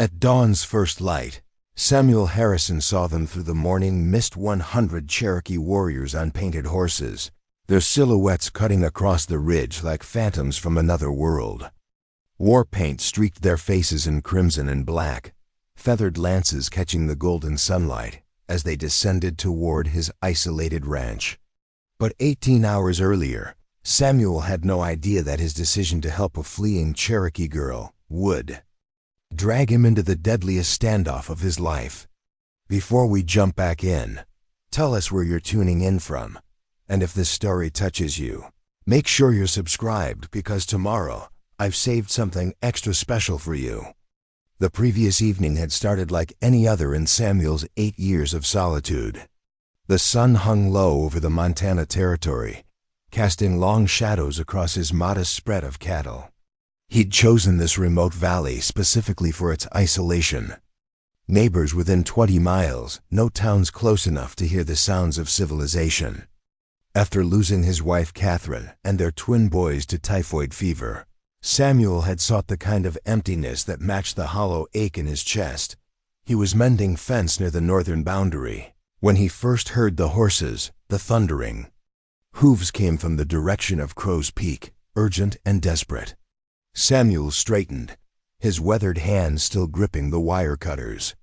At dawn's first light, Samuel Harrison saw them through the morning mist. 100 Cherokee warriors on painted horses, their silhouettes cutting across the ridge like phantoms from another world. War paint streaked their faces in crimson and black, feathered lances catching the golden sunlight as they descended toward his isolated ranch. But 18 hours earlier, Samuel had no idea that his decision to help a fleeing Cherokee girl would drag him into the deadliest standoff of his life. Before we jump back in, tell us where you're tuning in from, and if this story touches you, make sure you're subscribed because tomorrow I've saved something extra special for you. The previous evening had started like any other in Samuel's 8 years of solitude. The sun hung low over the Montana Territory, casting long shadows across his modest spread of cattle. He'd chosen this remote valley specifically for its isolation. Neighbors within 20 miles, no towns close enough to hear the sounds of civilization. After losing his wife Catherine and their twin boys to typhoid fever, Samuel had sought the kind of emptiness that matched the hollow ache in his chest. He was mending fence near the northern boundary when he first heard the horses, the thundering. Hooves came from the direction of Crow's Peak, urgent and desperate. Samuel straightened, his weathered hands still gripping the wire cutters.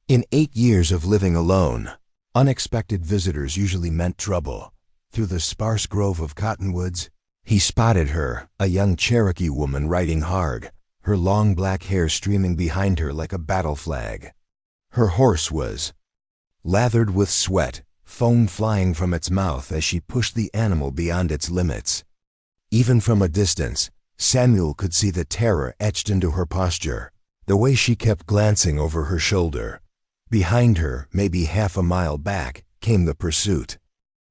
In 8 years of living alone, unexpected visitors usually meant trouble. Through the sparse grove of cottonwoods, he spotted her, a young Cherokee woman riding hard, her long black hair streaming behind her like a battle flag. Her horse was lathered with sweat, foam flying from its mouth as she pushed the animal beyond its limits. Even from a distance, Samuel could see the terror etched into her posture, the way she kept glancing over her shoulder. Behind her, maybe half a mile back, came the pursuit.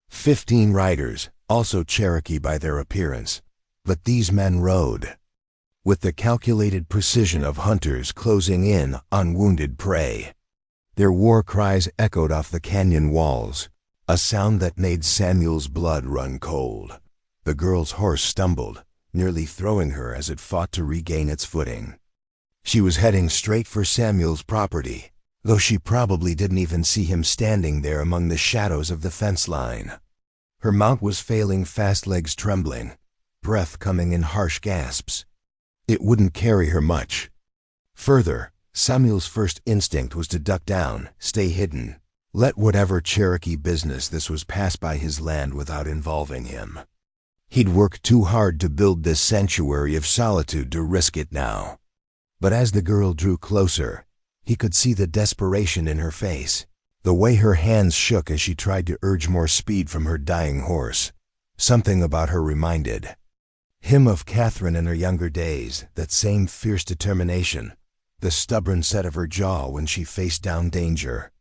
15 riders, also Cherokee by their appearance, but these men rode with the calculated precision of hunters closing in on wounded prey. Their war cries echoed off the canyon walls, a sound that made Samuel's blood run cold. The girl's horse stumbled, nearly throwing her as it fought to regain its footing. She was heading straight for Samuel's property, though she probably didn't even see him standing there among the shadows of the fence line. Her mount was failing fast, legs trembling, breath coming in harsh gasps. It wouldn't carry her much. Further, Samuel's first instinct was to duck down, stay hidden, let whatever Cherokee business this was pass by his land without involving him. He'd worked too hard to build this sanctuary of solitude to risk it now. But as the girl drew closer, he could see the desperation in her face, the way her hands shook as she tried to urge more speed from her dying horse. Something about her reminded him of Catherine in her younger days, that same fierce determination, the stubborn set of her jaw when she faced down danger.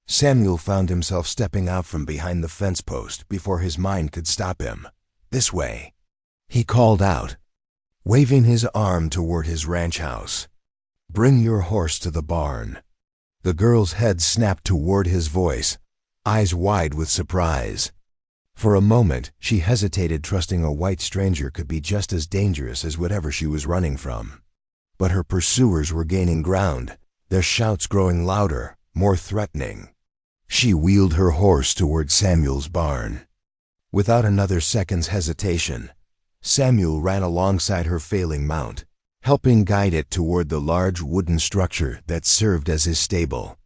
Samuel found himself stepping out from behind the fence post before his mind could stop him. "This way," he called out, waving his arm toward his ranch house. "Bring your horse to the barn." The girl's head snapped toward his voice, eyes wide with surprise. For a moment, she hesitated, trusting a white stranger could be just as dangerous as whatever she was running from. But her pursuers were gaining ground, their shouts growing louder, more threatening. She wheeled her horse toward Samuel's barn. Without another second's hesitation, Samuel ran alongside her failing mount, helping guide it toward the large wooden structure that served as his stable.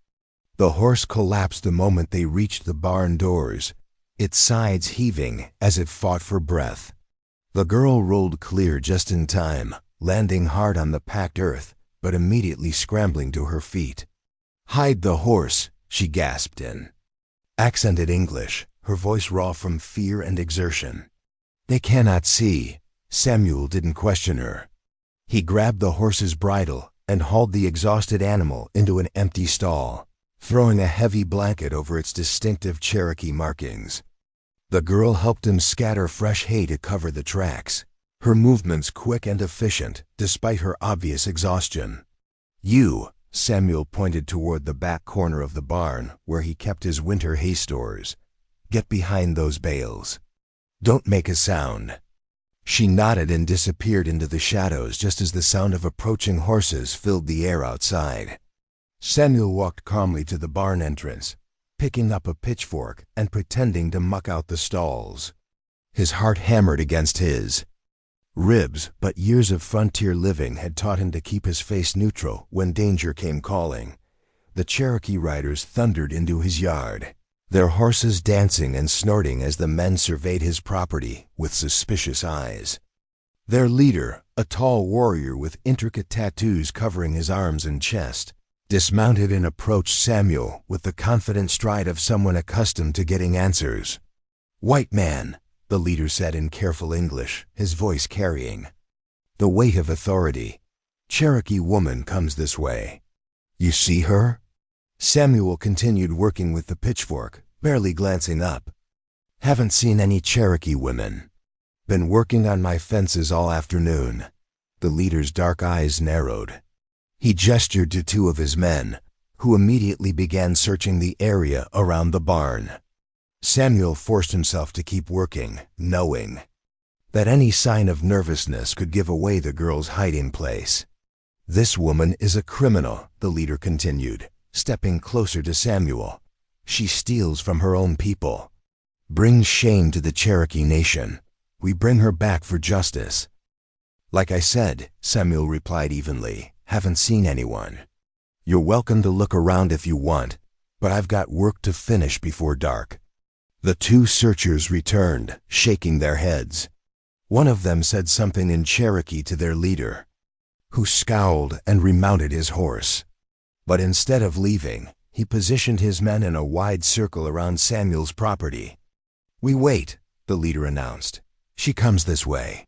The horse collapsed the moment they reached the barn doors, its sides heaving as it fought for breath. The girl rolled clear just in time, landing hard on the packed earth, but immediately scrambling to her feet. "Hide the horse," she gasped in accented English, her voice raw from fear and exertion. "They cannot see." Samuel didn't question her. He grabbed the horse's bridle and hauled the exhausted animal into an empty stall, throwing a heavy blanket over its distinctive Cherokee markings. The girl helped him scatter fresh hay to cover the tracks, her movements quick and efficient despite her obvious exhaustion. "You," Samuel pointed toward the back corner of the barn where he kept his winter hay stores, "get behind those bales. Don't make a sound." She nodded and disappeared into the shadows just as the sound of approaching horses filled the air outside. Samuel walked calmly to the barn entrance, picking up a pitchfork and pretending to muck out the stalls. His heart hammered against his ribs, but years of frontier living had taught him to keep his face neutral when danger came calling. The Cherokee riders thundered into his yard, their horses dancing and snorting as the men surveyed his property with suspicious eyes. Their leader, a tall warrior with intricate tattoos covering his arms and chest, dismounted and approached Samuel with the confident stride of someone accustomed to getting answers. "White man," the leader said in careful English, his voice carrying the weight of authority. "Cherokee woman comes this way. You see her?" Samuel continued working with the pitchfork, barely glancing up. "Haven't seen any Cherokee women. Been working on my fences all afternoon." The leader's dark eyes narrowed. He gestured to two of his men, who immediately began searching the area around the barn. Samuel forced himself to keep working, knowing that any sign of nervousness could give away the girl's hiding place. "This woman is a criminal," the leader continued, stepping closer to Samuel. "She steals from her own people, brings shame to the Cherokee nation. We bring her back for justice." "Like I said," Samuel replied evenly, "haven't seen anyone. You're welcome to look around if you want, but I've got work to finish before dark." The two searchers returned, shaking their heads. One of them said something in Cherokee to their leader, who scowled and remounted his horse. But instead of leaving, he positioned his men in a wide circle around Samuel's property. "We wait," the leader announced. "She comes this way.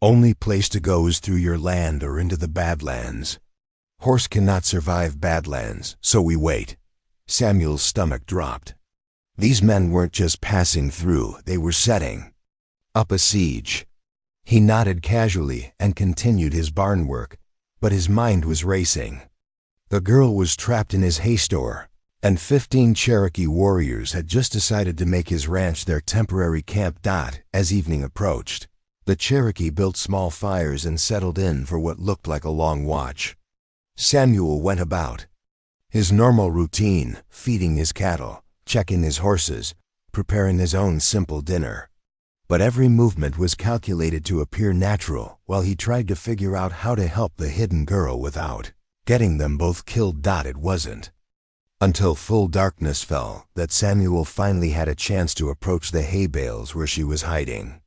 Only place to go is through your land or into the Badlands. Horse cannot survive Badlands, so we wait." Samuel's stomach dropped. These men weren't just passing through, they were setting up a siege. He nodded casually and continued his barn work, but his mind was racing. The girl was trapped in his hay store, and 15 Cherokee warriors had just decided to make his ranch their temporary camp. As evening approached, the Cherokee built small fires and settled in for what looked like a long watch. Samuel went about his normal routine, feeding his cattle, checking his horses, preparing his own simple dinner. But every movement was calculated to appear natural while he tried to figure out how to help the hidden girl without getting them both killed. It wasn't until full darkness fell that Samuel finally had a chance to approach the hay bales where she was hiding.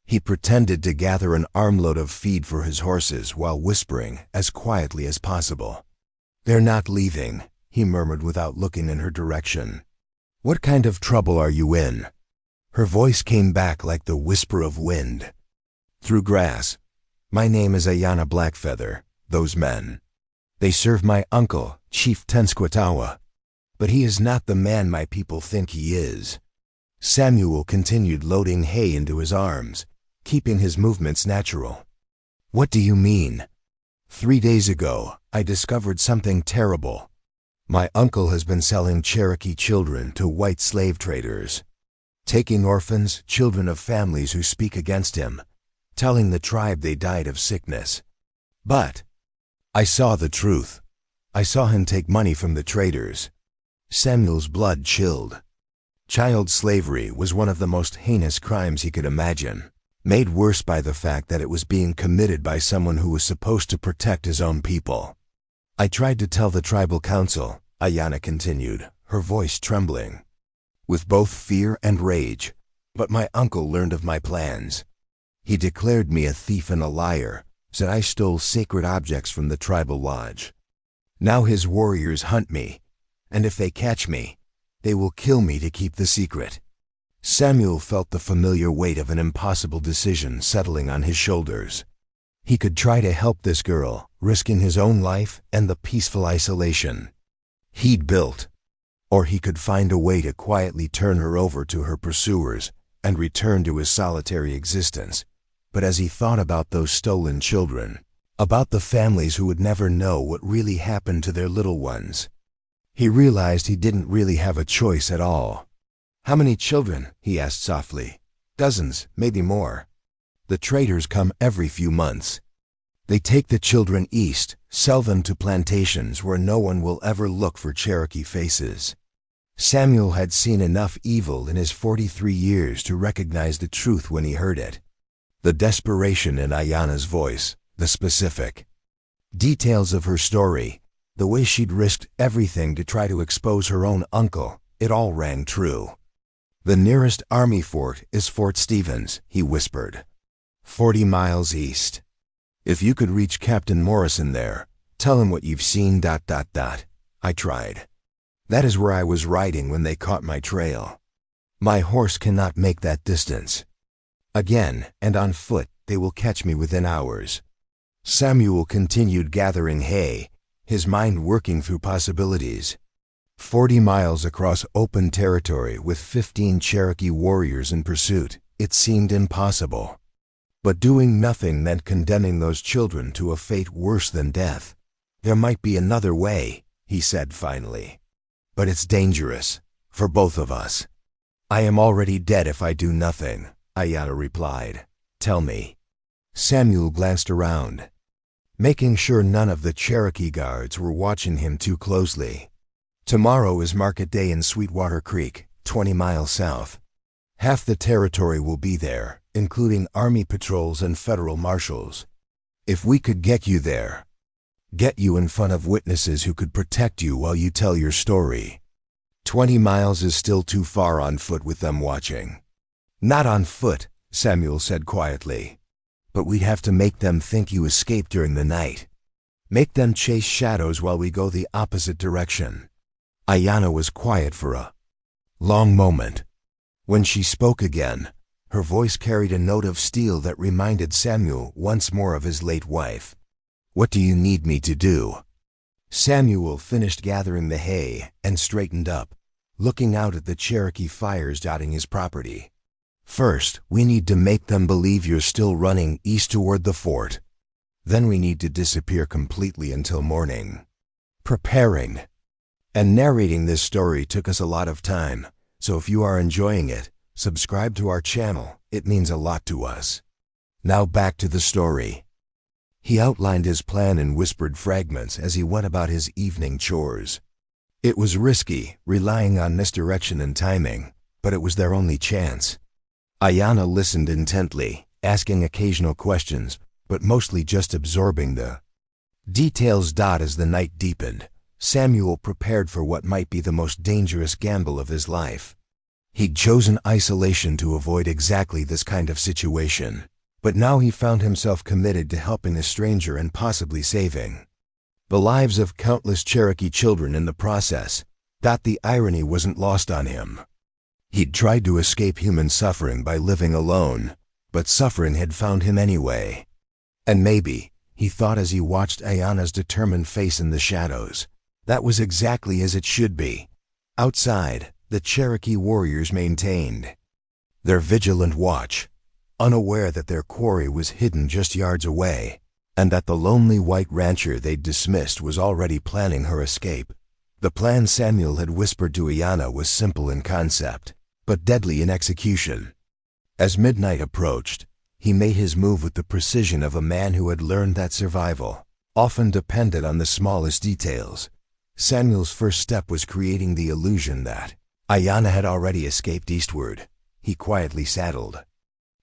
He pretended to gather an armload of feed for his horses while whispering as quietly as possible. "They're not leaving," he murmured without looking in her direction. "What kind of trouble are you in?" Her voice came back like the whisper of wind through grass. "My name is Ayanna Blackfeather. Those men, they serve my uncle, Chieftain Squatawa, but he is not the man my people think he is." Samuel continued loading hay into his arms, keeping his movements natural. "What do you mean?" "3 days ago, I discovered something terrible. My uncle has been selling Cherokee children to white slave traders, taking orphans, children of families who speak against him, telling the tribe they died of sickness. But I saw the truth. I saw him take money from the traders." Samuel's blood chilled. Child slavery was one of the most heinous crimes he could imagine, made worse by the fact that it was being committed by someone who was supposed to protect his own people. "I tried to tell the tribal council," Ayanna continued, her voice trembling with both fear and rage, "but my uncle learned of my plans. He declared me a thief and a liar, said I stole sacred objects from the tribal lodge. Now his warriors hunt me, and if they catch me, they will kill me to keep the secret." Samuel felt the familiar weight of an impossible decision settling on his shoulders. He could try to help this girl, risking his own life and the peaceful isolation he'd built, or he could find a way to quietly turn her over to her pursuers and return to his solitary existence. But as he thought about those stolen children, about the families who would never know what really happened to their little ones, he realized he didn't really have a choice at all. "How many children?" he asked softly. "Dozens, maybe more." The traders come every few months. They take the children east, sell them to plantations where no one will ever look for Cherokee faces. Samuel had seen enough evil in his 43 years to recognize the truth when he heard it. The desperation in Ayanna's voice, the specific details of her story, the way she'd risked everything to try to expose her own uncle, it all rang true. "The nearest army fort is Fort Stevens," he whispered. 40 miles east. "If you could reach Captain Morrison there, tell him what you've seen. I tried. That is where I was riding when they caught my trail. My horse cannot make that distance. Again, and on foot, they will catch me within hours." Samuel continued gathering hay, his mind working through possibilities. 40 miles across open territory with 15 Cherokee warriors in pursuit, it seemed impossible. But doing nothing meant condemning those children to a fate worse than death. "There might be another way," he said finally. "But it's dangerous, for both of us." "I am already dead if I do nothing," Ayanna replied. "Tell me." Samuel glanced around, making sure none of the Cherokee guards were watching him too closely. "Tomorrow is market day in Sweetwater Creek, 20 miles south. Half the territory will be there, including Army patrols and federal marshals. If we could get you there, get you in front of witnesses who could protect you while you tell your story. 20 miles is still too far on foot with them watching." "Not on foot," Samuel said quietly. "But we'd have to make them think you escaped during the night. Make them chase shadows while we go the opposite direction." Ayanna was quiet for a long moment. When she spoke again, her voice carried a note of steel that reminded Samuel once more of his late wife. "What do you need me to do?" Samuel finished gathering the hay and straightened up, looking out at the Cherokee fires dotting his property. "First, we need to make them believe you're still running east toward the fort. Then we need to disappear completely until morning." Preparing and narrating this story took us a lot of time, so if you are enjoying it, subscribe to our channel. It means a lot to us. Now back to the story. He outlined his plan in whispered fragments as he went about his evening chores. It was risky, relying on misdirection and timing, but it was their only chance. Ayanna listened intently, asking occasional questions, but mostly just absorbing the details. As the night deepened, Samuel prepared for what might be the most dangerous gamble of his life. He'd chosen isolation to avoid exactly this kind of situation, but now he found himself committed to helping a stranger and possibly saving the lives of countless Cherokee children in the process. The irony wasn't lost on him. He'd tried to escape human suffering by living alone, but suffering had found him anyway. And maybe, he thought as he watched Ayanna's determined face in the shadows, that was exactly as it should be. Outside, the Cherokee warriors maintained their vigilant watch, unaware that their quarry was hidden just yards away, and that the lonely white rancher they'd dismissed was already planning her escape. The plan Samuel had whispered to Ayanna was simple in concept, but deadly in execution. As midnight approached, he made his move with the precision of a man who had learned that survival often depended on the smallest details. Samuel's first step was creating the illusion that Ayanna had already escaped eastward. He quietly saddled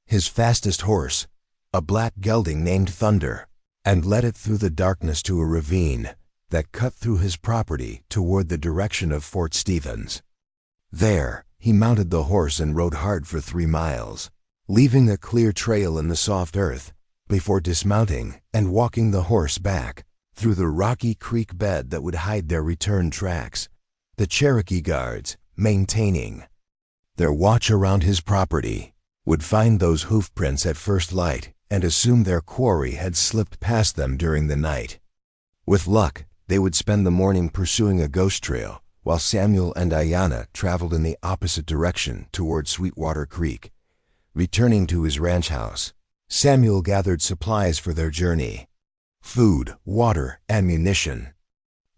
his fastest horse, a black gelding named Thunder, and led it through the darkness to a ravine that cut through his property toward the direction of Fort Stevens. There, he mounted the horse and rode hard for 3 miles, leaving a clear trail in the soft earth, before dismounting and walking the horse back through the rocky creek bed that would hide their return tracks. The Cherokee guards, maintaining their watch around his property, would find those hoofprints at first light and assume their quarry had slipped past them during the night. With luck, they would spend the morning pursuing a ghost trail, while Samuel and Ayanna traveled in the opposite direction toward Sweetwater Creek. Returning to his ranch house, Samuel gathered supplies for their journey: food, water, ammunition,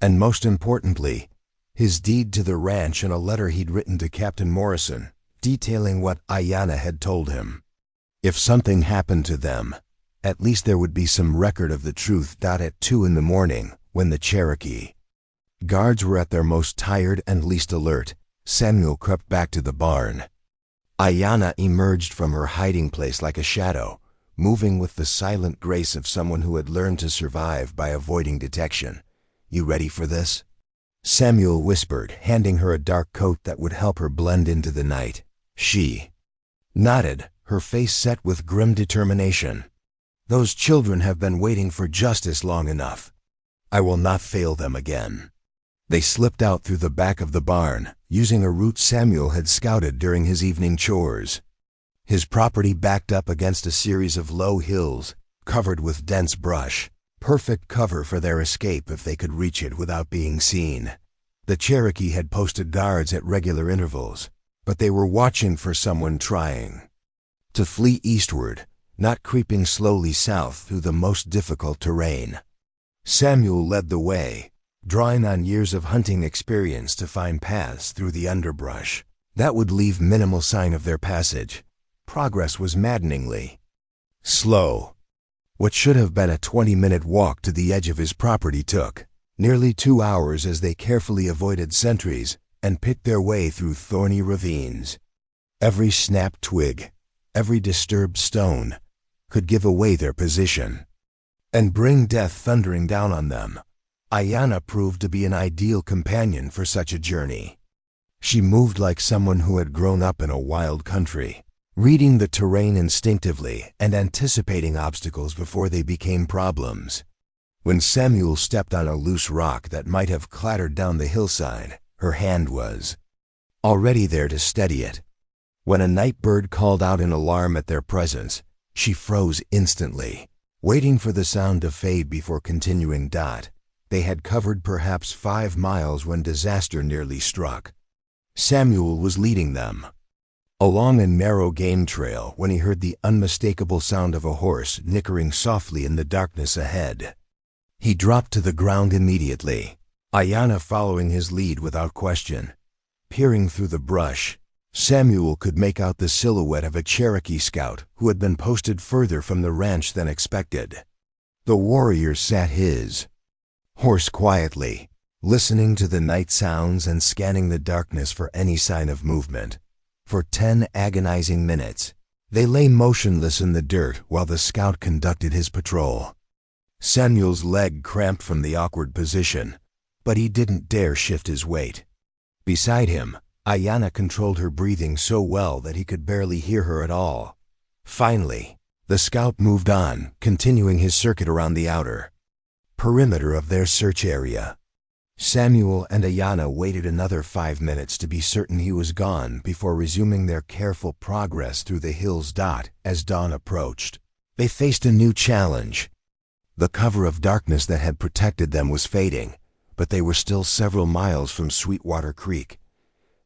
and most importantly, his deed to the ranch and a letter he'd written to Captain Morrison, detailing what Ayanna had told him. If something happened to them, at least there would be some record of the truth. At 2 in the morning, when the Cherokee guards were at their most tired and least alert, Samuel crept back to the barn. Ayanna emerged from her hiding place like a shadow, moving with the silent grace of someone who had learned to survive by avoiding detection. "You ready for this?" Samuel whispered, handing her a dark coat that would help her blend into the night. She nodded, her face set with grim determination. "Those children have been waiting for justice long enough. I will not fail them again." They slipped out through the back of the barn, using a route Samuel had scouted during his evening chores. His property backed up against a series of low hills, covered with dense brush, perfect cover for their escape if they could reach it without being seen. The Cherokee had posted guards at regular intervals, but they were watching for someone trying to flee eastward, not creeping slowly south through the most difficult terrain. Samuel led the way, drawing on years of hunting experience to find paths through the underbrush that would leave minimal sign of their passage. Progress was maddeningly slow. What should have been a 20-minute walk to the edge of his property took nearly 2 hours as they carefully avoided sentries and picked their way through thorny ravines. Every snapped twig, every disturbed stone, could give away their position and bring death thundering down on them. Ayanna proved to be an ideal companion for such a journey. She moved like someone who had grown up in a wild country, reading the terrain instinctively and anticipating obstacles before they became problems. When Samuel stepped on a loose rock that might have clattered down the hillside, her hand was already there to steady it. When a night bird called out in alarm at their presence, she froze instantly, waiting for the sound to fade before continuing. They had covered perhaps 5 miles when disaster nearly struck. Samuel was leading them along a narrow game trail when he heard the unmistakable sound of a horse nickering softly in the darkness ahead. He dropped to the ground immediately, Ayanna following his lead without question. Peering through the brush, Samuel could make out the silhouette of a Cherokee scout who had been posted further from the ranch than expected. The warrior sat his horse quietly, listening to the night sounds and scanning the darkness for any sign of movement. For 10 agonizing minutes, they lay motionless in the dirt while the scout conducted his patrol. Samuel's leg cramped from the awkward position, but he didn't dare shift his weight. Beside him, Ayanna controlled her breathing so well that he could barely hear her at all. Finally, the scout moved on, continuing his circuit around the outer perimeter of their search area. Samuel and Ayanna waited another 5 minutes to be certain he was gone before resuming their careful progress through the hills. As dawn approached, they faced a new challenge. The cover of darkness that had protected them was fading, but they were still several miles from Sweetwater Creek.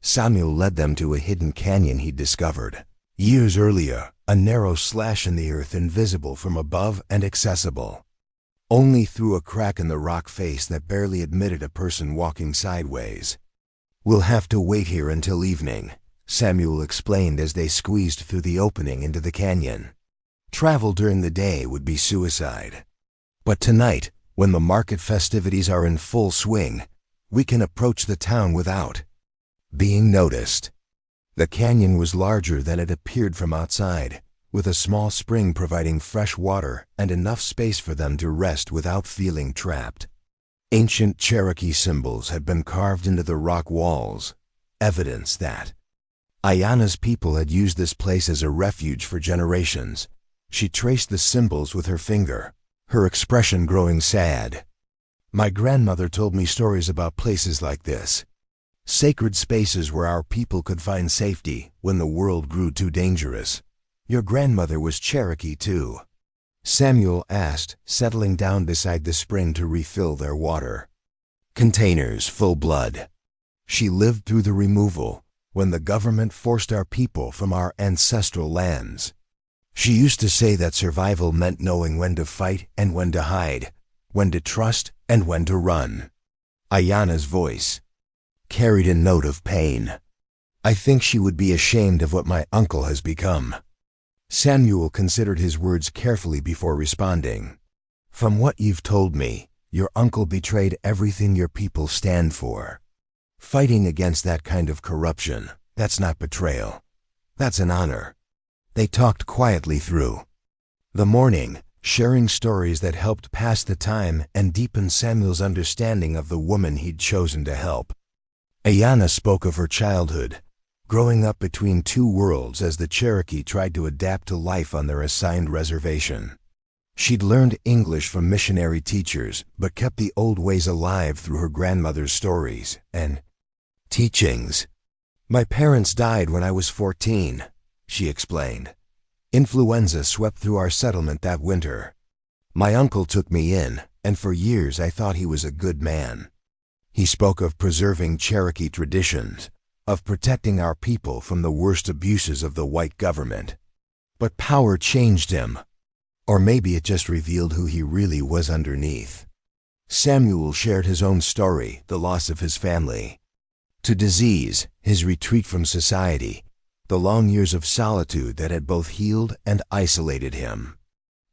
Samuel led them to a hidden canyon he'd discovered years earlier, a narrow slash in the earth invisible from above and accessible only through a crack in the rock face that barely admitted a person walking sideways. "We'll have to wait here until evening," Samuel explained as they squeezed through the opening into the canyon. "Travel during the day would be suicide. But tonight, when the market festivities are in full swing, we can approach the town without being noticed." The canyon was larger than it appeared from outside, with a small spring providing fresh water and enough space for them to rest without feeling trapped. Ancient Cherokee symbols had been carved into the rock walls, evidence that Ayanna's people had used this place as a refuge for generations. She traced the symbols with her finger, her expression growing sad. "My grandmother told me stories about places like this. Sacred spaces where our people could find safety when the world grew too dangerous." "Your grandmother was Cherokee too?" Samuel asked, settling down beside the spring to refill their water containers full blood. "She lived through the removal, when the government forced our people from our ancestral lands. She used to say that survival meant knowing when to fight and when to hide, when to trust and when to run." Ayanna's voice carried a note of pain. "I think she would be ashamed of what my uncle has become." Samuel considered his words carefully before responding. From what you've told me, your uncle betrayed everything your people stand for. Fighting against that kind of corruption, that's not betrayal. That's an honor. They talked quietly through the morning, sharing stories that helped pass the time and deepen Samuel's understanding of the woman he'd chosen to help. Ayanna spoke of her childhood, growing up between two worlds as the Cherokee tried to adapt to life on their assigned reservation. She'd learned English from missionary teachers, but kept the old ways alive through her grandmother's stories and teachings. My parents died when I was 14, she explained. Influenza swept through our settlement that winter. My uncle took me in, and for years I thought he was a good man. He spoke of preserving Cherokee traditions, of protecting our people from the worst abuses of the white government. But power changed him. Or maybe it just revealed who he really was underneath. Samuel shared his own story, the loss of his family to disease, his retreat from society, the long years of solitude that had both healed and isolated him.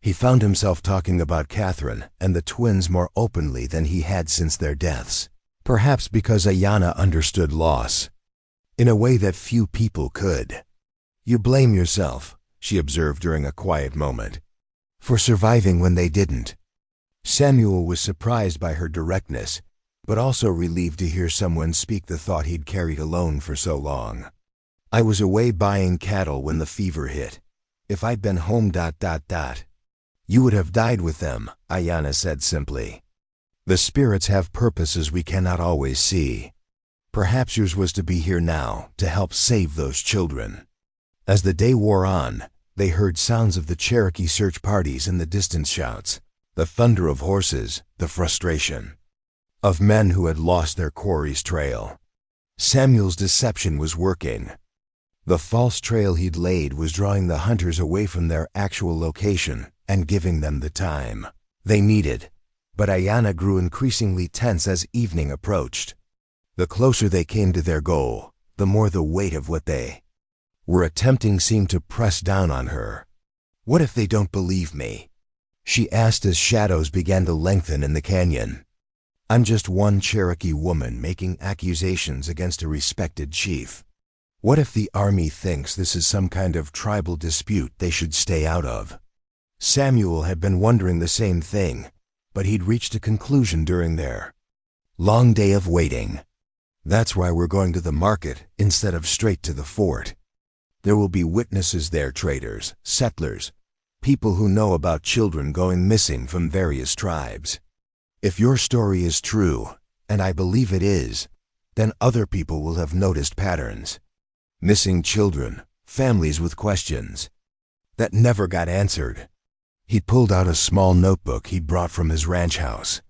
He found himself talking about Catherine and the twins more openly than he had since their deaths, perhaps because Ayanna understood loss in a way that few people could. You blame yourself, she observed during a quiet moment, for surviving when they didn't. Samuel was surprised by her directness, but also relieved to hear someone speak the thought he'd carried alone for so long. I was away buying cattle when the fever hit. If I'd been home... You would have died with them, Ayanna said simply. The spirits have purposes we cannot always see. Perhaps yours was to be here now, to help save those children. As the day wore on, they heard sounds of the Cherokee search parties in the distant shouts, the thunder of horses, the frustration of men who had lost their quarry's trail. Samuel's deception was working. The false trail he'd laid was drawing the hunters away from their actual location and giving them the time they needed. But Ayanna grew increasingly tense as evening approached. The closer they came to their goal, the more the weight of what they were attempting seemed to press down on her. What if they don't believe me? She asked as shadows began to lengthen in the canyon. I'm just one Cherokee woman making accusations against a respected chief. What if the army thinks this is some kind of tribal dispute they should stay out of? Samuel had been wondering the same thing, but he'd reached a conclusion during their long day of waiting. That's why we're going to the market instead of straight to the fort. There will be witnesses there, traders, settlers, people who know about children going missing from various tribes. If your story is true, and I believe it is, then other people will have noticed patterns. Missing children, families with questions that never got answered. He pulled out a small notebook he'd brought from his ranch house.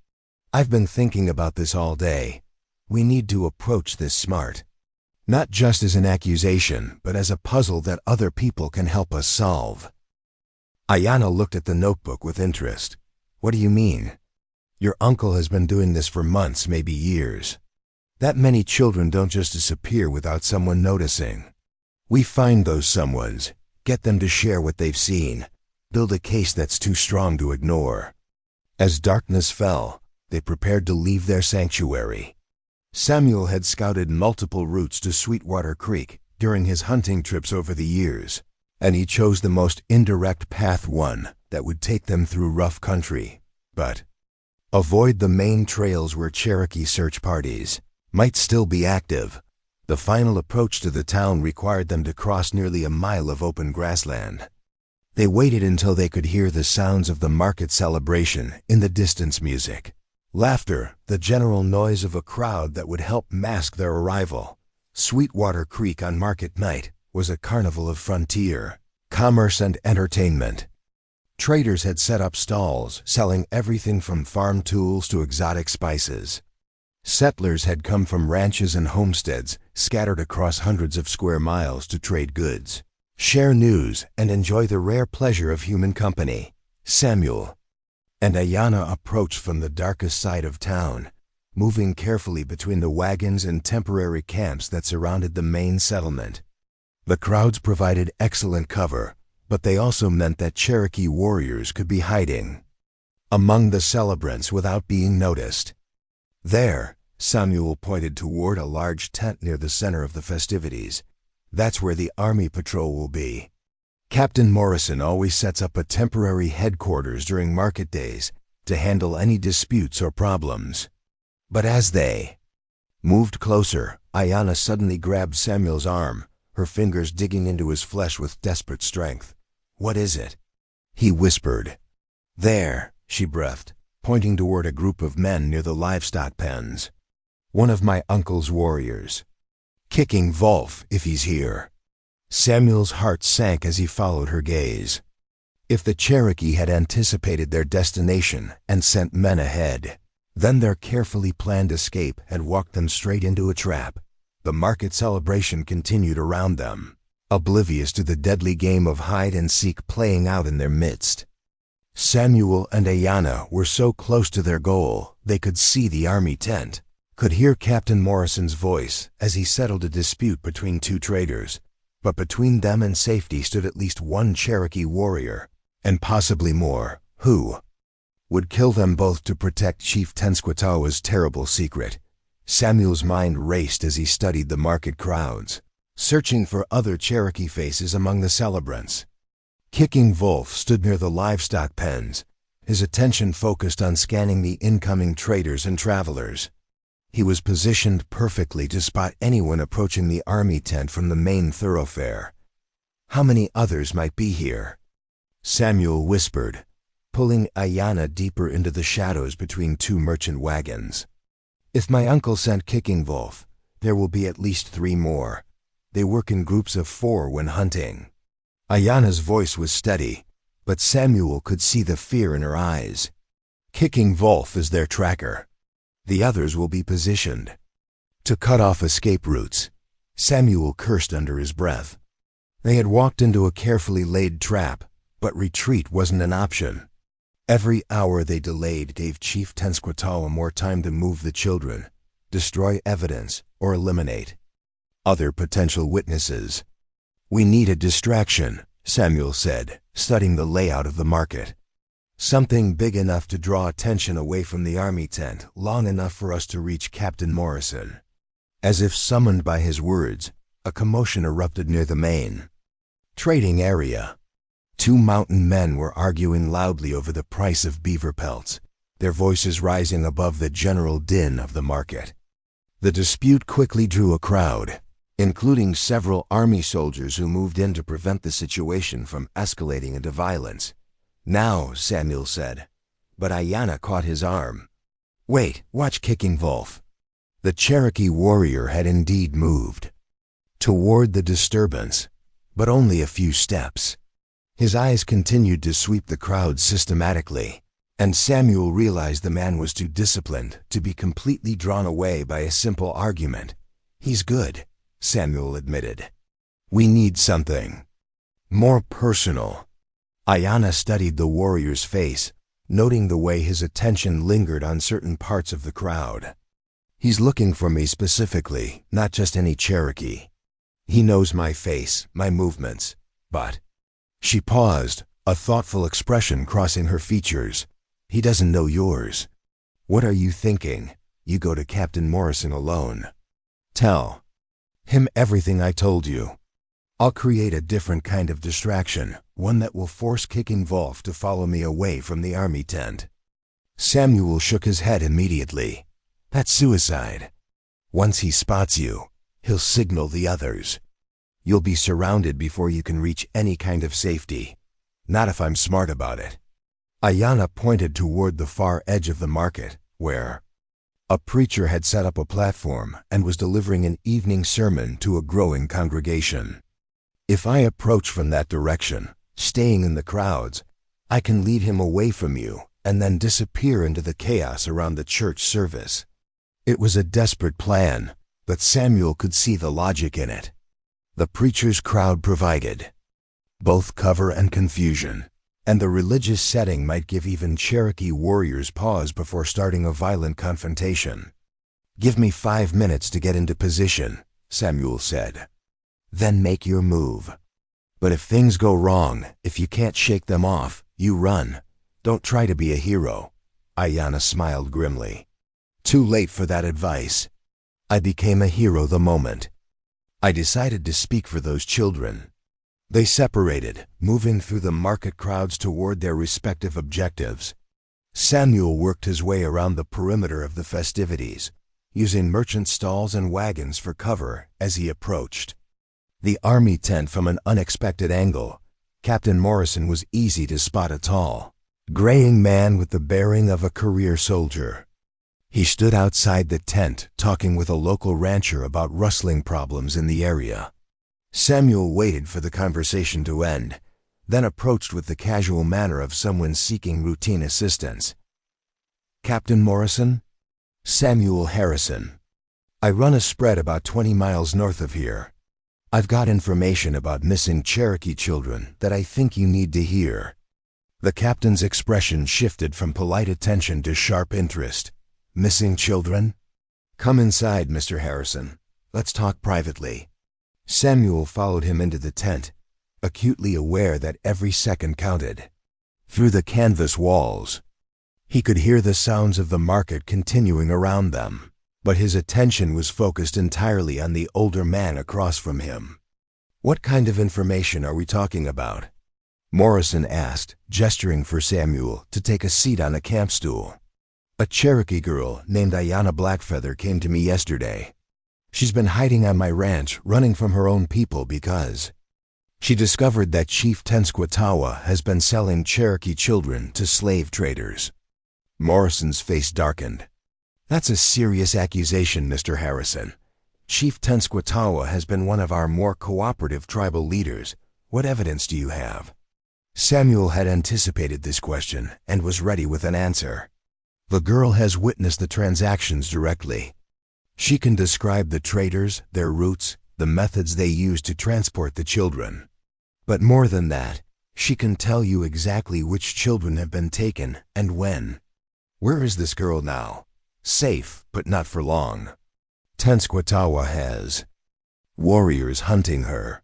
I've been thinking about this all day. We need to approach this smart. Not just as an accusation, but as a puzzle that other people can help us solve. Ayanna looked at the notebook with interest. What do you mean? Your uncle has been doing this for months, maybe years. That many children don't just disappear without someone noticing. We find those someones, get them to share what they've seen, build a case that's too strong to ignore. As darkness fell, they prepared to leave their sanctuary. Samuel had scouted multiple routes to Sweetwater Creek during his hunting trips over the years, and he chose the most indirect path, one that would take them through rough country, but avoid the main trails where Cherokee search parties might still be active. The final approach to the town required them to cross nearly a mile of open grassland. They waited until they could hear the sounds of the market celebration in the distance, music, laughter, the general noise of a crowd that would help mask their arrival. Sweetwater Creek on market night was a carnival of frontier, commerce and entertainment. Traders had set up stalls, selling everything from farm tools to exotic spices. Settlers had come from ranches and homesteads scattered across hundreds of square miles to trade goods, share news, and enjoy the rare pleasure of human company. Samuel and Ayanna approached from the darkest side of town, moving carefully between the wagons and temporary camps that surrounded the main settlement. The crowds provided excellent cover, but they also meant that Cherokee warriors could be hiding among the celebrants without being noticed. There, Samuel pointed toward a large tent near the center of the festivities. That's where the Army patrol will be. Captain Morrison always sets up a temporary headquarters during market days to handle any disputes or problems. But as they moved closer, Ayanna suddenly grabbed Samuel's arm, her fingers digging into his flesh with desperate strength. "What is it?" he whispered. "There," she breathed, pointing toward a group of men near the livestock pens. "One of my uncle's warriors. Kicking Wolf, if he's here." Samuel's heart sank as he followed her gaze. If the Cherokee had anticipated their destination and sent men ahead, then their carefully planned escape had walked them straight into a trap. The market celebration continued around them, oblivious to the deadly game of hide-and-seek playing out in their midst. Samuel and Ayanna were so close to their goal they could see the army tent, could hear Captain Morrison's voice as he settled a dispute between two traders. But between them and safety stood at least one Cherokee warrior, and possibly more, who would kill them both to protect Chief Tenskwatawa's terrible secret. Samuel's mind raced as he studied the market crowds, searching for other Cherokee faces among the celebrants. Kicking Wolf stood near the livestock pens, his attention focused on scanning the incoming traders and travelers. He was positioned perfectly to spot anyone approaching the army tent from the main thoroughfare. How many others might be here? Samuel whispered, pulling Ayanna deeper into the shadows between two merchant wagons. "If my uncle sent Kicking Wolf, there will be at least 3 more. They work in groups of 4 when hunting." Ayanna's voice was steady, but Samuel could see the fear in her eyes. "Kicking Wolf is their tracker. The others will be positioned to cut off escape routes." Samuel cursed under his breath. They had walked into a carefully laid trap, but retreat wasn't an option. Every hour they delayed gave Chief Tenskwatawa more time to move the children, destroy evidence, or eliminate other potential witnesses. "We need a distraction," Samuel said, studying the layout of the market. "Something big enough to draw attention away from the army tent, long enough for us to reach Captain Morrison." As if summoned by his words, a commotion erupted near the main trading area. 2 mountain men were arguing loudly over the price of beaver pelts, their voices rising above the general din of the market. The dispute quickly drew a crowd, including several army soldiers who moved in to prevent the situation from escalating into violence. "Now," Samuel said, but Ayanna caught his arm. "Wait, watch Kicking Wolf." The Cherokee warrior had indeed moved toward the disturbance, but only a few steps. His eyes continued to sweep the crowd systematically, and Samuel realized the man was too disciplined to be completely drawn away by a simple argument. "He's good," Samuel admitted. "We need something more personal." Ayanna studied the warrior's face, noting the way his attention lingered on certain parts of the crowd. "He's looking for me specifically, not just any Cherokee. He knows my face, my movements, but..." She paused, a thoughtful expression crossing her features. "He doesn't know yours. What are you thinking? You go to Captain Morrison alone. Tell him everything I told you. I'll create a different kind of distraction, one that will force Kicking Wolf to follow me away from the army tent." Samuel shook his head immediately. "That's suicide. Once he spots you, he'll signal the others. You'll be surrounded before you can reach any kind of safety. Not if I'm smart about it." Ayanna pointed toward the far edge of the market, where a preacher had set up a platform and was delivering an evening sermon to a growing congregation. "If I approach from that direction, staying in the crowds, I can lead him away from you and then disappear into the chaos around the church service." It was a desperate plan, but Samuel could see the logic in it. The preacher's crowd provided both cover and confusion, and the religious setting might give even Cherokee warriors pause before starting a violent confrontation. "Give me 5 minutes to get into position," Samuel said. "Then make your move." But if things go wrong, if you can't shake them off, you run. Don't try to be a hero." Ayanna smiled grimly. Too late for that advice. I became a hero the moment I decided to speak for those children. They separated, moving through the market crowds toward their respective objectives. Samuel worked his way around the perimeter of the festivities, using merchant stalls and wagons for cover as he approached the army tent from an unexpected angle. Captain Morrison was easy to spot, a tall, graying man with the bearing of a career soldier. He stood outside the tent, talking with a local rancher about rustling problems in the area. Samuel waited for the conversation to end, then approached with the casual manner of someone seeking routine assistance. "Captain Morrison?" "Samuel Harrison. I run a spread about 20 miles north of here. I've got information about missing Cherokee children that I think you need to hear." The captain's expression shifted from polite attention to sharp interest. "Missing children? Come inside, Mr. Harrison. Let's talk privately." Samuel followed him into the tent, acutely aware that every second counted. Through the canvas walls, he could hear the sounds of the market continuing around them, but his attention was focused entirely on the older man across from him. "What kind of information are we talking about?" Morrison asked, gesturing for Samuel to take a seat on a camp stool. "A Cherokee girl named Ayanna Blackfeather came to me yesterday. She's been hiding on my ranch, running from her own people because she discovered that Chief Tenskwatawa has been selling Cherokee children to slave traders." Morrison's face darkened. "That's a serious accusation, Mr. Harrison. Chief Tenskwatawa has been one of our more cooperative tribal leaders. What evidence do you have?" Samuel had anticipated this question and was ready with an answer. "The girl has witnessed the transactions directly. She can describe the traders, their routes, the methods they use to transport the children. But more than that, she can tell you exactly which children have been taken and when. Where is this girl now? Safe, but not for long. Tenskwatawa has warriors hunting her.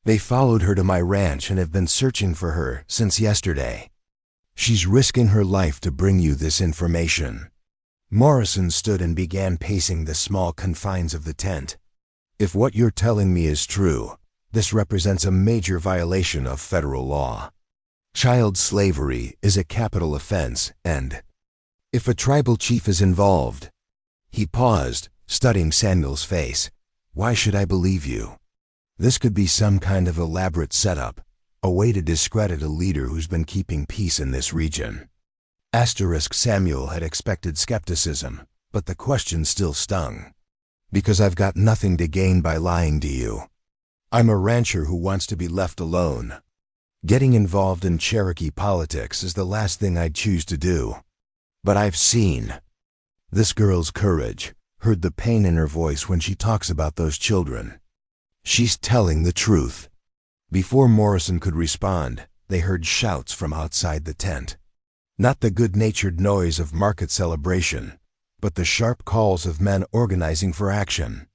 They followed her to my ranch and have been searching for her since yesterday. She's risking her life to bring you this information." Morrison stood and began pacing the small confines of the tent. "If what you're telling me is true, this represents a major violation of federal law. Child slavery is a capital offense, and if a tribal chief is involved—" He paused, studying Samuel's face. "Why should I believe you? This could be some kind of elaborate setup, a way to discredit a leader who's been keeping peace in this region." Samuel had expected skepticism, but the question still stung. "Because I've got nothing to gain by lying to you. I'm a rancher who wants to be left alone. Getting involved in Cherokee politics is the last thing I'd choose to do. But I've seen this girl's courage, heard the pain in her voice when she talks about those children. She's telling the truth." Before Morrison could respond, they heard shouts from outside the tent. Not the good-natured noise of market celebration, but the sharp calls of men organizing for action.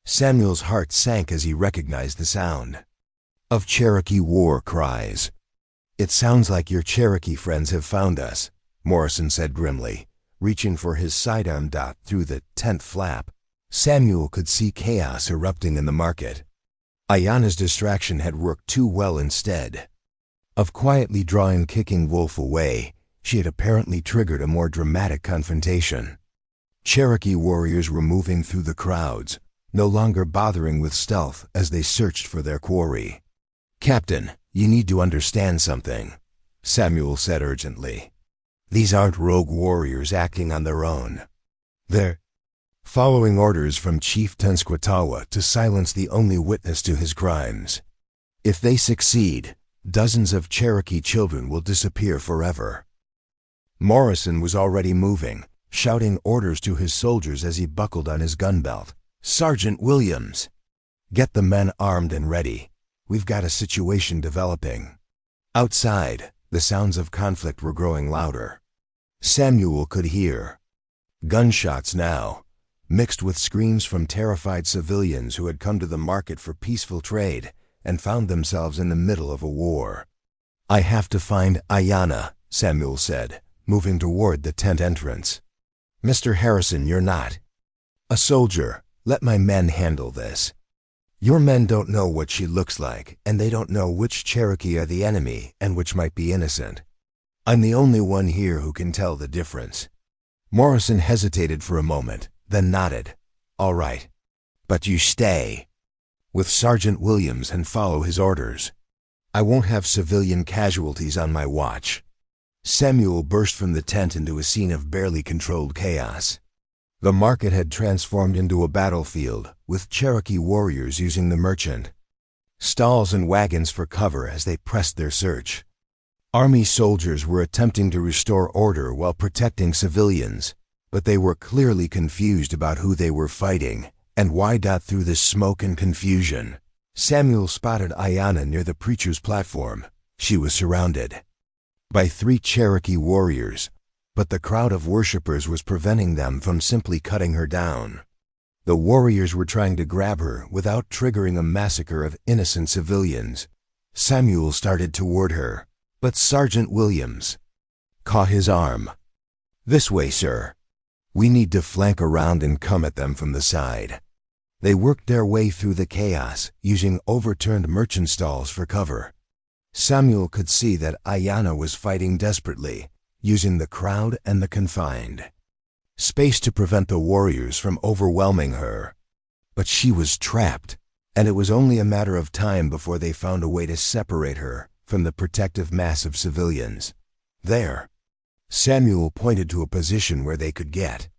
Samuel's heart sank as he recognized the sound of Cherokee war cries. "It sounds like your Cherokee friends have found us," Morrison said grimly, reaching for his sidearm dot through the tent flap. Samuel could see chaos erupting in the market. Ayanna's distraction had worked too well. Instead of quietly drawing Kicking Wolf away, she had apparently triggered a more dramatic confrontation. Cherokee warriors were moving through the crowds, no longer bothering with stealth as they searched for their quarry. "Captain, you need to understand something," Samuel said urgently. "These aren't rogue warriors acting on their own. They're following orders from Chief Tenskwatawa to silence the only witness to his crimes. If they succeed, dozens of Cherokee children will disappear forever." Morrison was already moving, shouting orders to his soldiers as he buckled on his gun belt. "Sergeant Williams, get the men armed and ready. We've got a situation developing." Outside, the sounds of conflict were growing louder. Samuel could hear gunshots now, mixed with screams from terrified civilians who had come to the market for peaceful trade and found themselves in the middle of a war. "I have to find Ayanna," Samuel said, moving toward the tent entrance. "Mr. Harrison, you're not a soldier. Let my men handle this. Your men don't know what she looks like, and they don't know which Cherokee are the enemy and which might be innocent. I'm the only one here who can tell the difference." Morrison hesitated for a moment, then nodded. "All right. But you stay with Sergeant Williams and follow his orders. I won't have civilian casualties on my watch." Samuel burst from the tent into a scene of barely controlled chaos. The market had transformed into a battlefield, with Cherokee warriors using the merchant stalls and wagons for cover as they pressed their search. Army soldiers were attempting to restore order while protecting civilians, but they were clearly confused about who they were fighting and why. Through the smoke and confusion, Samuel spotted Ayanna near the preacher's platform. She was surrounded by 3 Cherokee warriors, but the crowd of worshippers was preventing them from simply cutting her down. The warriors were trying to grab her without triggering a massacre of innocent civilians. Samuel started toward her, but Sergeant Williams caught his arm. "This way, sir. We need to flank around and come at them from the side." They worked their way through the chaos, using overturned merchant stalls for cover. Samuel could see that Ayanna was fighting desperately, using the crowd and the confined space to prevent the warriors from overwhelming her. But she was trapped, and it was only a matter of time before they found a way to separate her from the protective mass of civilians. "There." Samuel pointed to a position where they could get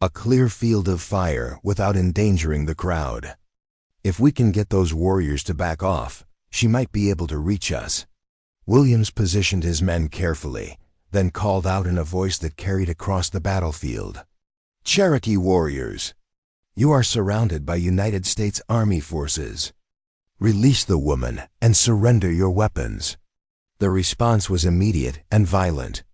a clear field of fire without endangering the crowd. "If we can get those warriors to back off, she might be able to reach us." Williams positioned his men carefully, then called out in a voice that carried across the battlefield. "Cherokee warriors, you are surrounded by United States Army forces. Release the woman and surrender your weapons." The response was immediate and violent.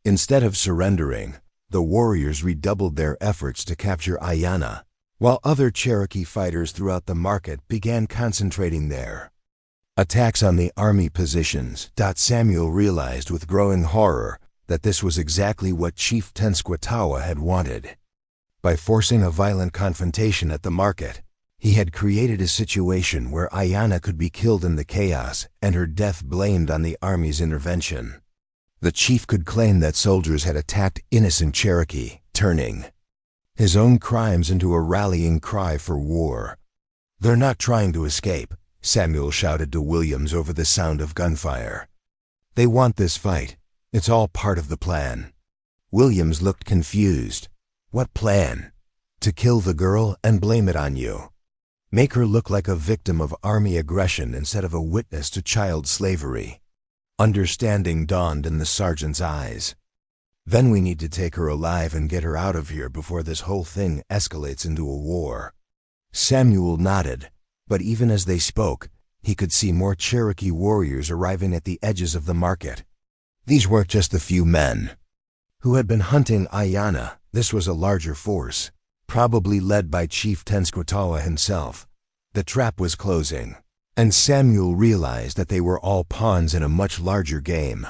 Instead of surrendering, the warriors redoubled their efforts to capture Ayanna, while other Cherokee fighters throughout the market began concentrating their attacks on the Army positions. Samuel realized with growing horror that this was exactly what Chief Tenskwatawa had wanted. By forcing a violent confrontation at the market, he had created a situation where Ayanna could be killed in the chaos and her death blamed on the Army's intervention. The chief could claim that soldiers had attacked innocent Cherokee, turning his own crimes into a rallying cry for war. "They're not trying to escape," Samuel shouted to Williams over the sound of gunfire. "They want this fight. It's all part of the plan." Williams looked confused. "What plan?" "To kill the girl and blame it on you. Make her look like a victim of Army aggression instead of a witness to child slavery." Understanding dawned in the sergeant's eyes. "Then we need to take her alive and get her out of here before this whole thing escalates into a war." Samuel nodded, but even as they spoke, he could see more Cherokee warriors arriving at the edges of the market. These weren't just the few men who had been hunting Ayanna. This was a larger force, probably led by Chief Tenskwatawa himself. The trap was closing, and Samuel realized that they were all pawns in a much larger game.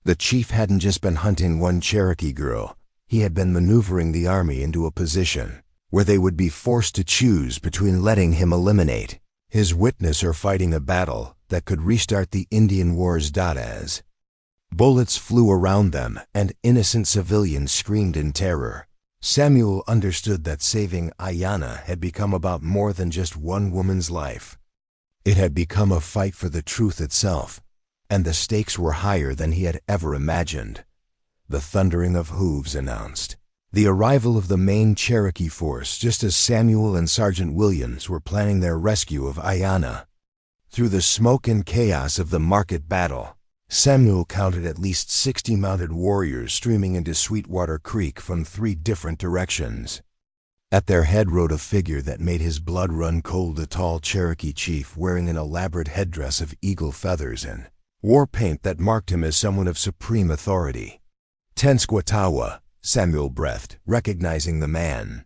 The chief hadn't just been hunting one Cherokee girl, he had been maneuvering the army into a position where they would be forced to choose between letting him eliminate his witness or fighting a battle that could restart the Indian Wars. As bullets flew around them and innocent civilians screamed in terror, Samuel understood that saving Ayanna had become about more than just one woman's life. It had become a fight for the truth itself, and the stakes were higher than he had ever imagined. The thundering of hooves announced the arrival of the main Cherokee force just as Samuel and Sergeant Williams were planning their rescue of Ayanna. Through the smoke and chaos of the market battle, Samuel counted at least 60 mounted warriors streaming into Sweetwater Creek from 3 different directions. At their head rode a figure that made his blood run cold, a tall Cherokee chief wearing an elaborate headdress of eagle feathers and war paint that marked him as someone of supreme authority. "Tenskwatawa," Samuel breathed, recognizing the man.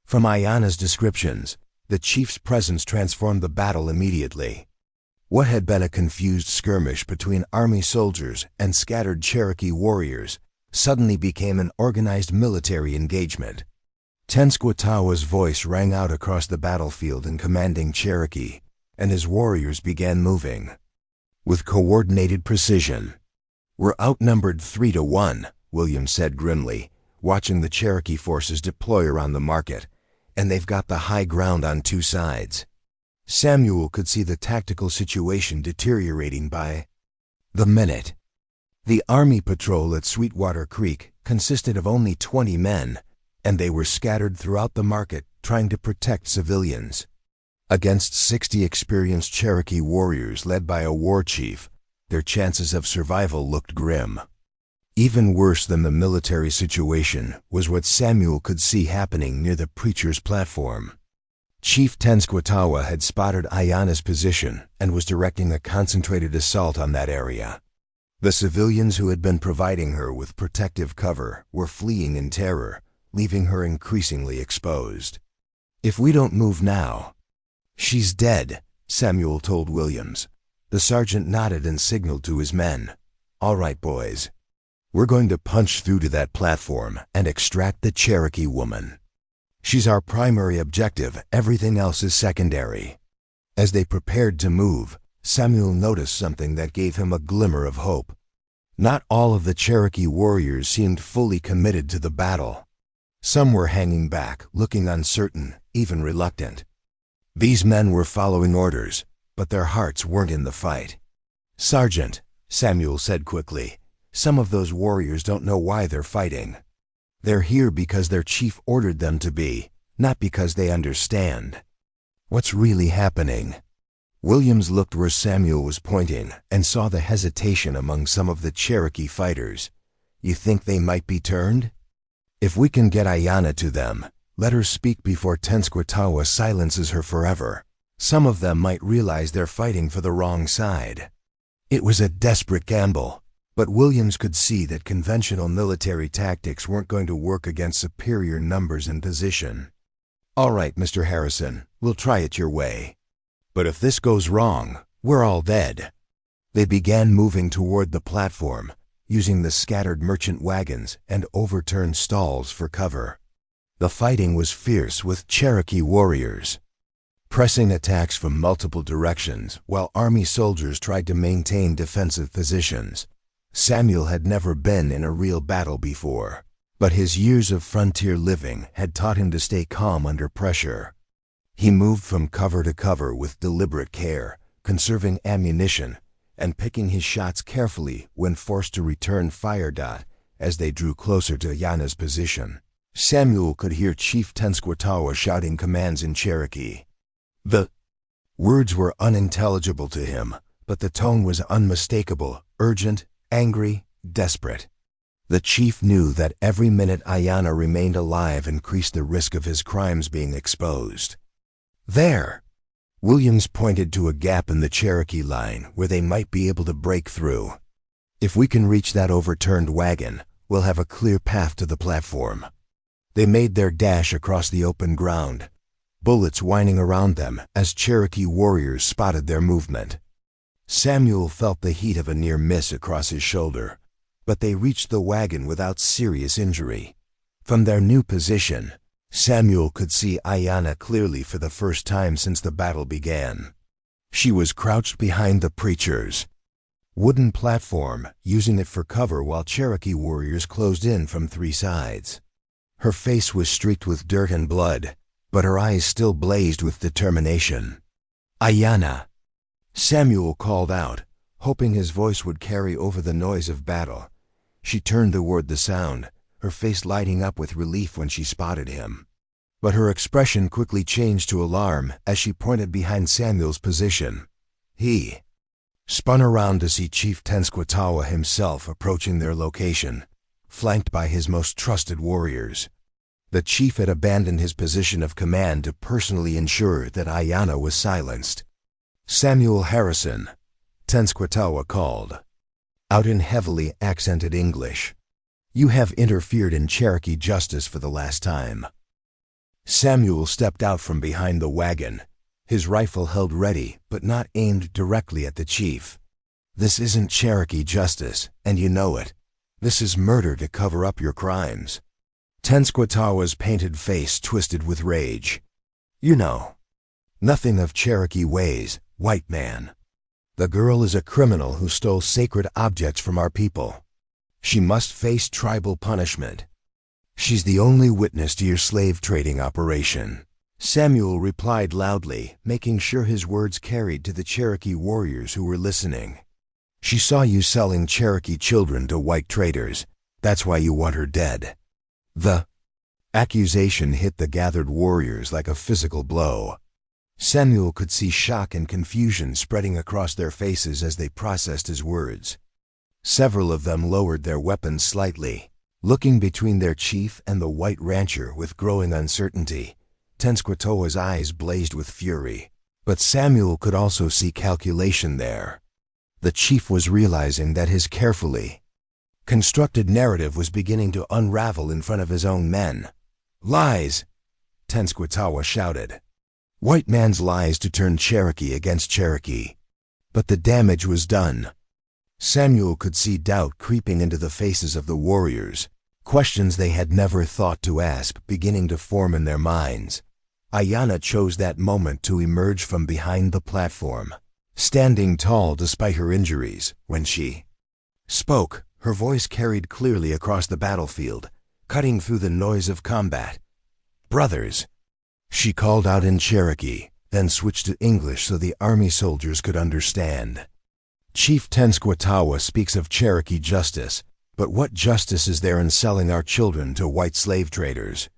From Ayanna's descriptions, the chief's presence transformed the battle immediately. What had been a confused skirmish between army soldiers and scattered Cherokee warriors suddenly became an organized military engagement. Tenskwatawa's voice rang out across the battlefield in commanding Cherokee, and his warriors began moving with coordinated precision. "We're outnumbered 3-1, Williams said grimly, watching the Cherokee forces deploy around the market, and they've got the high ground on two sides." Samuel could see the tactical situation deteriorating by the minute. The Army patrol at Sweetwater Creek consisted of only 20 men, and they were scattered throughout the market trying to protect civilians. Against 60 experienced Cherokee warriors led by a war chief, their chances of survival looked grim. Even worse than the military situation was what Samuel could see happening near the preacher's platform. Chief Tenskwatawa had spotted Ayana's position and was directing a concentrated assault on that area. The civilians who had been providing her with protective cover were fleeing in terror, leaving her increasingly exposed. "If we don't move now, she's dead," Samuel told Williams. The sergeant nodded and signaled to his men. "All right, boys. We're going to punch through to that platform and extract the Cherokee woman. She's our primary objective, everything else is secondary." As they prepared to move, Samuel noticed something that gave him a glimmer of hope. Not all of the Cherokee warriors seemed fully committed to the battle. Some were hanging back, looking uncertain, even reluctant. These men were following orders, but their hearts weren't in the fight. "Sergeant," Samuel said quickly, "some of those warriors don't know why they're fighting. They're here because their chief ordered them to be, not because they understand. What's really happening?" Williams looked where Samuel was pointing and saw the hesitation among some of the Cherokee fighters. "You think they might be turned? If we can get Ayana to them, let her speak before Tenskwatawa silences her forever. Some of them might realize they're fighting for the wrong side." It was a desperate gamble, but Williams could see that conventional military tactics weren't going to work against superior numbers and position. "All right, Mr. Harrison, we'll try it your way. But if this goes wrong, we're all dead." They began moving toward the platform, using the scattered merchant wagons and overturned stalls for cover. The fighting was fierce, with Cherokee warriors pressing attacks from multiple directions while Army soldiers tried to maintain defensive positions. Samuel had never been in a real battle before, but his years of frontier living had taught him to stay calm under pressure. He moved from cover to cover with deliberate care, conserving ammunition and picking his shots carefully when forced to return fire. As they drew closer to Ayana's position, Samuel could hear Chief Tenskwatawa shouting commands in Cherokee. The words were unintelligible to him, but the tone was unmistakable, urgent, angry, desperate. The chief knew that every minute Ayana remained alive increased the risk of his crimes being exposed. "There!" Williams pointed to a gap in the Cherokee line where they might be able to break through. "If we can reach that overturned wagon, we'll have a clear path to the platform." They made their dash across the open ground, bullets whining around them as Cherokee warriors spotted their movement. Samuel felt the heat of a near miss across his shoulder, but they reached the wagon without serious injury. From their new position, Samuel could see Ayana clearly for the first time since the battle began. She was crouched behind the preacher's wooden platform, using it for cover while Cherokee warriors closed in from three sides. Her face was streaked with dirt and blood, but her eyes still blazed with determination. "Ayana!" Samuel called out, hoping his voice would carry over the noise of battle. She turned toward the sound, her face lighting up with relief when she spotted him. But her expression quickly changed to alarm as she pointed behind Samuel's position. He spun around to see Chief Tenskwatawa himself approaching their location, flanked by his most trusted warriors. The chief had abandoned his position of command to personally ensure that Ayana was silenced. "Samuel Harrison," Tenskwatawa called out in heavily accented English. "You have interfered in Cherokee justice for the last time." Samuel stepped out from behind the wagon, his rifle held ready but not aimed directly at the chief. This isn't Cherokee justice, and you know it. This is murder to cover up your crimes. Tenskwatawa's painted face twisted with rage. You know nothing of Cherokee ways, white man. The girl is a criminal who stole sacred objects from our people. She must face tribal punishment. She's the only witness to your slave trading operation. Samuel replied loudly, making sure his words carried to the Cherokee warriors who were listening. She saw you selling Cherokee children to white traders. That's why you want her dead. The accusation hit the gathered warriors like a physical blow. Samuel could see shock and confusion spreading across their faces as they processed his words. Several of them lowered their weapons slightly, looking between their chief and the white rancher with growing uncertainty. Tenskwatawa's eyes blazed with fury, but Samuel could also see calculation there. The chief was realizing that his carefully constructed narrative was beginning to unravel in front of his own men. Lies! Tenskwatawa shouted. White man's lies to turn Cherokee against Cherokee. But the damage was done. Samuel could see doubt creeping into the faces of the warriors, questions they had never thought to ask beginning to form in their minds. Ayanna chose that moment to emerge from behind the platform, standing tall despite her injuries. When she spoke, her voice carried clearly across the battlefield, cutting through the noise of combat. Brothers, she called out in Cherokee, then switched to English so the army soldiers could understand. Chief Tenskwatawa speaks of Cherokee justice, but what justice is there in selling our children to white slave traders?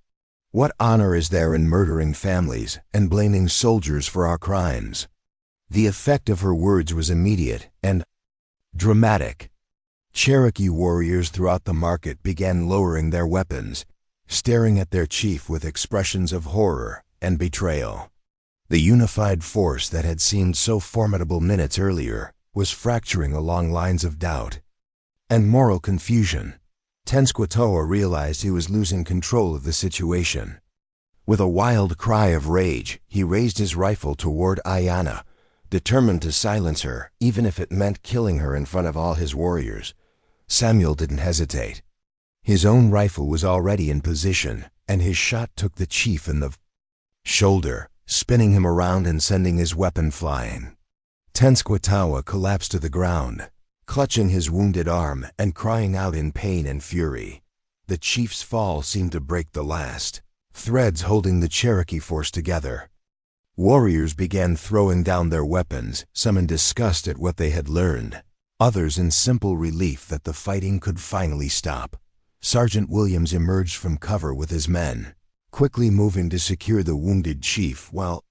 What honor is there in murdering families and blaming soldiers for our crimes? The effect of her words was immediate and dramatic. Cherokee warriors throughout the market began lowering their weapons, staring at their chief with expressions of horror and betrayal. The unified force that had seemed so formidable minutes earlier was fracturing along lines of doubt and moral confusion. Tenskwatawa realized he was losing control of the situation. With a wild cry of rage, he raised his rifle toward Ayanna, determined to silence her, even if it meant killing her in front of all his warriors. Samuel didn't hesitate. His own rifle was already in position, and his shot took the chief in the shoulder, spinning him around and sending his weapon flying. Tenskwatawa collapsed to the ground, clutching his wounded arm and crying out in pain and fury. The chief's fall seemed to break the last threads holding the Cherokee force together. Warriors began throwing down their weapons, some in disgust at what they had learned, others in simple relief that the fighting could finally stop. Sergeant Williams emerged from cover with his men, quickly moving to secure the wounded chief while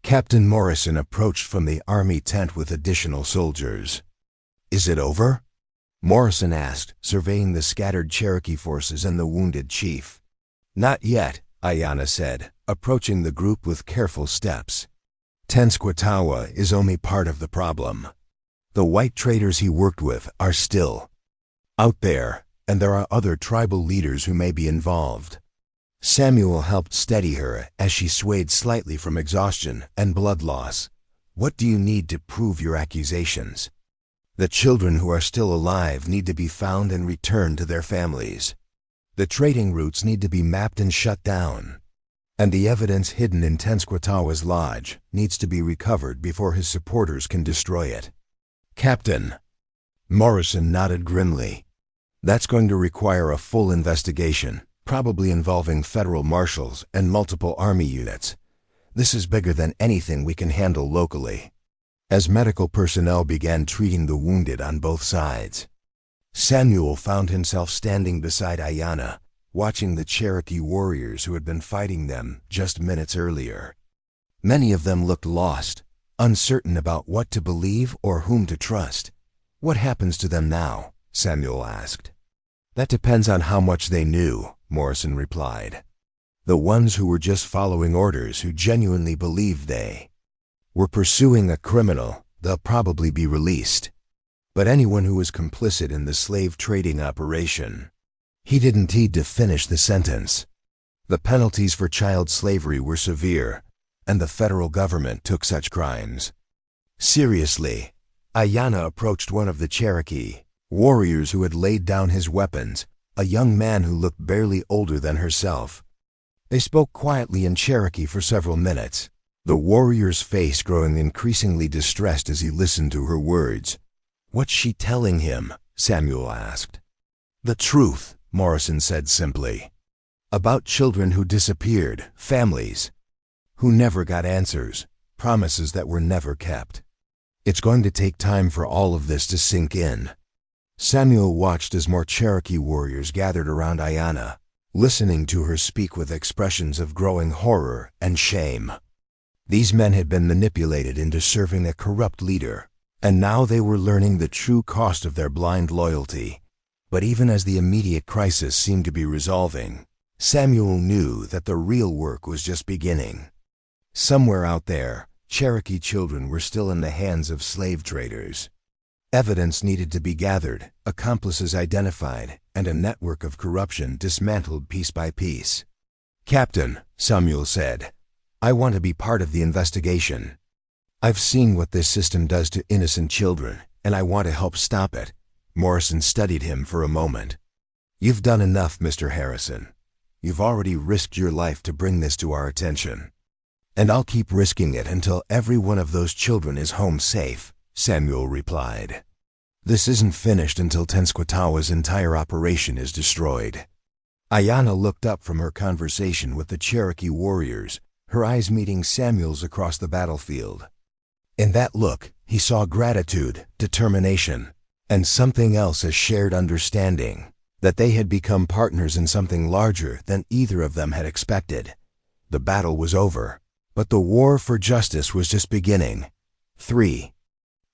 Captain Morrison approached from the army tent with additional soldiers. Is it over? Morrison asked, surveying the scattered Cherokee forces and the wounded chief. Not yet, Ayanna said, approaching the group with careful steps. Tenskwatawa is only part of the problem. The white traders he worked with are still out there, and there are other tribal leaders who may be involved. Samuel helped steady her as she swayed slightly from exhaustion and blood loss. What do you need to prove your accusations? The children who are still alive need to be found and returned to their families. The trading routes need to be mapped and shut down. And the evidence hidden in Tenskwatawa's lodge needs to be recovered before his supporters can destroy it. Captain. Morrison nodded grimly. That's going to require a full investigation, probably involving federal marshals and multiple army units. This is bigger than anything we can handle locally. As medical personnel began treating the wounded on both sides, Samuel found himself standing beside Ayanna, watching the Cherokee warriors who had been fighting them just minutes earlier. Many of them looked lost, uncertain about what to believe or whom to trust. What happens to them now? Samuel asked. That depends on how much they knew, Morrison replied. The ones who were just following orders, who genuinely believed they were pursuing a criminal, they'll probably be released. But anyone who was complicit in the slave trading operation, he didn't need to finish the sentence. The penalties for child slavery were severe. and the federal government took such crimes seriously. Ayanna approached one of the Cherokee warriors who had laid down his weapons, a young man who looked barely older than herself. They spoke quietly in Cherokee for several minutes, the warrior's face growing increasingly distressed as he listened to her words. "What's she telling him?" Samuel asked. "The truth," Morrison said simply. "About children who disappeared, families who never got answers, promises that were never kept. It's going to take time for all of this to sink in." Samuel watched as more Cherokee warriors gathered around Ayanna, listening to her speak with expressions of growing horror and shame. These men had been manipulated into serving a corrupt leader, and now they were learning the true cost of their blind loyalty. But even as the immediate crisis seemed to be resolving, Samuel knew that the real work was just beginning. Somewhere out there, Cherokee children were still in the hands of slave traders. Evidence needed to be gathered, accomplices identified, and a network of corruption dismantled piece by piece. "Captain," Samuel said, "I want to be part of the investigation. I've seen what this system does to innocent children, and I want to help stop it." Morrison studied him for a moment. "You've done enough, Mr. Harrison. You've already risked your life to bring this to our attention. And I'll keep risking it until every one of those children is home safe," Samuel replied. "This isn't finished until Tenskwatawa's entire operation is destroyed." Ayanna looked up from her conversation with the Cherokee warriors, her eyes meeting Samuel's across the battlefield. In that look, he saw gratitude, determination, and something else, a shared understanding that they had become partners in something larger than either of them had expected. The battle was over, but the war for justice was just beginning. 3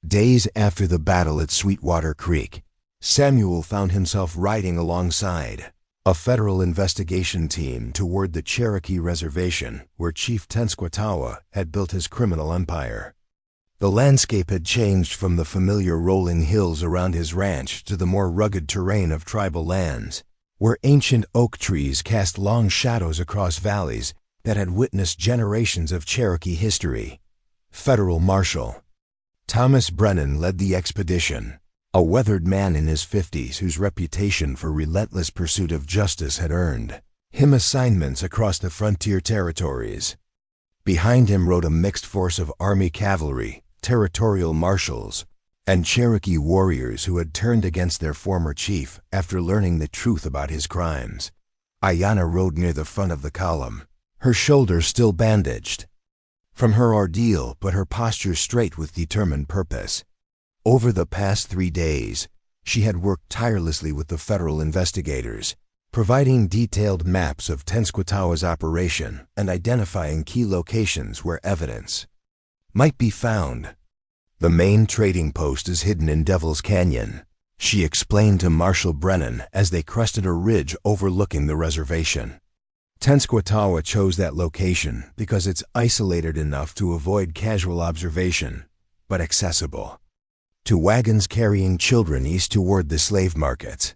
days after the battle at Sweetwater Creek, Samuel found himself riding alongside a federal investigation team toward the Cherokee Reservation where Chief Tenskwatawa had built his criminal empire. The landscape had changed from the familiar rolling hills around his ranch to the more rugged terrain of tribal lands, where ancient oak trees cast long shadows across valleys that had witnessed generations of Cherokee history. Federal Marshal Thomas Brennan led the expedition, a weathered man in his 50s whose reputation for relentless pursuit of justice had earned him assignments across the frontier territories. Behind him rode a mixed force of Army cavalry, territorial marshals, and Cherokee warriors who had turned against their former chief after learning the truth about his crimes. Ayanna rode near the front of the column, her shoulders still bandaged from her ordeal, but her posture straight with determined purpose. Over the past 3 days, she had worked tirelessly with the federal investigators, providing detailed maps of Tenskwatawa's operation and identifying key locations where evidence might be found. "The main trading post is hidden in Devil's Canyon," she explained to Marshal Brennan as they crested a ridge overlooking the reservation. Tenskwatawa chose that location because it's isolated enough to avoid casual observation, but accessible to wagons carrying children east toward the slave markets.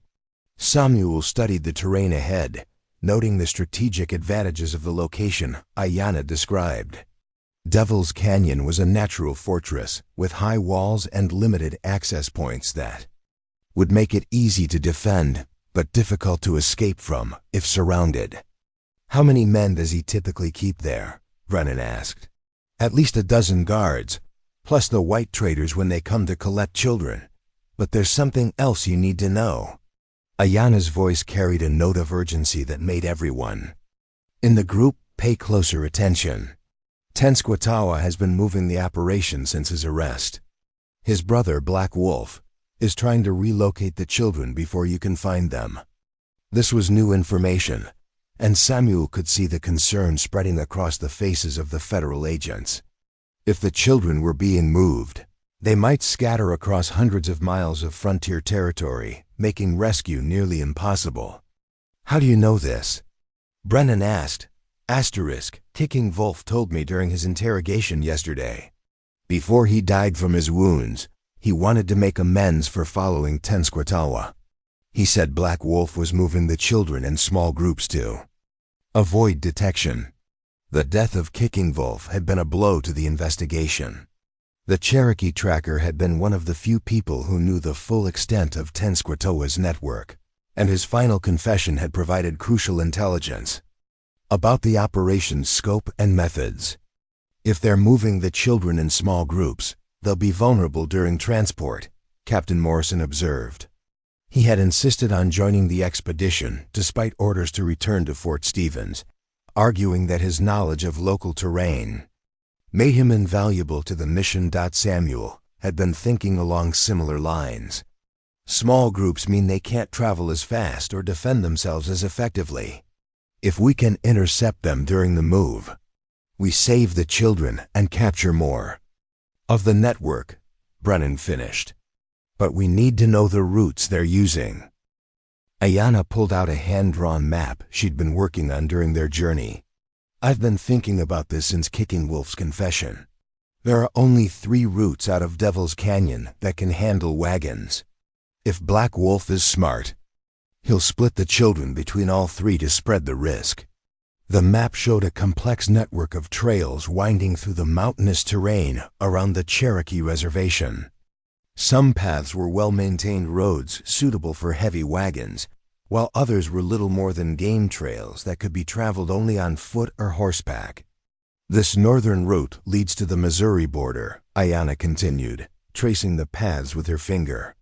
Samuel studied the terrain ahead, noting the strategic advantages of the location Ayanna described. Devil's Canyon was a natural fortress with high walls and limited access points that would make it easy to defend, but difficult to escape from if surrounded. "How many men does he typically keep there?" Brennan asked. "At least a dozen guards, plus the white traders when they come to collect children. But there's something else you need to know." Ayanna's voice carried a note of urgency that made everyone in the group pay closer attention. Tenskwatawa has been moving the operation since his arrest. His brother, Black Wolf, is trying to relocate the children before you can find them. This was new information, and Samuel could see the concern spreading across the faces of the federal agents. If the children were being moved, they might scatter across hundreds of miles of frontier territory, making rescue nearly impossible. "How do you know this?" Brennan asked. Kicking Wolf told me during his interrogation yesterday. Before he died from his wounds, he wanted to make amends for following Tenskwatawa. He said Black Wolf was moving the children in small groups to avoid detection. The death of Kicking Wolf had been a blow to the investigation. The Cherokee tracker had been one of the few people who knew the full extent of Tenskwatawa's network, and his final confession had provided crucial intelligence about the operation's scope and methods. If they're moving the children in small groups, they'll be vulnerable during transport, Captain Morrison observed. He had insisted on joining the expedition despite orders to return to Fort Stevens, arguing that his knowledge of local terrain made him invaluable to the mission. Samuel had been thinking along similar lines. Small groups mean they can't travel as fast or defend themselves as effectively. If we can intercept them during the move, we save the children and capture more of the network, Brennan finished. But we need to know the routes they're using. Ayanna pulled out a hand-drawn map she'd been working on during their journey. I've been thinking about this since Kicking Wolf's confession. There are only 3 routes out of Devil's Canyon that can handle wagons. If Black Wolf is smart, he'll split the children between all 3 to spread the risk. The map showed a complex network of trails winding through the mountainous terrain around the Cherokee reservation. Some paths were well-maintained roads suitable for heavy wagons, while others were little more than game trails that could be traveled only on foot or horseback. This northern route leads to the Missouri border, Ayanna continued, tracing the paths with her finger.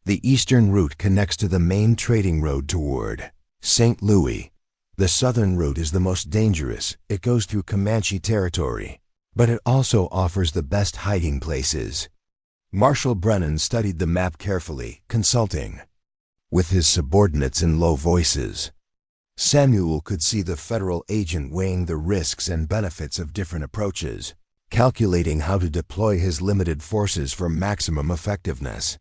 The eastern route connects to the main trading road toward St. Louis. The southern route is the most dangerous. It goes through Comanche territory, but it also offers the best hiding places. Marshal Brennan studied the map carefully, consulting with his subordinates in low voices. Samuel could see the federal agent weighing the risks and benefits of different approaches, calculating how to deploy his limited forces for maximum effectiveness.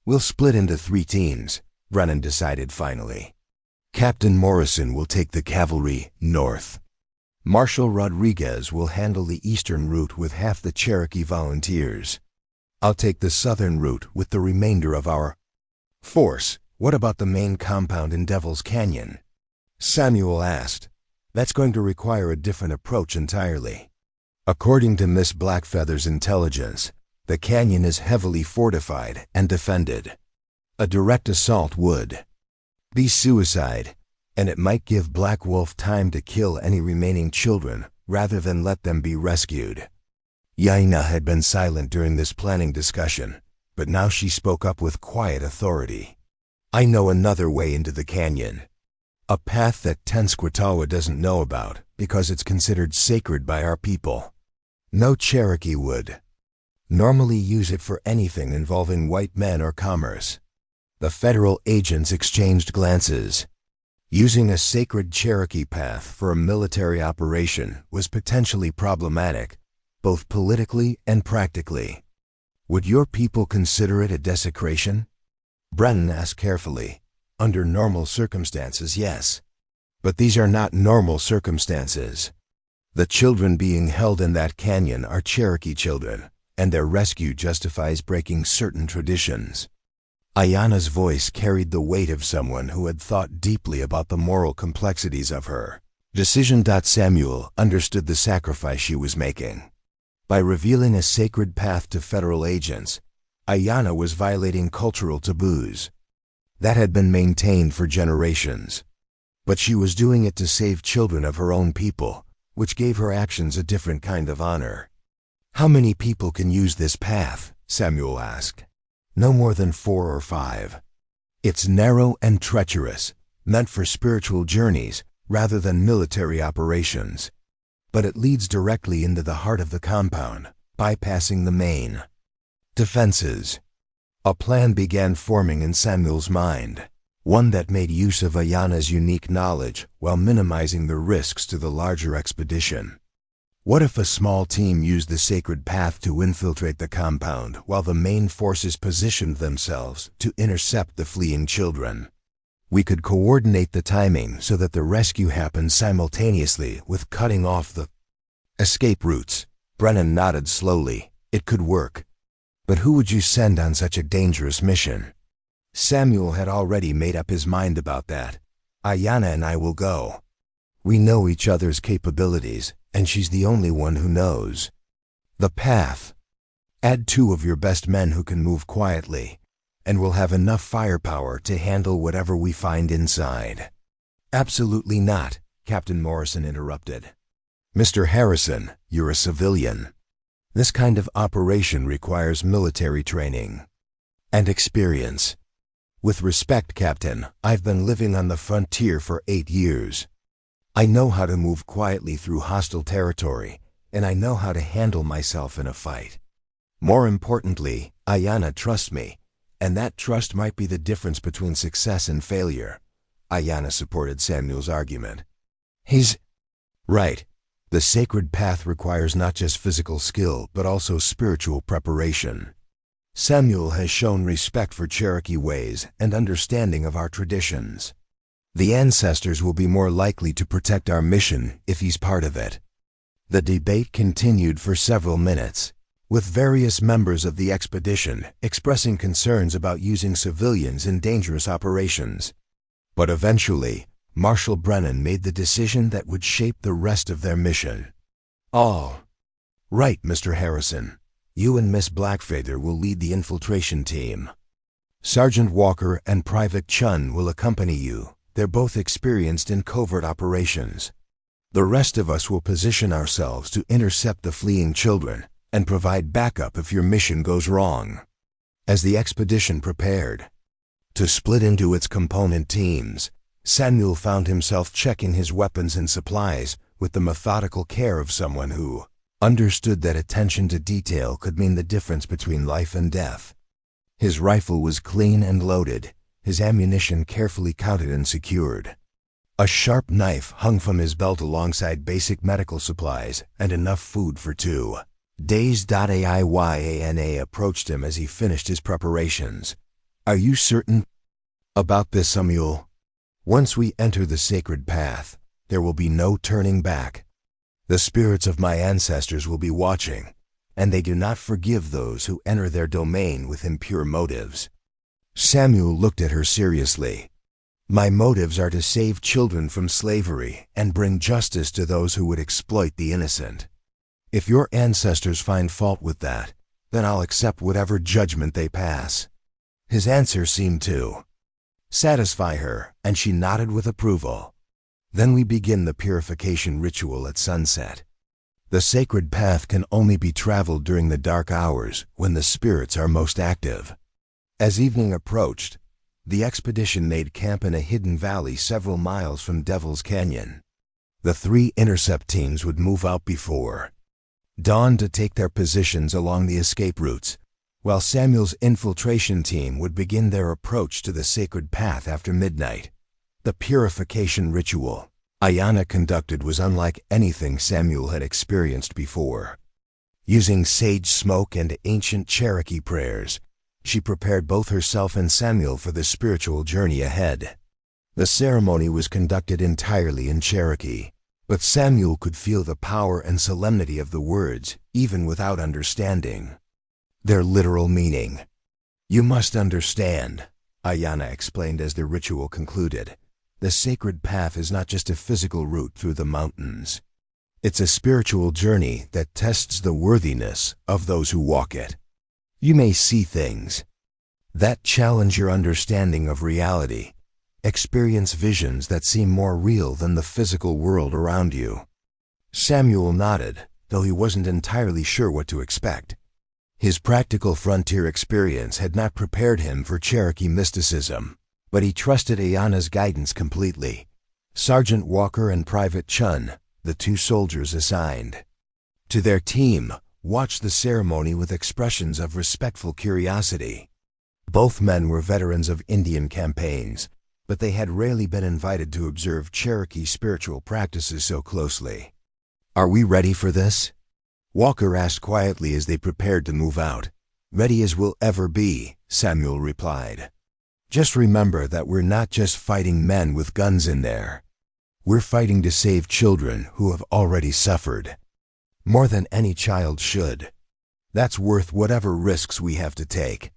We'll split into 3 teams, Brennan decided finally. Captain Morrison will take the cavalry north. Marshal Rodriguez will handle the eastern route with half the Cherokee volunteers. I'll take the southern route with the remainder of our force. What about the main compound in Devil's Canyon? Samuel asked. That's going to require a different approach entirely. According to Miss Blackfeather's intelligence, the canyon is heavily fortified and defended. A direct assault would be suicide, and it might give Black Wolf time to kill any remaining children rather than let them be rescued. Yaina had been silent during this planning discussion, but now she spoke up with quiet authority. I know another way into the canyon. A path that Tenskwatawa doesn't know about because it's considered sacred by our people. No Cherokee would normally use it for anything involving white men or commerce. The federal agents exchanged glances. Using a sacred Cherokee path for a military operation was potentially problematic, both politically and practically. Would your people consider it a desecration? Brennan asked carefully. Under normal circumstances, yes. But these are not normal circumstances. The children being held in that canyon are Cherokee children, and their rescue justifies breaking certain traditions. Ayanna's voice carried the weight of someone who had thought deeply about the moral complexities of her decision. Samuel understood the sacrifice she was making. By revealing a sacred path to federal agents, Ayanna was violating cultural taboos that had been maintained for generations. But she was doing it to save children of her own people, which gave her actions a different kind of honor. How many people can use this path? Samuel asked. No more than 4 or 5. It's narrow and treacherous, meant for spiritual journeys rather than military operations. But it leads directly into the heart of the compound, bypassing the main defenses. A plan began forming in Samuel's mind, one that made use of Ayanna's unique knowledge while minimizing the risks to the larger expedition. What if a small team used the sacred path to infiltrate the compound while the main forces positioned themselves to intercept the fleeing children? We could coordinate the timing so that the rescue happened simultaneously with cutting off the escape routes. Brennan nodded slowly. It could work. But who would you send on such a dangerous mission? Samuel had already made up his mind about that. Ayanna and I will go. We know each other's capabilities, and she's the only one who knows. The path. Add 2 of your best men who can move quietly, and we'll have enough firepower to handle whatever we find inside." "Absolutely not," Captain Morrison interrupted. "Mr. Harrison, you're a civilian. This kind of operation requires military training and experience. With respect, Captain, I've been living on the frontier for 8 years. I know how to move quietly through hostile territory, and I know how to handle myself in a fight. More importantly, Ayanna trusts me, and that trust might be the difference between success and failure." Ayanna supported Samuel's argument. "He's right. The sacred path requires not just physical skill, but also spiritual preparation. Samuel has shown respect for Cherokee ways and understanding of our traditions. The ancestors will be more likely to protect our mission if he's part of it." The debate continued for several minutes, with various members of the expedition expressing concerns about using civilians in dangerous operations. But eventually, Marshal Brennan made the decision that would shape the rest of their mission. "All right, Mr. Harrison. You and Miss Blackfeather will lead the infiltration team. Sergeant Walker and Private Chun will accompany you. They're both experienced in covert operations. The rest of us will position ourselves to intercept the fleeing children and provide backup if your mission goes wrong." As the expedition prepared to split into its component teams, Samuel found himself checking his weapons and supplies with the methodical care of someone who understood that attention to detail could mean the difference between life and death. His rifle was clean and loaded, his ammunition carefully counted and secured. A sharp knife hung from his belt alongside basic medical supplies and enough food for 2 days. Iyana approached him as he finished his preparations. "Are you certain about this, Samuel? Once we enter the sacred path, there will be no turning back. The spirits of my ancestors will be watching, and they do not forgive those who enter their domain with impure motives." Samuel looked at her seriously. "My motives are to save children from slavery and bring justice to those who would exploit the innocent. If your ancestors find fault with that, then I'll accept whatever judgment they pass." His answer seemed to satisfy her, and she nodded with approval. "Then we begin the purification ritual at sunset. The sacred path can only be traveled during the dark hours when the spirits are most active." As evening approached, the expedition made camp in a hidden valley several miles from Devil's Canyon. The 3 intercept teams would move out before dawn to take their positions along the escape routes, while Samuel's infiltration team would begin their approach to the sacred path after midnight. The purification ritual Ayanna conducted was unlike anything Samuel had experienced before. Using sage smoke and ancient Cherokee prayers, she prepared both herself and Samuel for the spiritual journey ahead. The ceremony was conducted entirely in Cherokee, but Samuel could feel the power and solemnity of the words, even without understanding their literal meaning. "You must understand," Ayanna explained as the ritual concluded. "The sacred path is not just a physical route through the mountains. It's a spiritual journey that tests the worthiness of those who walk it. You may see things that challenge your understanding of reality, experience visions that seem more real than the physical world around you." Samuel nodded, though he wasn't entirely sure what to expect. His practical frontier experience had not prepared him for Cherokee mysticism, but he trusted Ayanna's guidance completely. Sergeant Walker and Private Chun, the 2 soldiers assigned to their team, watched the ceremony with expressions of respectful curiosity. Both men were veterans of Indian campaigns, but they had rarely been invited to observe Cherokee spiritual practices so closely. "Are we ready for this?" Walker asked quietly as they prepared to move out. "Ready as we'll ever be," Samuel replied. "Just remember that we're not just fighting men with guns in there. We're fighting to save children who have already suffered. More than any child should. That's worth whatever risks we have to take."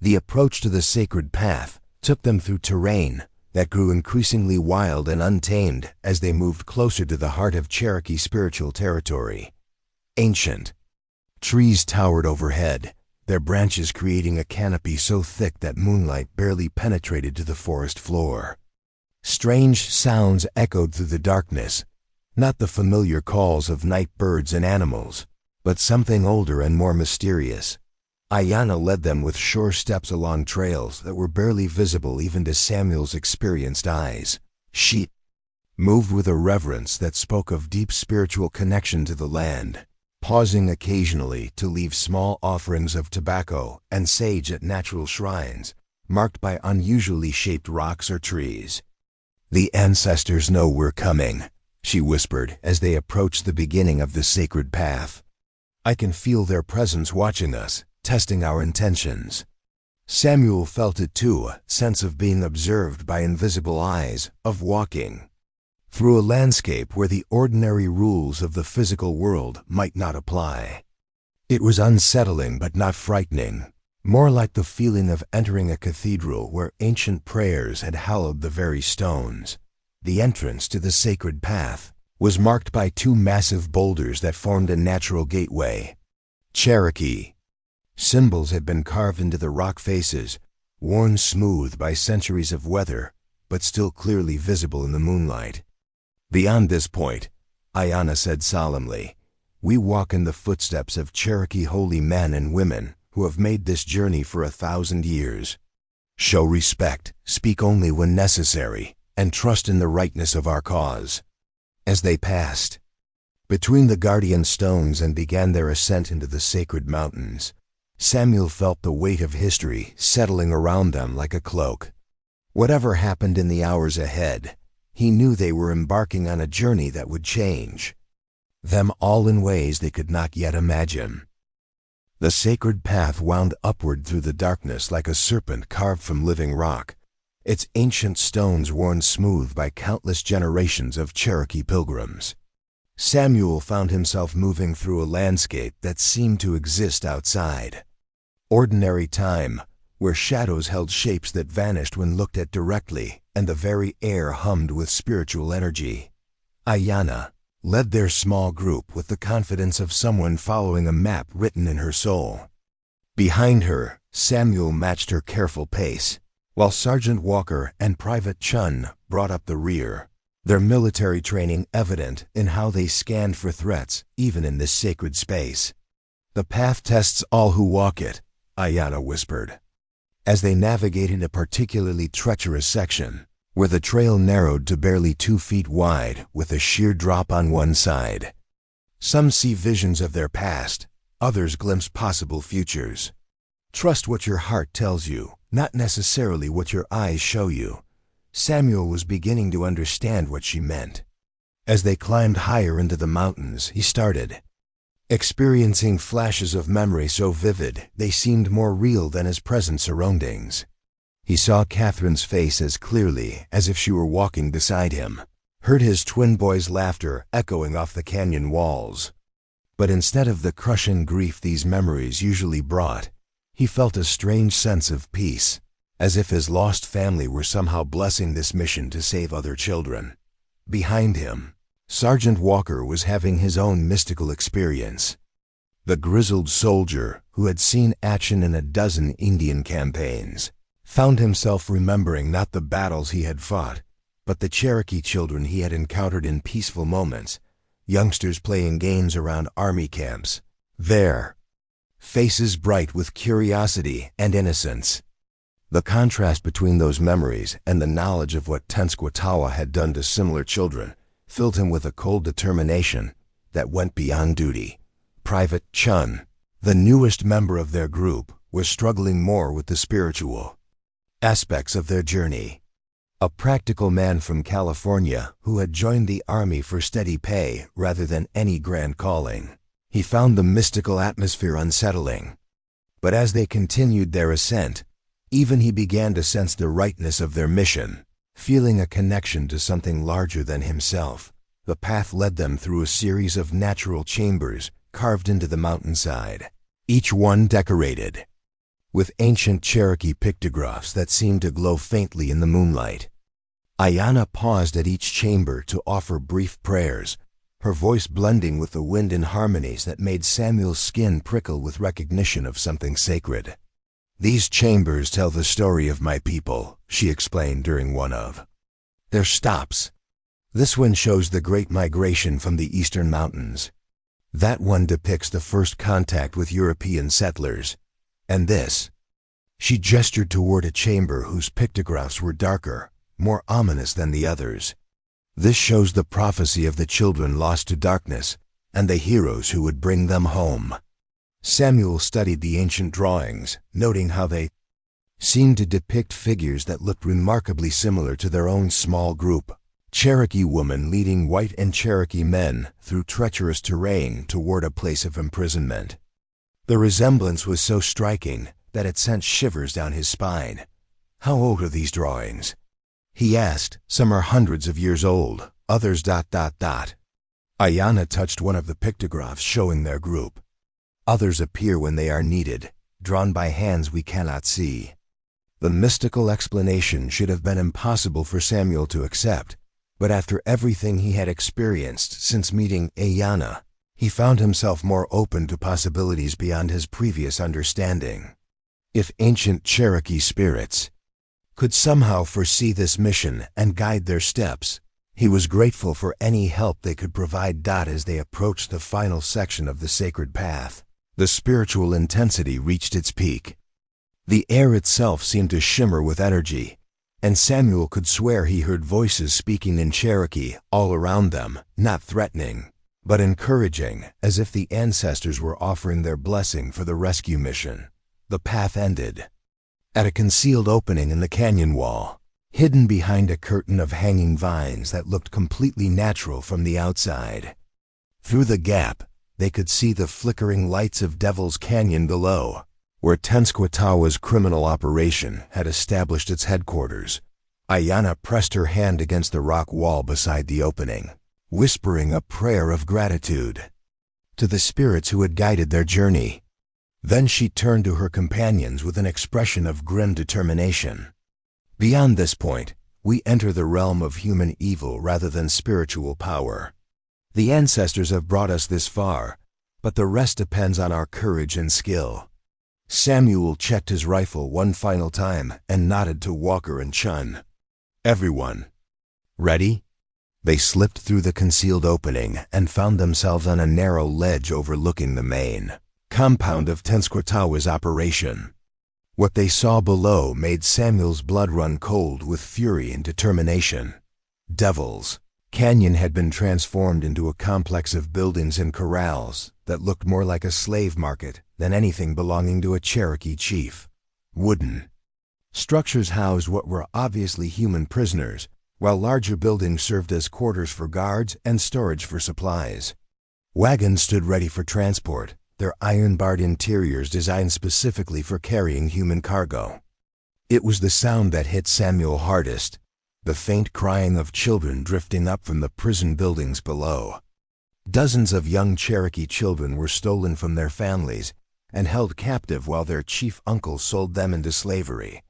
The approach to the sacred path took them through terrain that grew increasingly wild and untamed as they moved closer to the heart of Cherokee spiritual territory. Ancient trees towered overhead, their branches creating a canopy so thick that moonlight barely penetrated to the forest floor. Strange sounds echoed through the darkness, not the familiar calls of night birds and animals, but something older and more mysterious. Ayanna led them with sure steps along trails that were barely visible even to Samuel's experienced eyes. She moved with a reverence that spoke of deep spiritual connection to the land, pausing occasionally to leave small offerings of tobacco and sage at natural shrines, marked by unusually shaped rocks or trees. "The ancestors know we're coming," she whispered as they approached the beginning of the sacred path. "I can feel their presence watching us, testing our intentions." Samuel felt it too, a sense of being observed by invisible eyes, of walking through a landscape where the ordinary rules of the physical world might not apply. It was unsettling but not frightening, more like the feeling of entering a cathedral where ancient prayers had hallowed the very stones. The entrance to the sacred path was marked by two massive boulders that formed a natural gateway. Cherokee symbols had been carved into the rock faces, worn smooth by centuries of weather, but still clearly visible in the moonlight. "Beyond this point," Ayanna said solemnly, "we walk in the footsteps of Cherokee holy men and women who have made this journey for 1,000 years. Show respect, speak only when necessary, and trust in the rightness of our cause." As they passed between the guardian stones and began their ascent into the sacred mountains, Samuel felt the weight of history settling around them like a cloak. Whatever happened in the hours ahead, he knew they were embarking on a journey that would change them all in ways they could not yet imagine. The sacred path wound upward through the darkness like a serpent carved from living rock, its ancient stones worn smooth by countless generations of Cherokee pilgrims. Samuel found himself moving through a landscape that seemed to exist outside ordinary time, where shadows held shapes that vanished when looked at directly, and the very air hummed with spiritual energy. Ayanna led their small group with the confidence of someone following a map written in her soul. Behind her, Samuel matched her careful pace, while Sergeant Walker and Private Chun brought up the rear, their military training evident in how they scanned for threats even in this sacred space. "The path tests all who walk it," Ayanna whispered, as they navigated a particularly treacherous section, where the trail narrowed to barely 2 feet wide with a sheer drop on one side. "Some see visions of their past, others glimpse possible futures. Trust what your heart tells you, not necessarily what your eyes show you." Samuel was beginning to understand what she meant. As they climbed higher into the mountains, he started experiencing flashes of memory so vivid they seemed more real than his present surroundings. He saw Catherine's face as clearly as if she were walking beside him, heard his twin boys' laughter echoing off the canyon walls. But instead of the crushing grief these memories usually brought, he felt a strange sense of peace, as if his lost family were somehow blessing this mission to save other children. Behind him, Sergeant Walker was having his own mystical experience. The grizzled soldier, who had seen action in a dozen Indian campaigns, found himself remembering not the battles he had fought, but the Cherokee children he had encountered in peaceful moments, youngsters playing games around army camps, their faces bright with curiosity and innocence. The contrast between those memories and the knowledge of what Tenskwatawa had done to similar children filled him with a cold determination that went beyond duty. Private Chun, the newest member of their group, was struggling more with the spiritual aspects of their journey. A practical man from California who had joined the army for steady pay rather than any grand calling, he found the mystical atmosphere unsettling. But as they continued their ascent, even he began to sense the rightness of their mission. Feeling a connection to something larger than himself, the path led them through a series of natural chambers carved into the mountainside, each one decorated with ancient Cherokee pictographs that seemed to glow faintly in the moonlight. Ayanna paused at each chamber to offer brief prayers, her voice blending with the wind in harmonies that made Samuel's skin prickle with recognition of something sacred. "These chambers tell the story of my people," she explained during one of their stops. "This one shows the Great Migration from the eastern mountains. That one depicts the first contact with European settlers. And this," she gestured toward a chamber whose pictographs were darker, more ominous than the others. "This shows the prophecy of the children lost to darkness and the heroes who would bring them home." Samuel studied the ancient drawings, noting how they seemed to depict figures that looked remarkably similar to their own small group. Cherokee woman leading white and Cherokee men through treacherous terrain toward a place of imprisonment. The resemblance was so striking that it sent shivers down his spine. "How old are these drawings?" he asked. "Some are hundreds of years old, others ... Ayanna touched one of the pictographs showing their group. "Others appear when they are needed, drawn by hands we cannot see." The mystical explanation should have been impossible for Samuel to accept, but after everything he had experienced since meeting Ayanna, he found himself more open to possibilities beyond his previous understanding. If ancient Cherokee spirits could somehow foresee this mission and guide their steps, he was grateful for any help they could provide. As they approached the final section of the sacred path, the spiritual intensity reached its peak. The air itself seemed to shimmer with energy, and Samuel could swear he heard voices speaking in Cherokee all around them, not threatening, but encouraging, as if the ancestors were offering their blessing for the rescue mission. The path ended at a concealed opening in the canyon wall, hidden behind a curtain of hanging vines that looked completely natural from the outside. Through the gap, they could see the flickering lights of Devil's Canyon below, where Tenskwatawa's criminal operation had established its headquarters. Ayanna pressed her hand against the rock wall beside the opening, whispering a prayer of gratitude to the spirits who had guided their journey. Then she turned to her companions with an expression of grim determination. "Beyond this point, we enter the realm of human evil rather than spiritual power. The ancestors have brought us this far, but the rest depends on our courage and skill." Samuel checked his rifle one final time and nodded to Walker and Chun. "Everyone ready?" They slipped through the concealed opening and found themselves on a narrow ledge overlooking the main compound of Tenskwatawa's operation. What they saw below made Samuel's blood run cold with fury and determination. Devil's Canyon had been transformed into a complex of buildings and corrals that looked more like a slave market than anything belonging to a Cherokee chief. Wooden structures housed what were obviously human prisoners, while larger buildings served as quarters for guards and storage for supplies. Wagons stood ready for transport, their iron-barred interiors designed specifically for carrying human cargo. It was the sound that hit Samuel hardest, the faint crying of children drifting up from the prison buildings below. Dozens of young Cherokee children were stolen from their families and held captive while their chief uncle sold them into slavery.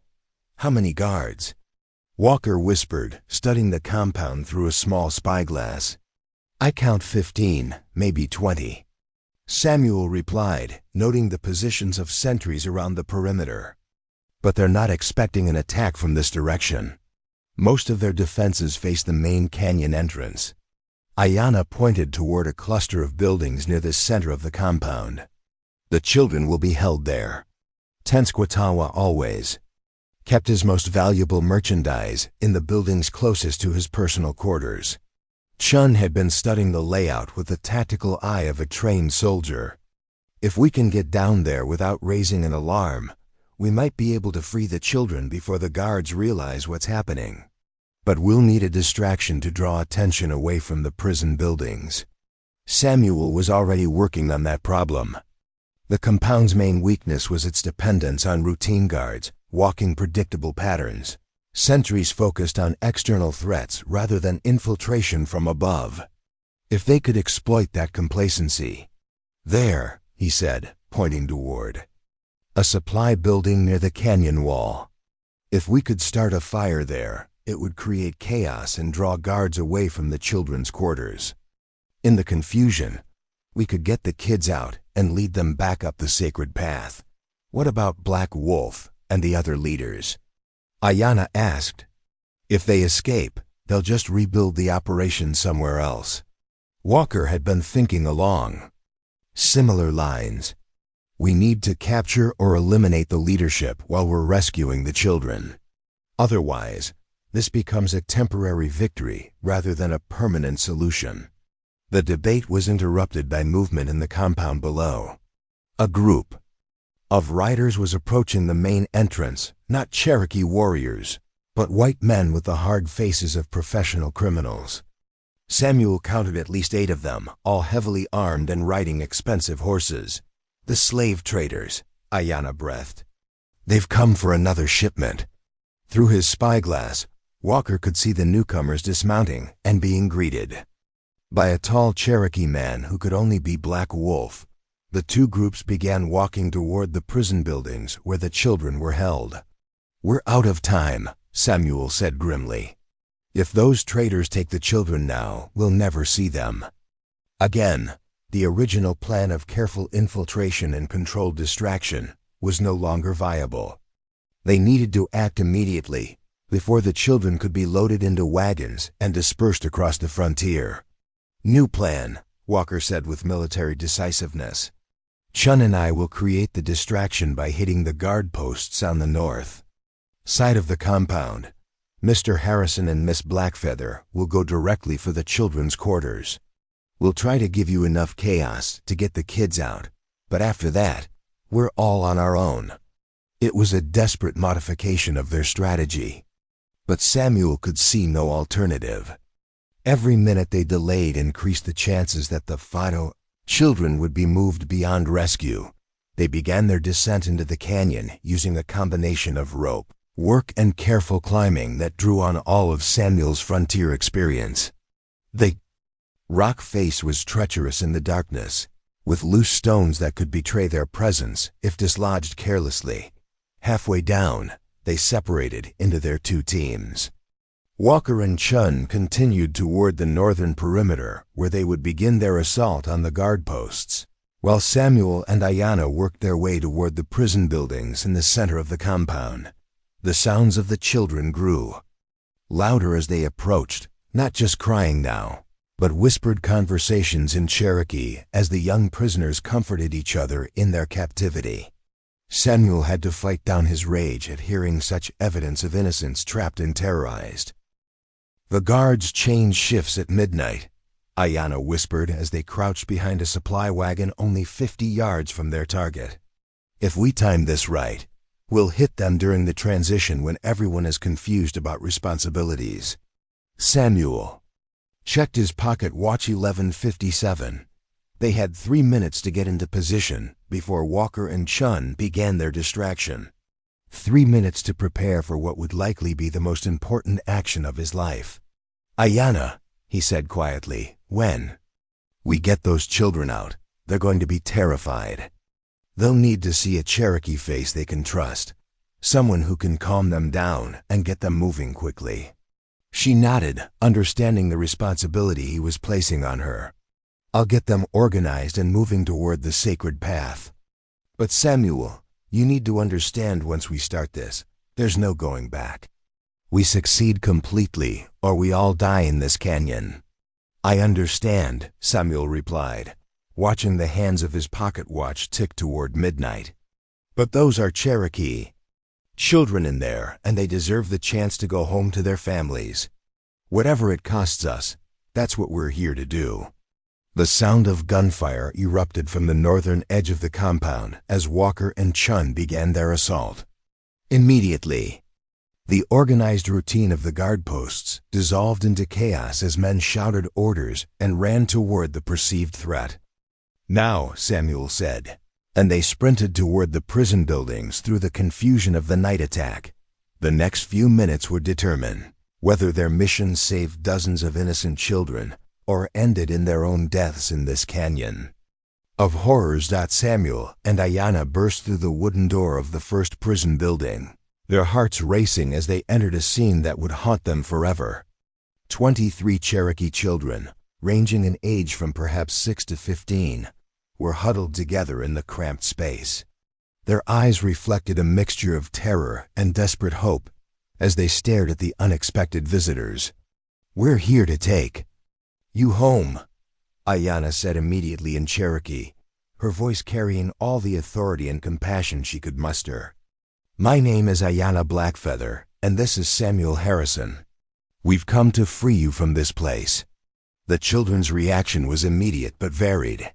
"How many guards?" Walker whispered, studying the compound through a small spyglass. "I count 15, maybe 20. Samuel replied, noting the positions of sentries around the perimeter. "But they're not expecting an attack from this direction. Most of their defenses face the main canyon entrance." Ayanna pointed toward a cluster of buildings near the center of the compound. "The children will be held there. Tenskwatawa always kept his most valuable merchandise in the buildings closest to his personal quarters." Chun had been studying the layout with the tactical eye of a trained soldier. "If we can get down there without raising an alarm, we might be able to free the children before the guards realize what's happening. But we'll need a distraction to draw attention away from the prison buildings." Samuel was already working on that problem. The compound's main weakness was its dependence on routine guards, walking predictable patterns. Sentries focused on external threats rather than infiltration from above. If they could exploit that complacency. "There," he said, pointing toward a supply building near the canyon wall. "If we could start a fire there, it would create chaos and draw guards away from the children's quarters. In the confusion, we could get the kids out and lead them back up the sacred path. What about Black Wolf and the other leaders? Ayanna asked. If they escape, they'll just rebuild the operation somewhere else. Walker had been thinking along similar lines. We need to capture or eliminate the leadership while we're rescuing the children. Otherwise, this becomes a temporary victory rather than a permanent solution. The debate was interrupted by movement in the compound below. A group of riders was approaching the main entrance, not Cherokee warriors, but white men with the hard faces of professional criminals. Samuel counted at least 8 of them, all heavily armed and riding expensive horses. The slave traders, Ayanna breathed. They've come for another shipment. Through his spyglass, Walker could see the newcomers dismounting and being greeted by a tall Cherokee man who could only be Black Wolf. The two groups began walking toward the prison buildings where the children were held. We're out of time, Samuel said grimly. If those traitors take the children now, we'll never see them again. The original plan of careful infiltration and controlled distraction was no longer viable. They needed to act immediately before the children could be loaded into wagons and dispersed across the frontier. New plan, Walker said with military decisiveness. Chun and I will create the distraction by hitting the guard posts on the north side of the compound. Mr. Harrison and Miss Blackfeather will go directly for the children's quarters. We'll try to give you enough chaos to get the kids out, but after that, we're all on our own. It was a desperate modification of their strategy, but Samuel could see no alternative. Every minute they delayed increased the chances that the Fido children would be moved beyond rescue. They began their descent into the canyon using a combination of rope work and careful climbing that drew on all of Samuel's frontier experience. The rock face was treacherous in the darkness, with loose stones that could betray their presence if dislodged carelessly. Halfway down, they separated into their 2 teams. Walker and Chun continued toward the northern perimeter, where they would begin their assault on the guard posts, while Samuel and Ayanna worked their way toward the prison buildings in the center of the compound. The sounds of the children grew louder as they approached, not just crying now, but whispered conversations in Cherokee as the young prisoners comforted each other in their captivity. Samuel had to fight down his rage at hearing such evidence of innocence trapped and terrorized. The guards changed shifts at midnight, Ayanna whispered as they crouched behind a supply wagon only 50 yards from their target. If we time this right, we'll hit them during the transition when everyone is confused about responsibilities. Samuel checked his pocket watch. 11:57. They had 3 minutes to get into position before Walker and Chun began their distraction. 3 minutes to prepare for what would likely be the most important action of his life. Ayanna, he said quietly, when we get those children out, they're going to be terrified. They'll need to see a Cherokee face they can trust, someone who can calm them down and get them moving quickly. She nodded, understanding the responsibility he was placing on her. I'll get them organized and moving toward the sacred path. But Samuel, you need to understand once we start this, there's no going back. We succeed completely, or we all die in this canyon. I understand, Samuel replied, watching the hands of his pocket watch tick toward midnight. But those are Cherokee children in there, and they deserve the chance to go home to their families. Whatever it costs us, that's what we're here to do. The sound of gunfire erupted from the northern edge of the compound as Walker and Chun began their assault. Immediately, the organized routine of the guard posts dissolved into chaos as men shouted orders and ran toward the perceived threat. Now, Samuel said, and they sprinted toward the prison buildings through the confusion of the night attack. The next few minutes would determine whether their mission saved dozens of innocent children or ended in their own deaths in this canyon of horrors. Samuel and Ayanna burst through the wooden door of the first prison building. their hearts racing as they entered a scene that would haunt them forever. 23 Cherokee children, ranging in age from perhaps 6 to 15, were huddled together in the cramped space. Their eyes reflected a mixture of terror and desperate hope as they stared at the unexpected visitors. "We're here to take you home," Ayanna said immediately in Cherokee, her voice carrying all the authority and compassion she could muster. "My name is Ayanna Blackfeather, and this is Samuel Harrison. We've come to free you from this place." The children's reaction was immediate but varied.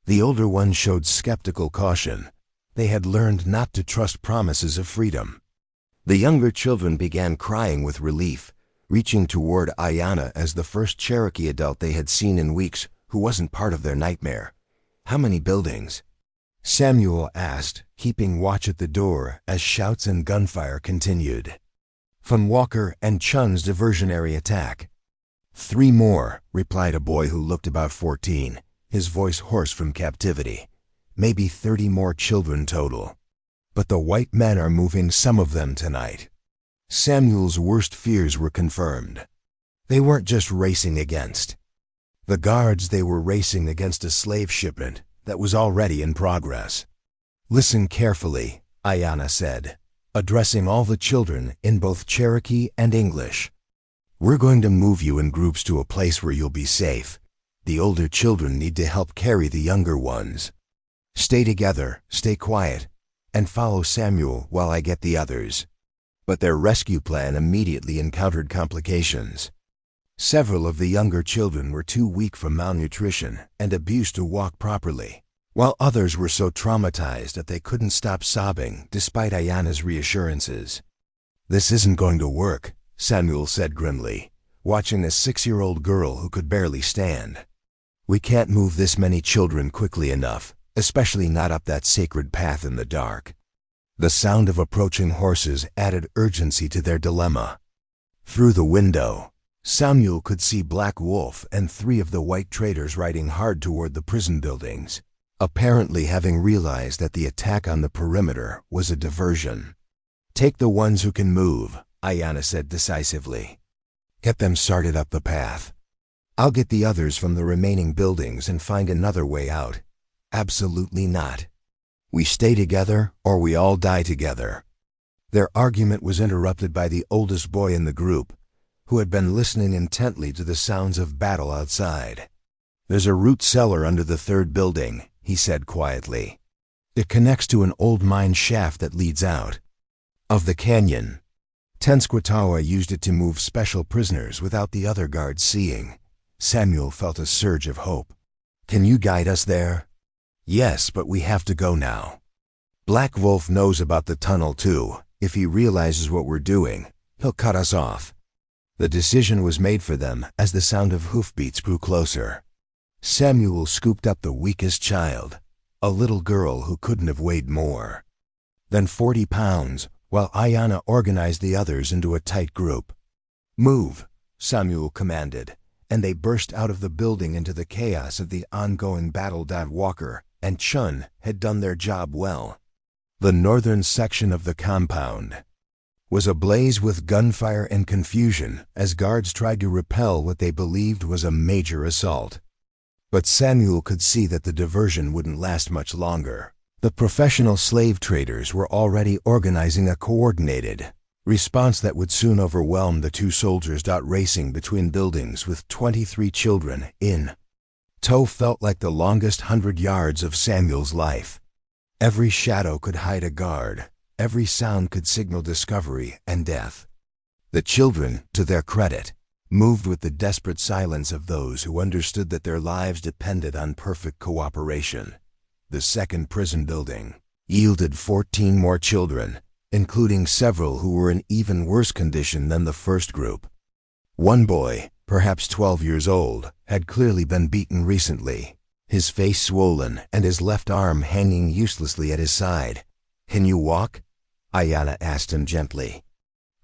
The older ones showed skeptical caution. They had learned not to trust promises of freedom. The younger children began crying with relief, reaching toward Ayanna as the first Cherokee adult they had seen in weeks who wasn't part of their nightmare. "How many buildings?" Samuel asked, keeping watch at the door as shouts and gunfire continued. From Walker and Chun's diversionary attack. "3 more," replied a boy who looked about 14, his voice hoarse from captivity. "Maybe 30 more children total. But the white men are moving some of them tonight." Samuel's worst fears were confirmed. They weren't just racing against the guards, they were racing against a slave shipment that was already in progress. "Listen carefully," Ayanna said, addressing all the children in both Cherokee and English. "We're going to move you in groups to a place where you'll be safe. The older children need to help carry the younger ones. Stay together, stay quiet, and follow Samuel while I get the others." But their rescue plan immediately encountered complications. Several of the younger children were too weak from malnutrition and abuse to walk properly, while others were so traumatized that they couldn't stop sobbing despite Ayanna's reassurances. "This isn't going to work," Samuel said grimly, watching a 6-year-old girl who could barely stand. "We can't move this many children quickly enough, especially not up that sacred path in the dark." The sound of approaching horses added urgency to their dilemma. Through the window, Samuel could see Black Wolf and 3 of the white traders riding hard toward the prison buildings, apparently having realized that the attack on the perimeter was a diversion. "Take the ones who can move," Ayanna said decisively. "Get them started up the path. I'll get the others from the remaining buildings and find another way out." "Absolutely not. We stay together or we all die together." Their argument was interrupted by the oldest boy in the group, who had been listening intently to the sounds of battle outside. "There's a root cellar under the 3rd building," he said quietly. "It connects to an old mine shaft that leads out of the canyon. Tenskwatawa used it to move special prisoners without the other guards seeing." Samuel felt a surge of hope. "Can you guide us there?" "Yes, but we have to go now. Black Wolf knows about the tunnel too. If he realizes what we're doing, he'll cut us off." The decision was made for them as the sound of hoofbeats grew closer. Samuel scooped up the weakest child, a little girl who couldn't have weighed more than 40 pounds, while Ayanna organized the others into a tight group. "Move," Samuel commanded, and they burst out of the building into the chaos of the ongoing battle. Walker and Chun had done their job well. The northern section of the compound was ablaze with gunfire and confusion as guards tried to repel what they believed was a major assault. But Samuel could see that the diversion wouldn't last much longer. The professional slave traders were already organizing a coordinated response that would soon overwhelm the 2 soldiers. Racing between buildings with 23 children in tow felt like the longest 100 yards of Samuel's life. Every shadow could hide a guard. Every sound could signal discovery and death. The children, to their credit, moved with the desperate silence of those who understood that their lives depended on perfect cooperation. The 2nd prison building yielded 14 more children, including several who were in even worse condition than the first group. One boy, perhaps 12 years old, had clearly been beaten recently, his face swollen and his left arm hanging uselessly at his side. "Can you walk?" Ayanna asked him gently.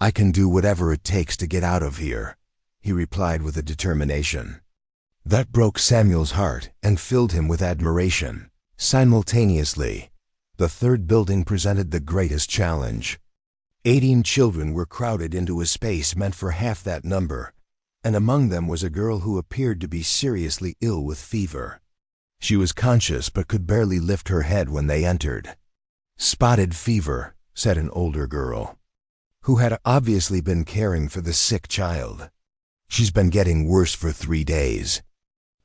"I can do whatever it takes to get out of here," he replied with a determination. That broke Samuel's heart and filled him with admiration. Simultaneously, the 3rd building presented the greatest challenge. 18 children were crowded into a space meant for half that number, and among them was a girl who appeared to be seriously ill with fever. She was conscious but could barely lift her head when they entered. "Spotted fever," said an older girl, who had obviously been caring for the sick child. "She's been getting worse for 3 days."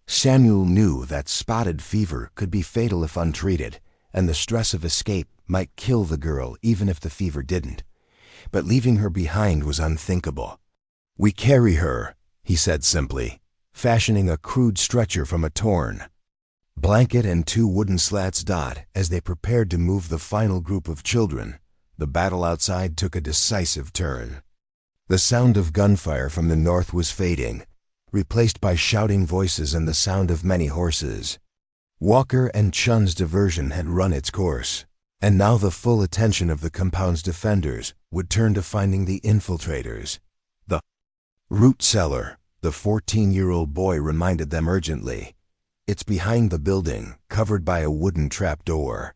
Samuel knew that spotted fever could be fatal if untreated, and the stress of escape might kill the girl even if the fever didn't. But leaving her behind was unthinkable. "We carry her," he said simply, fashioning a crude stretcher from a torn blanket and 2 wooden slats. As they prepared to move the final group of children, the battle outside took a decisive turn. The sound of gunfire from the north was fading, replaced by shouting voices and the sound of many horses. Walker and Chun's diversion had run its course, and now the full attention of the compound's defenders would turn to finding the infiltrators. "The root cellar," the 14-year-old boy reminded them urgently. "It's behind the building, covered by a wooden trapdoor."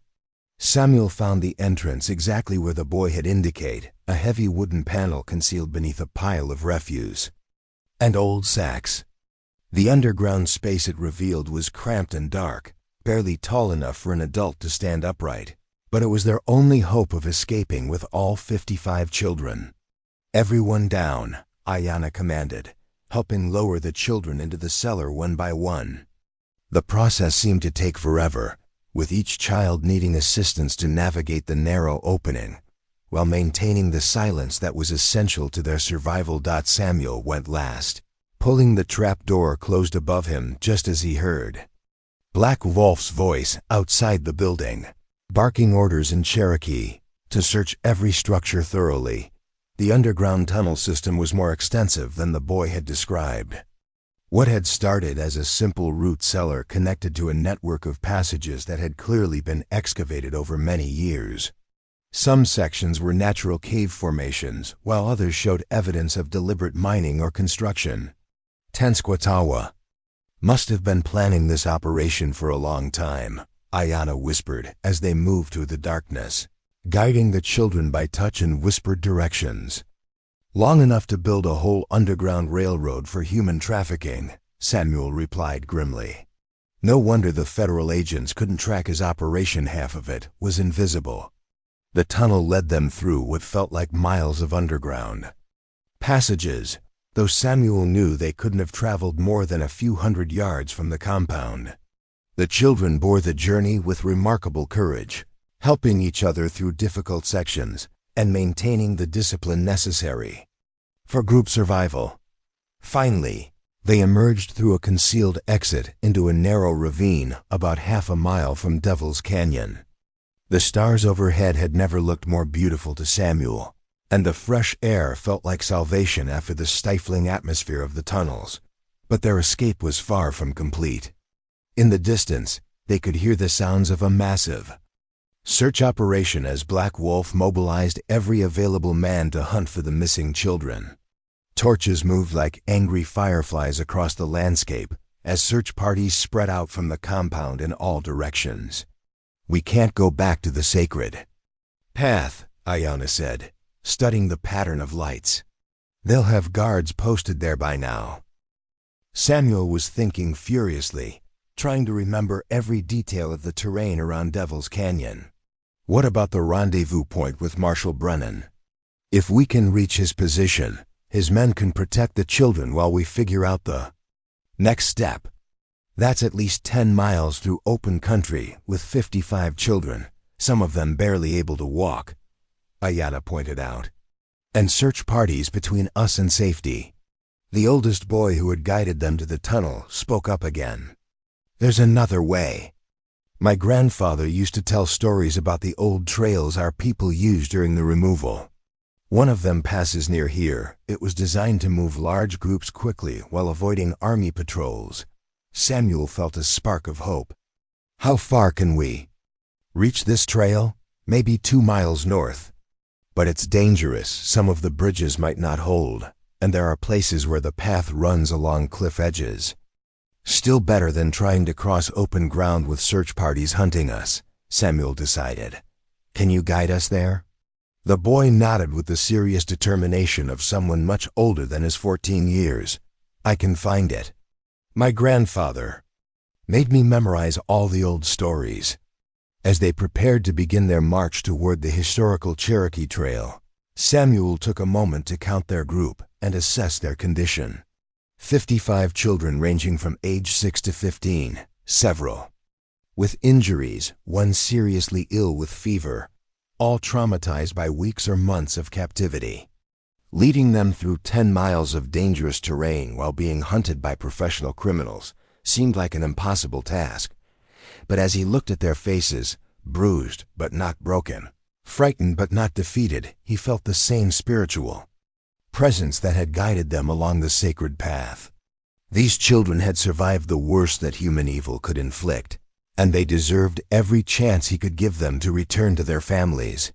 Samuel found the entrance exactly where the boy had indicated, a heavy wooden panel concealed beneath a pile of refuse and old sacks. The underground space it revealed was cramped and dark, barely tall enough for an adult to stand upright, but it was their only hope of escaping with all 55 children. "Everyone down," Ayanna commanded, helping lower the children into the cellar one by one. The process seemed to take forever, with each child needing assistance to navigate the narrow opening, while maintaining the silence that was essential to their survival. Samuel went last, pulling the trap door closed above him just as he heard Black Wolf's voice outside the building, barking orders in Cherokee to search every structure thoroughly. The underground tunnel system was more extensive than the boy had described. What had started as a simple root cellar connected to a network of passages that had clearly been excavated over many years. Some sections were natural cave formations, while others showed evidence of deliberate mining or construction. "Tenskwatawa must have been planning this operation for a long time," Ayanna whispered as they moved through the darkness, guiding the children by touch and whispered directions. "Long enough to build a whole underground railroad for human trafficking," Samuel replied grimly. No wonder the federal agents couldn't track his operation. Half of it was invisible. The tunnel led them through what felt like miles of underground passages, though Samuel knew they couldn't have traveled more than a few hundred yards from the compound. The children bore the journey with remarkable courage, helping each other through difficult sections and maintaining the discipline necessary for group survival. Finally, they emerged through a concealed exit into a narrow ravine about half a mile from Devil's Canyon. The stars overhead had never looked more beautiful to Samuel, and the fresh air felt like salvation after the stifling atmosphere of the tunnels. But their escape was far from complete. In the distance, they could hear the sounds of a massive search operation as Black Wolf mobilized every available man to hunt for the missing children. Torches moved like angry fireflies across the landscape as search parties spread out from the compound in all directions. "We can't go back to the sacred path," Ayanna said, studying the pattern of lights. "They'll have guards posted there by now." Samuel was thinking furiously, trying to remember every detail of the terrain around Devil's Canyon. What about the rendezvous point with Marshal Brennan? If we can reach his position, his men can protect the children while we figure out the next step. That's at least 10 miles through open country with 55 children, some of them barely able to walk, Ayanna pointed out. And search parties between us and safety. The oldest boy who had guided them to the tunnel spoke up again. "There's another way. My grandfather used to tell stories about the old trails our people used during the removal. One of them passes near here. It was designed to move large groups quickly while avoiding army patrols." Samuel felt a spark of hope. "How far can we reach this trail?" "Maybe 2 miles north. But it's dangerous. Some of the bridges might not hold, and there are places where the path runs along cliff edges. Still better than trying to cross open ground with search parties hunting us," Samuel decided. "Can you guide us there?" The boy nodded with the serious determination of someone much older than his 14 years. I can find it. My grandfather made me memorize all the old stories. As they prepared to begin their march toward the historical Cherokee Trail, Samuel took a moment to count their group and assess their condition. 55 children ranging from age 6 to 15, several with injuries, one seriously ill with fever, all traumatized by weeks or months of captivity. Leading them through 10 miles of dangerous terrain while being hunted by professional criminals seemed like an impossible task. But as he looked at their faces, bruised but not broken, frightened but not defeated, he felt the same spiritual presence that had guided them along the sacred path. These children had survived the worst that human evil could inflict, and they deserved every chance he could give them to return to their families.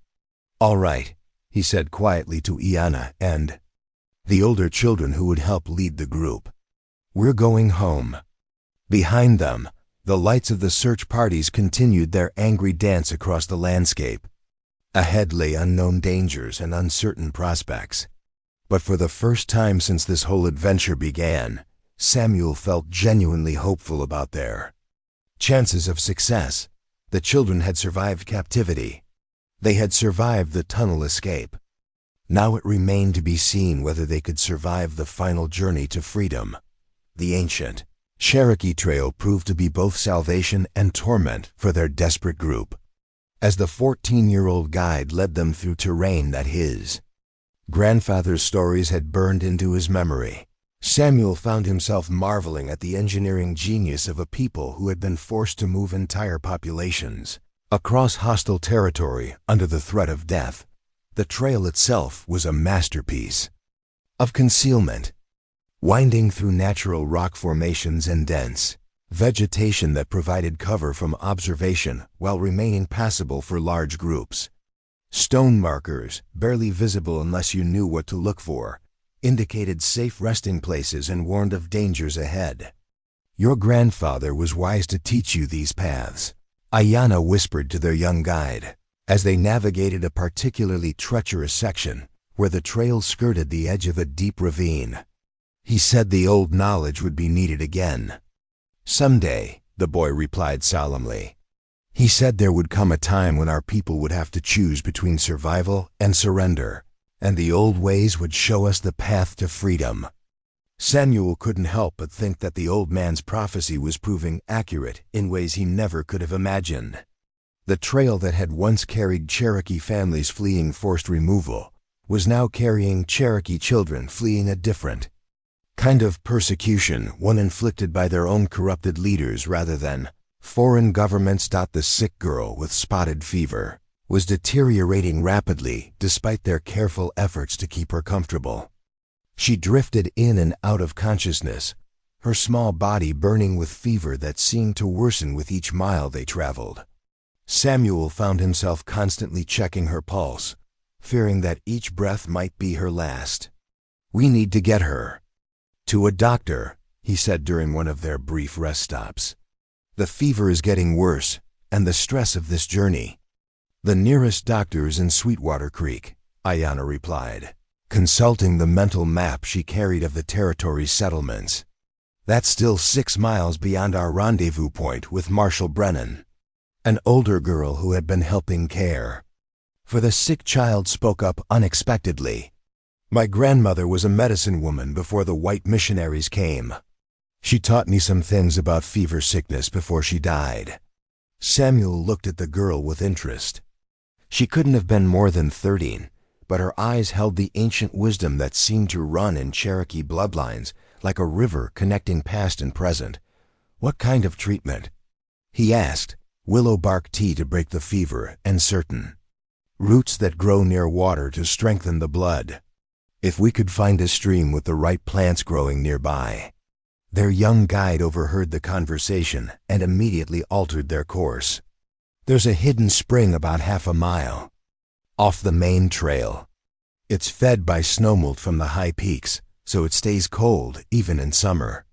"All right," he said quietly to Iana and the older children who would help lead the group. "We're going home." Behind them, the lights of the search parties continued their angry dance across the landscape. Ahead lay unknown dangers and uncertain prospects. But for the first time since this whole adventure began, Samuel felt genuinely hopeful about their chances of success. The children had survived captivity. They had survived the tunnel escape. Now it remained to be seen whether they could survive the final journey to freedom. The ancient Cherokee Trail proved to be both salvation and torment for their desperate group. As the 14-year-old guide led them through terrain that his grandfather's stories had burned into his memory, Samuel found himself marveling at the engineering genius of a people who had been forced to move entire populations across hostile territory under the threat of death. The trail itself was a masterpiece of concealment, winding through natural rock formations and dense vegetation that provided cover from observation while remaining passable for large groups. Stone markers, barely visible unless you knew what to look for, indicated safe resting places and warned of dangers ahead. "Your grandfather was wise to teach you these paths," Iana whispered to their young guide, as they navigated a particularly treacherous section where the trail skirted the edge of a deep ravine. "He said the old knowledge would be needed again." "Someday," the boy replied solemnly. "He said there would come a time when our people would have to choose between survival and surrender, and the old ways would show us the path to freedom." Samuel couldn't help but think that the old man's prophecy was proving accurate in ways he never could have imagined. The trail that had once carried Cherokee families fleeing forced removal was now carrying Cherokee children fleeing a different kind of persecution, one inflicted by their own corrupted leaders rather than foreign governments. The sick girl with spotted fever was deteriorating rapidly despite their careful efforts to keep her comfortable. She drifted in and out of consciousness, her small body burning with fever that seemed to worsen with each mile they traveled. Samuel found himself constantly checking her pulse, fearing that each breath might be her last. "We need to get her to a doctor," he said during one of their brief rest stops. "The fever is getting worse, and the stress of this journey." "The nearest doctor is in Sweetwater Creek," Iana replied, consulting the mental map she carried of the territory's settlements. "That's still 6 miles beyond our rendezvous point with Marshal Brennan." An older girl who had been helping care for the sick child spoke up unexpectedly. "My grandmother was a medicine woman before the white missionaries came. She taught me some things about fever sickness before she died." Samuel looked at the girl with interest. She couldn't have been more than 13, but her eyes held the ancient wisdom that seemed to run in Cherokee bloodlines like a river connecting past and present. "What kind of treatment?" he asked. "Willow bark tea to break the fever and certain roots that grow near water to strengthen the blood. If we could find a stream with the right plants growing nearby." Their young guide overheard the conversation and immediately altered their course. "There's a hidden spring about half a mile off the main trail. It's fed by snowmelt from the high peaks, so it stays cold even in summer.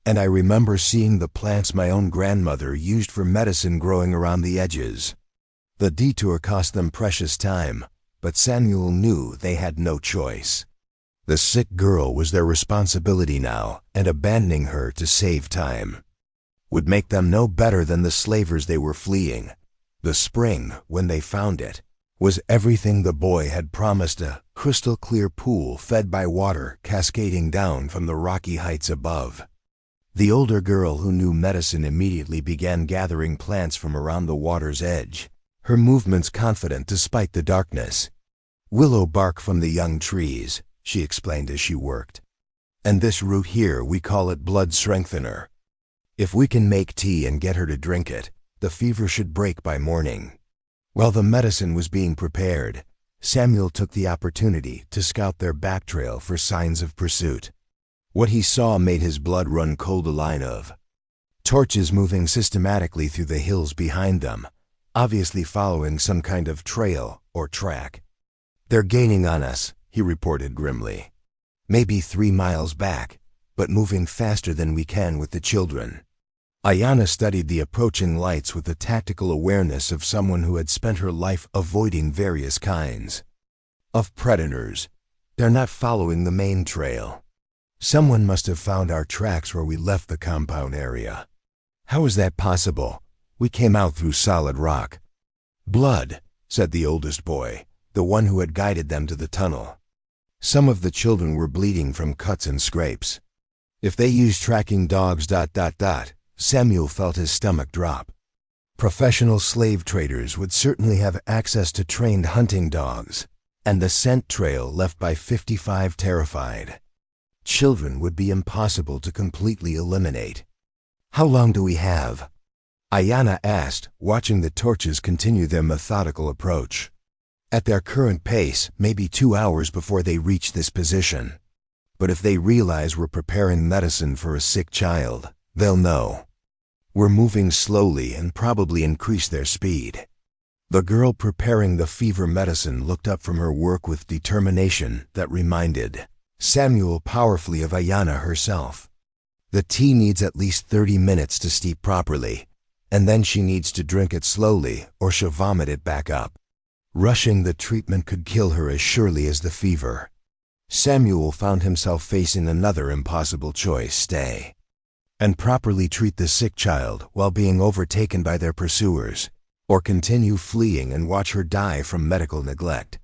And I remember seeing the plants my own grandmother used for medicine growing around the edges." The detour cost them precious time, but Samuel knew they had no choice. The sick girl was their responsibility now, and abandoning her to save time would make them no better than the slavers they were fleeing. The spring, when they found it, was everything the boy had promised, a crystal-clear pool fed by water cascading down from the rocky heights above. The older girl who knew medicine immediately began gathering plants from around the water's edge, her movements confident despite the darkness. "Willow bark from the young trees," she explained as she worked. "And this root here, we call it blood strengthener. If we can make tea and get her to drink it, the fever should break by morning." While the medicine was being prepared, Samuel took the opportunity to scout their back trail for signs of pursuit. What he saw made his blood run cold. A line of torches moving systematically through the hills behind them, obviously following some kind of trail or track. "They're gaining on us," he reported grimly. "Maybe 3 miles back, but moving faster than we can with the children." Ayanna studied the approaching lights with the tactical awareness of someone who had spent her life avoiding various kinds of predators. "They're not following the main trail. Someone must have found our tracks where we left the compound area." "How is that possible? We came out through solid rock." "Blood," said the oldest boy, the one who had guided them to the tunnel. Some of the children were bleeding from cuts and scrapes. "If they use tracking dogs... Samuel felt his stomach drop. Professional slave traders would certainly have access to trained hunting dogs, and the scent trail left by 55 terrified children would be impossible to completely eliminate. "How long do we have?" Ayanna asked, watching the torches continue their methodical approach. "At their current pace, maybe 2 hours before they reach this position. But if they realize we're preparing medicine for a sick child, they'll know. We're moving slowly and probably increase their speed." The girl preparing the fever medicine looked up from her work with determination that reminded Samuel powerfully of Ayanna herself. "The tea needs at least 30 minutes to steep properly, and then she needs to drink it slowly or she'll vomit it back up. Rushing the treatment could kill her as surely as the fever." Samuel found himself facing another impossible choice: stay and properly treat the sick child while being overtaken by their pursuers, or continue fleeing and watch her die from medical neglect.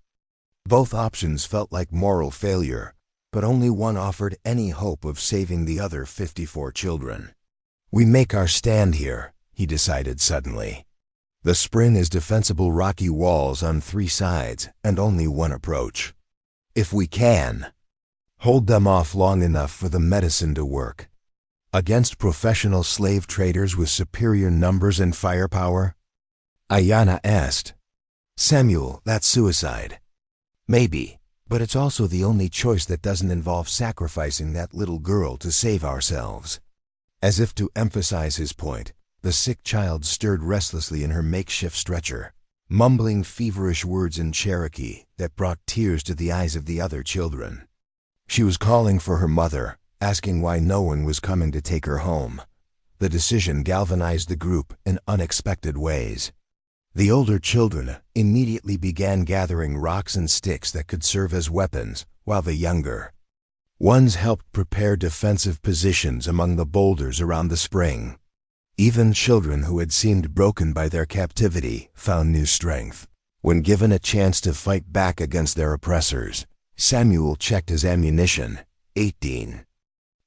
Both options felt like moral failure, but only one offered any hope of saving the other 54 children. "We make our stand here," he decided suddenly. "The spring is defensible rocky walls on 3 sides and only one approach. If we can hold them off long enough for the medicine to work." Against professional slave traders with superior numbers and firepower? Ayanna asked. "Samuel, that's suicide." "Maybe, but it's also the only choice that doesn't involve sacrificing that little girl to save ourselves." As if to emphasize his point, the sick child stirred restlessly in her makeshift stretcher, mumbling feverish words in Cherokee that brought tears to the eyes of the other children. She was calling for her mother, asking why no one was coming to take her home. The decision galvanized the group in unexpected ways. The older children immediately began gathering rocks and sticks that could serve as weapons, while the younger ones helped prepare defensive positions among the boulders around the spring. Even children who had seemed broken by their captivity found new strength when given a chance to fight back against their oppressors. Samuel checked his ammunition: 18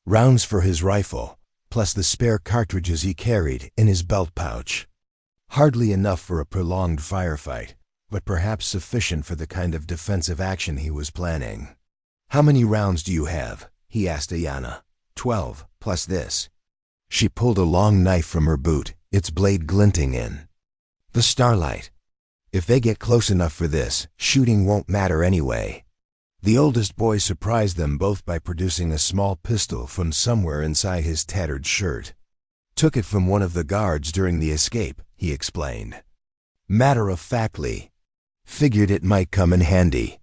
rounds for his rifle, plus the spare cartridges he carried in his belt pouch. Hardly enough for a prolonged firefight, but perhaps sufficient for the kind of defensive action he was planning. "How many rounds do you have?" he asked Ayanna. 12, plus this." She pulled a long knife from her boot, its blade glinting in the starlight. "If they get close enough for this, shooting won't matter anyway." The oldest boy surprised them both by producing a small pistol from somewhere inside his tattered shirt. "Took it from one of the guards during the escape," he explained. Matter-of-factly. "Figured it might come in handy."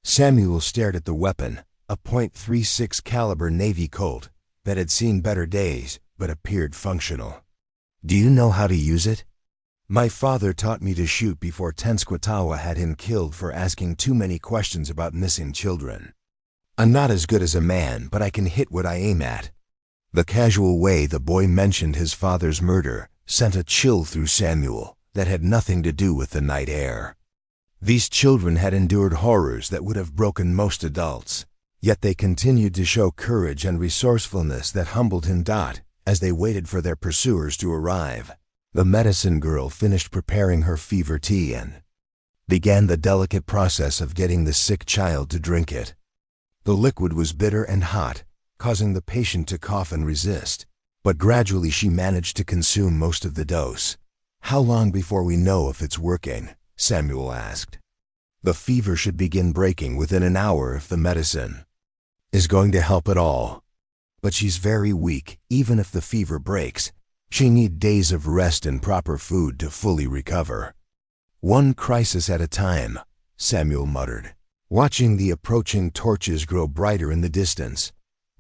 Samuel stared at the weapon, a .36 caliber Navy Colt that had seen better days but appeared functional. "Do you know how to use it?" My father taught me to shoot before Tenskwatawa had him killed for asking too many questions about missing children. I'm not as good as a man, but I can hit what I aim at. The casual way the boy mentioned his father's murder sent a chill through Samuel that had nothing to do with the night air. These children had endured horrors that would have broken most adults, yet they continued to show courage and resourcefulness that humbled him. As they waited for their pursuers to arrive, the medicine girl finished preparing her fever tea and began the delicate process of getting the sick child to drink it. The liquid was bitter and hot, causing the patient to cough and resist, but gradually she managed to consume most of the dose. How long before we know if it's working? Samuel asked. The fever should begin breaking within an hour if the medicine is going to help at all. But she's very weak. Even if the fever breaks, she needs days of rest and proper food to fully recover. One crisis at a time, Samuel muttered, watching the approaching torches grow brighter in the distance.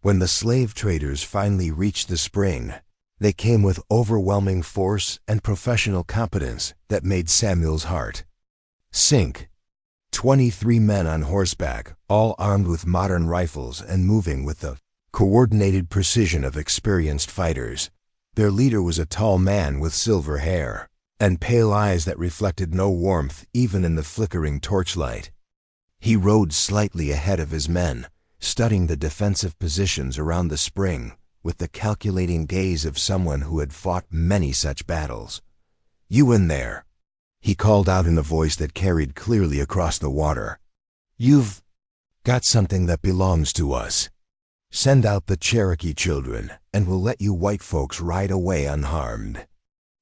When the slave traders finally reached the spring, they came with overwhelming force and professional competence that made Samuel's heart sink. 23 men on horseback, all armed with modern rifles and moving with the coordinated precision of experienced fighters. Their leader was a tall man with silver hair and pale eyes that reflected no warmth even in the flickering torchlight. He rode slightly ahead of his men, studying the defensive positions around the spring with the calculating gaze of someone who had fought many such battles. "You in there," he called out in a voice that carried clearly across the water. "You've got something that belongs to us. Send out the Cherokee children, and we'll let you white folks ride away unharmed."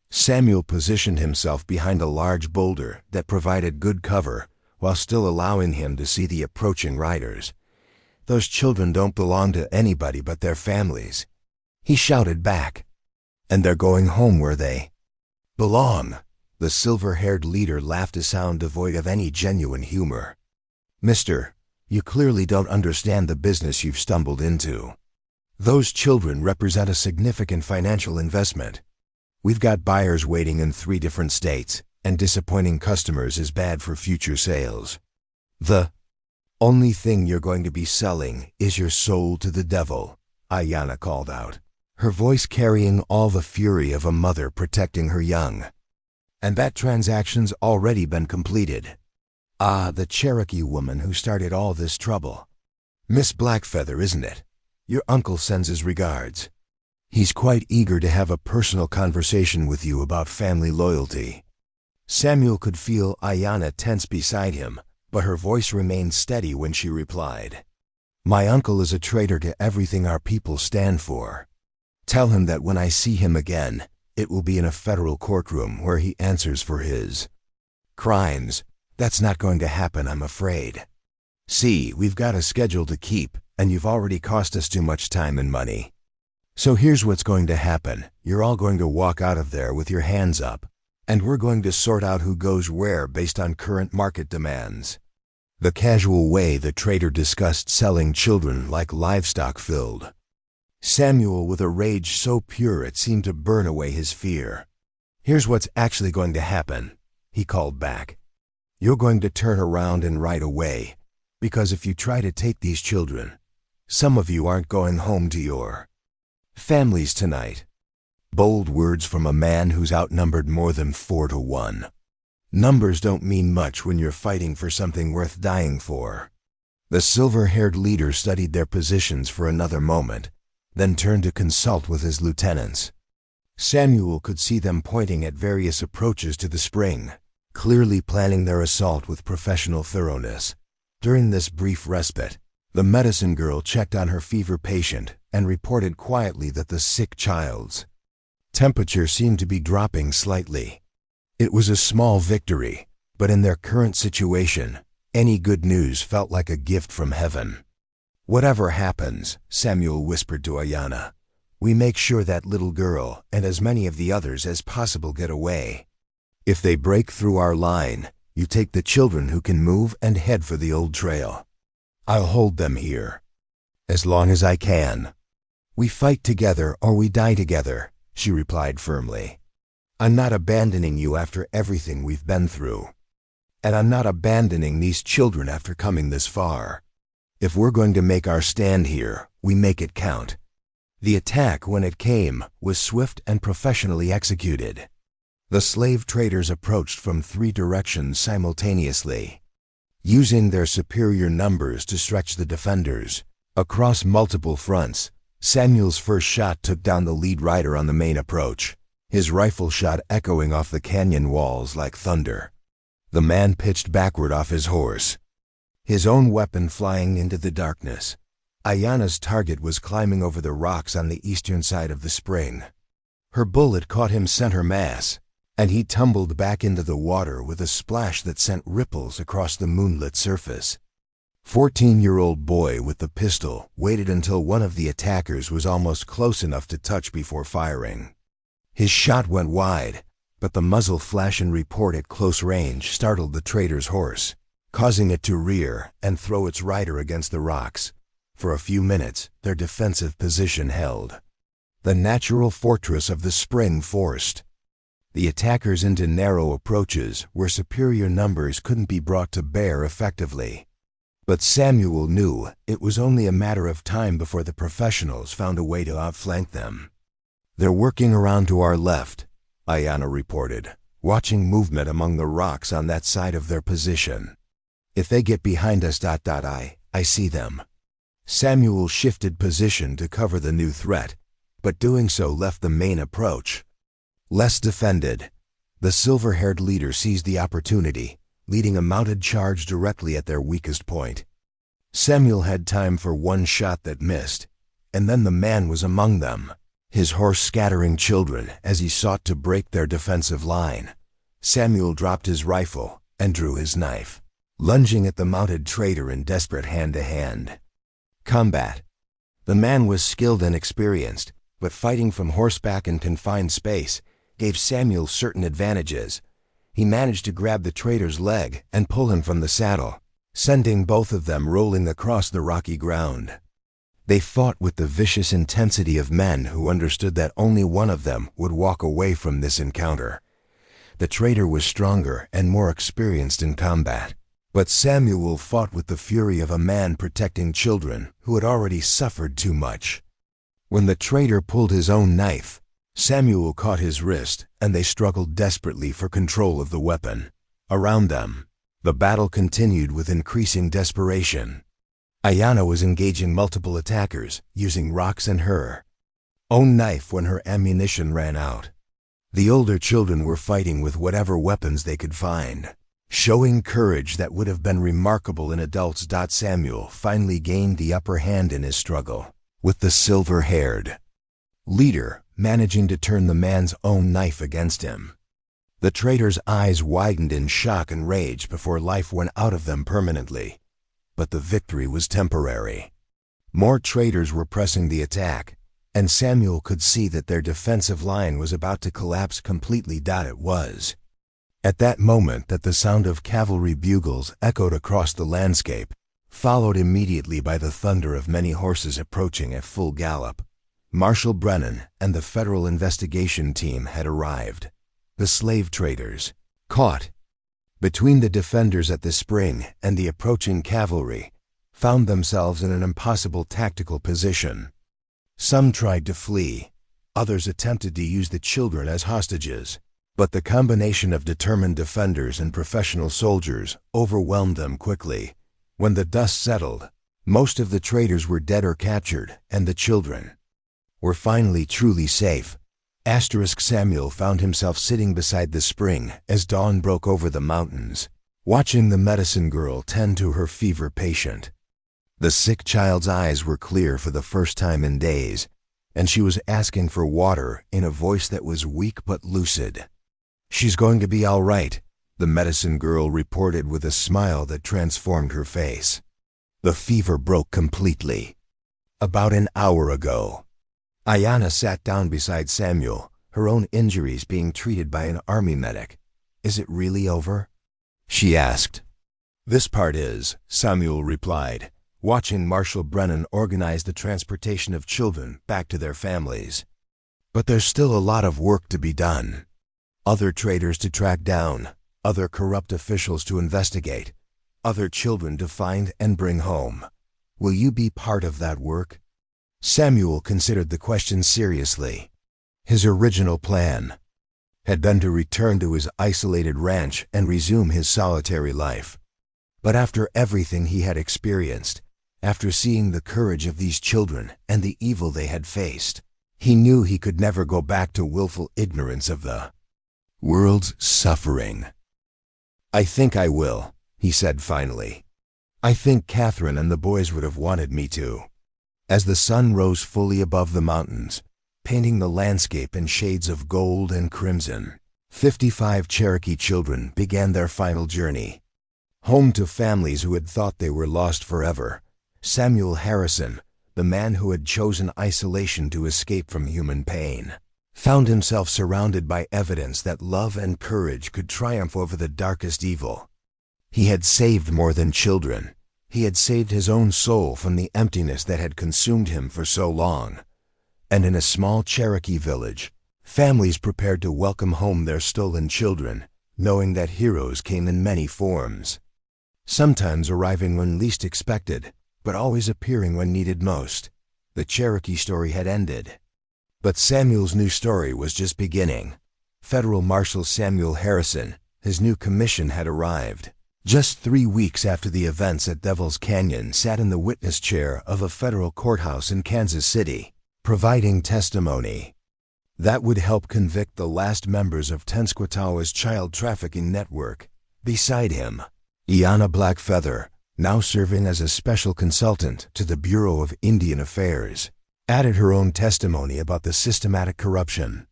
Samuel positioned himself behind a large boulder that provided good cover while still allowing him to see the approaching riders. "Those children don't belong to anybody but their families," he shouted back. "And they're going home where they belong." The silver-haired leader laughed a sound devoid of any genuine humor. "Mister, you clearly don't understand the business you've stumbled into. Those children represent a significant financial investment. We've got buyers waiting in 3 different states, and disappointing customers is bad for future sales. The only thing you're going to be selling is your soul to the devil," Ayanna called out, her voice carrying all the fury of a mother protecting her young. "And that transaction's already been completed. Ah, the Cherokee woman who started all this trouble. Miss Blackfeather, isn't it? Your uncle sends his regards. He's quite eager to have a personal conversation with you about family loyalty." Samuel could feel Ayanna tense beside him, but her voice remained steady when she replied, "My uncle is a traitor to everything our people stand for. Tell him that when I see him again, it will be in a federal courtroom where he answers for his crimes. That's not going to happen, I'm afraid. See, we've got a schedule to keep, and you've already cost us too much time and money. So here's what's going to happen. You're all going to walk out of there with your hands up, and we're going to sort out who goes where based on current market demands." The casual way the trader discussed selling children like livestock filled Samuel with a rage so pure it seemed to burn away his fear. "Here's what's actually going to happen," he called back. "You're going to turn around and ride away, because if you try to take these children, some of you aren't going home to your families tonight." Bold words from a man who's outnumbered more than 4 to 1. Numbers don't mean much when you're fighting for something worth dying for. The silver-haired leader studied their positions for another moment, then turned to consult with his lieutenants. Samuel could see them pointing at various approaches to the spring, clearly planning their assault with professional thoroughness. During this brief respite, the medicine girl checked on her fever patient and reported quietly that the sick child's temperature seemed to be dropping slightly. It was a small victory, but in their current situation, any good news felt like a gift from heaven. "Whatever happens," Samuel whispered to Ayanna, "we make sure that little girl and as many of the others as possible get away. If they break through our line, you take the children who can move and head for the old trail. I'll hold them here as long as I can." "We fight together or we die together," she replied firmly. I'm not abandoning you after everything we've been through. And I'm not abandoning these children after coming this far. If we're going to make our stand here, we make it count." The attack, when it came, was swift and professionally executed. The slave traders approached from 3 directions simultaneously, using their superior numbers to stretch the defenders. Across multiple fronts, Samuel's first shot took down the lead rider on the main approach, his rifle shot echoing off the canyon walls like thunder. The man pitched backward off his horse, his own weapon flying into the darkness. Ayanna's target was climbing over the rocks on the eastern side of the spring. Her bullet caught him center mass, and he tumbled back into the water with a splash that sent ripples across the moonlit surface. 14-year-old boy with the pistol waited until one of the attackers was almost close enough to touch before firing. His shot went wide, but the muzzle flash and report at close range startled the trader's horse, causing it to rear and throw its rider against the rocks. For a few minutes, their defensive position held, the natural fortress of the spring forced the attackers into narrow approaches where superior numbers couldn't be brought to bear effectively. But Samuel knew it was only a matter of time before the professionals found a way to outflank them. "They're working around to our left," Ayanna reported, watching movement among the rocks on that side of their position. "If they get behind us, I see them." Samuel shifted position to cover the new threat, but doing so left the main approach less defended. The silver-haired leader seized the opportunity, leading a mounted charge directly at their weakest point. Samuel had time for one shot that missed, and then the man was among them, his horse scattering children as he sought to break their defensive line. Samuel dropped his rifle and drew his knife, lunging at the mounted trader in desperate hand-to-hand combat. The man was skilled and experienced, but fighting from horseback in confined space gave Samuel certain advantages. He managed to grab the trader's leg and pull him from the saddle, sending both of them rolling across the rocky ground. They fought with the vicious intensity of men who understood that only one of them would walk away from this encounter. The trader was stronger and more experienced in combat, but Samuel fought with the fury of a man protecting children who had already suffered too much. When the trader pulled his own knife, Samuel caught his wrist, and they struggled desperately for control of the weapon. Around them, the battle continued with increasing desperation. Ayanna was engaging multiple attackers, using rocks and her own knife when her ammunition ran out. The older children were fighting with whatever weapons they could find, showing courage that would have been remarkable in adults. Samuel finally gained the upper hand in his struggle with the silver-haired leader, managing to turn the man's own knife against him. The trader's eyes widened in shock and rage before life went out of them permanently. But the victory was temporary. More traders were pressing the attack, and Samuel could see that their defensive line was about to collapse completely. It was at that moment that the sound of cavalry bugles echoed across the landscape, followed immediately by the thunder of many horses approaching at full gallop. Marshal Brennan and the federal investigation team had arrived. The slave traders, caught between the defenders at the spring and the approaching cavalry, found themselves in an impossible tactical position. Some tried to flee, others attempted to use the children as hostages, but the combination of determined defenders and professional soldiers overwhelmed them quickly. When the dust settled, most of the traders were dead or captured, and the children were finally truly safe. Samuel found himself sitting beside the spring as dawn broke over the mountains, watching the medicine girl tend to her fever patient. The sick child's eyes were clear for the first time in days, and she was asking for water in a voice that was weak but lucid. "She's going to be all right," the medicine girl reported with a smile that transformed her face. "The fever broke completely about an hour ago." Ayanna sat down beside Samuel, her own injuries being treated by an army medic. "Is it really over?" she asked. "This part is," Samuel replied, watching Marshal Brennan organize the transportation of children back to their families. "But there's still a lot of work to be done." other traitors to track down, other corrupt officials to investigate, other children to find and bring home. Will you be part of that work? Samuel considered the question seriously. His original plan had been to return to his isolated ranch and resume his solitary life. But after everything he had experienced, after seeing the courage of these children and the evil they had faced, he knew he could never go back to willful ignorance of the world's suffering. "I think I will," he said finally. "I think Catherine and the boys would have wanted me to." As the sun rose fully above the mountains, painting the landscape in shades of gold and crimson, 55 Cherokee children began their final journey. Home to families who had thought they were lost forever, Samuel Harrison, the man who had chosen isolation to escape from human pain, found himself surrounded by evidence that love and courage could triumph over the darkest evil. He had saved more than children. He had saved his own soul from the emptiness that had consumed him for so long. And in a small Cherokee village, families prepared to welcome home their stolen children, knowing that heroes came in many forms. Sometimes arriving when least expected, but always appearing when needed most. The Cherokee story had ended. But Samuel's new story was just beginning. Federal Marshal Samuel Harrison, his new commission had arrived. Just 3 weeks after the events at Devil's Canyon, sat in the witness chair of a federal courthouse in Kansas City, providing testimony that would help convict the last members of Tenskwatawa's child trafficking network. Beside him, Ayanna Blackfeather, now serving as a special consultant to the Bureau of Indian Affairs, added her own testimony about the systematic corruption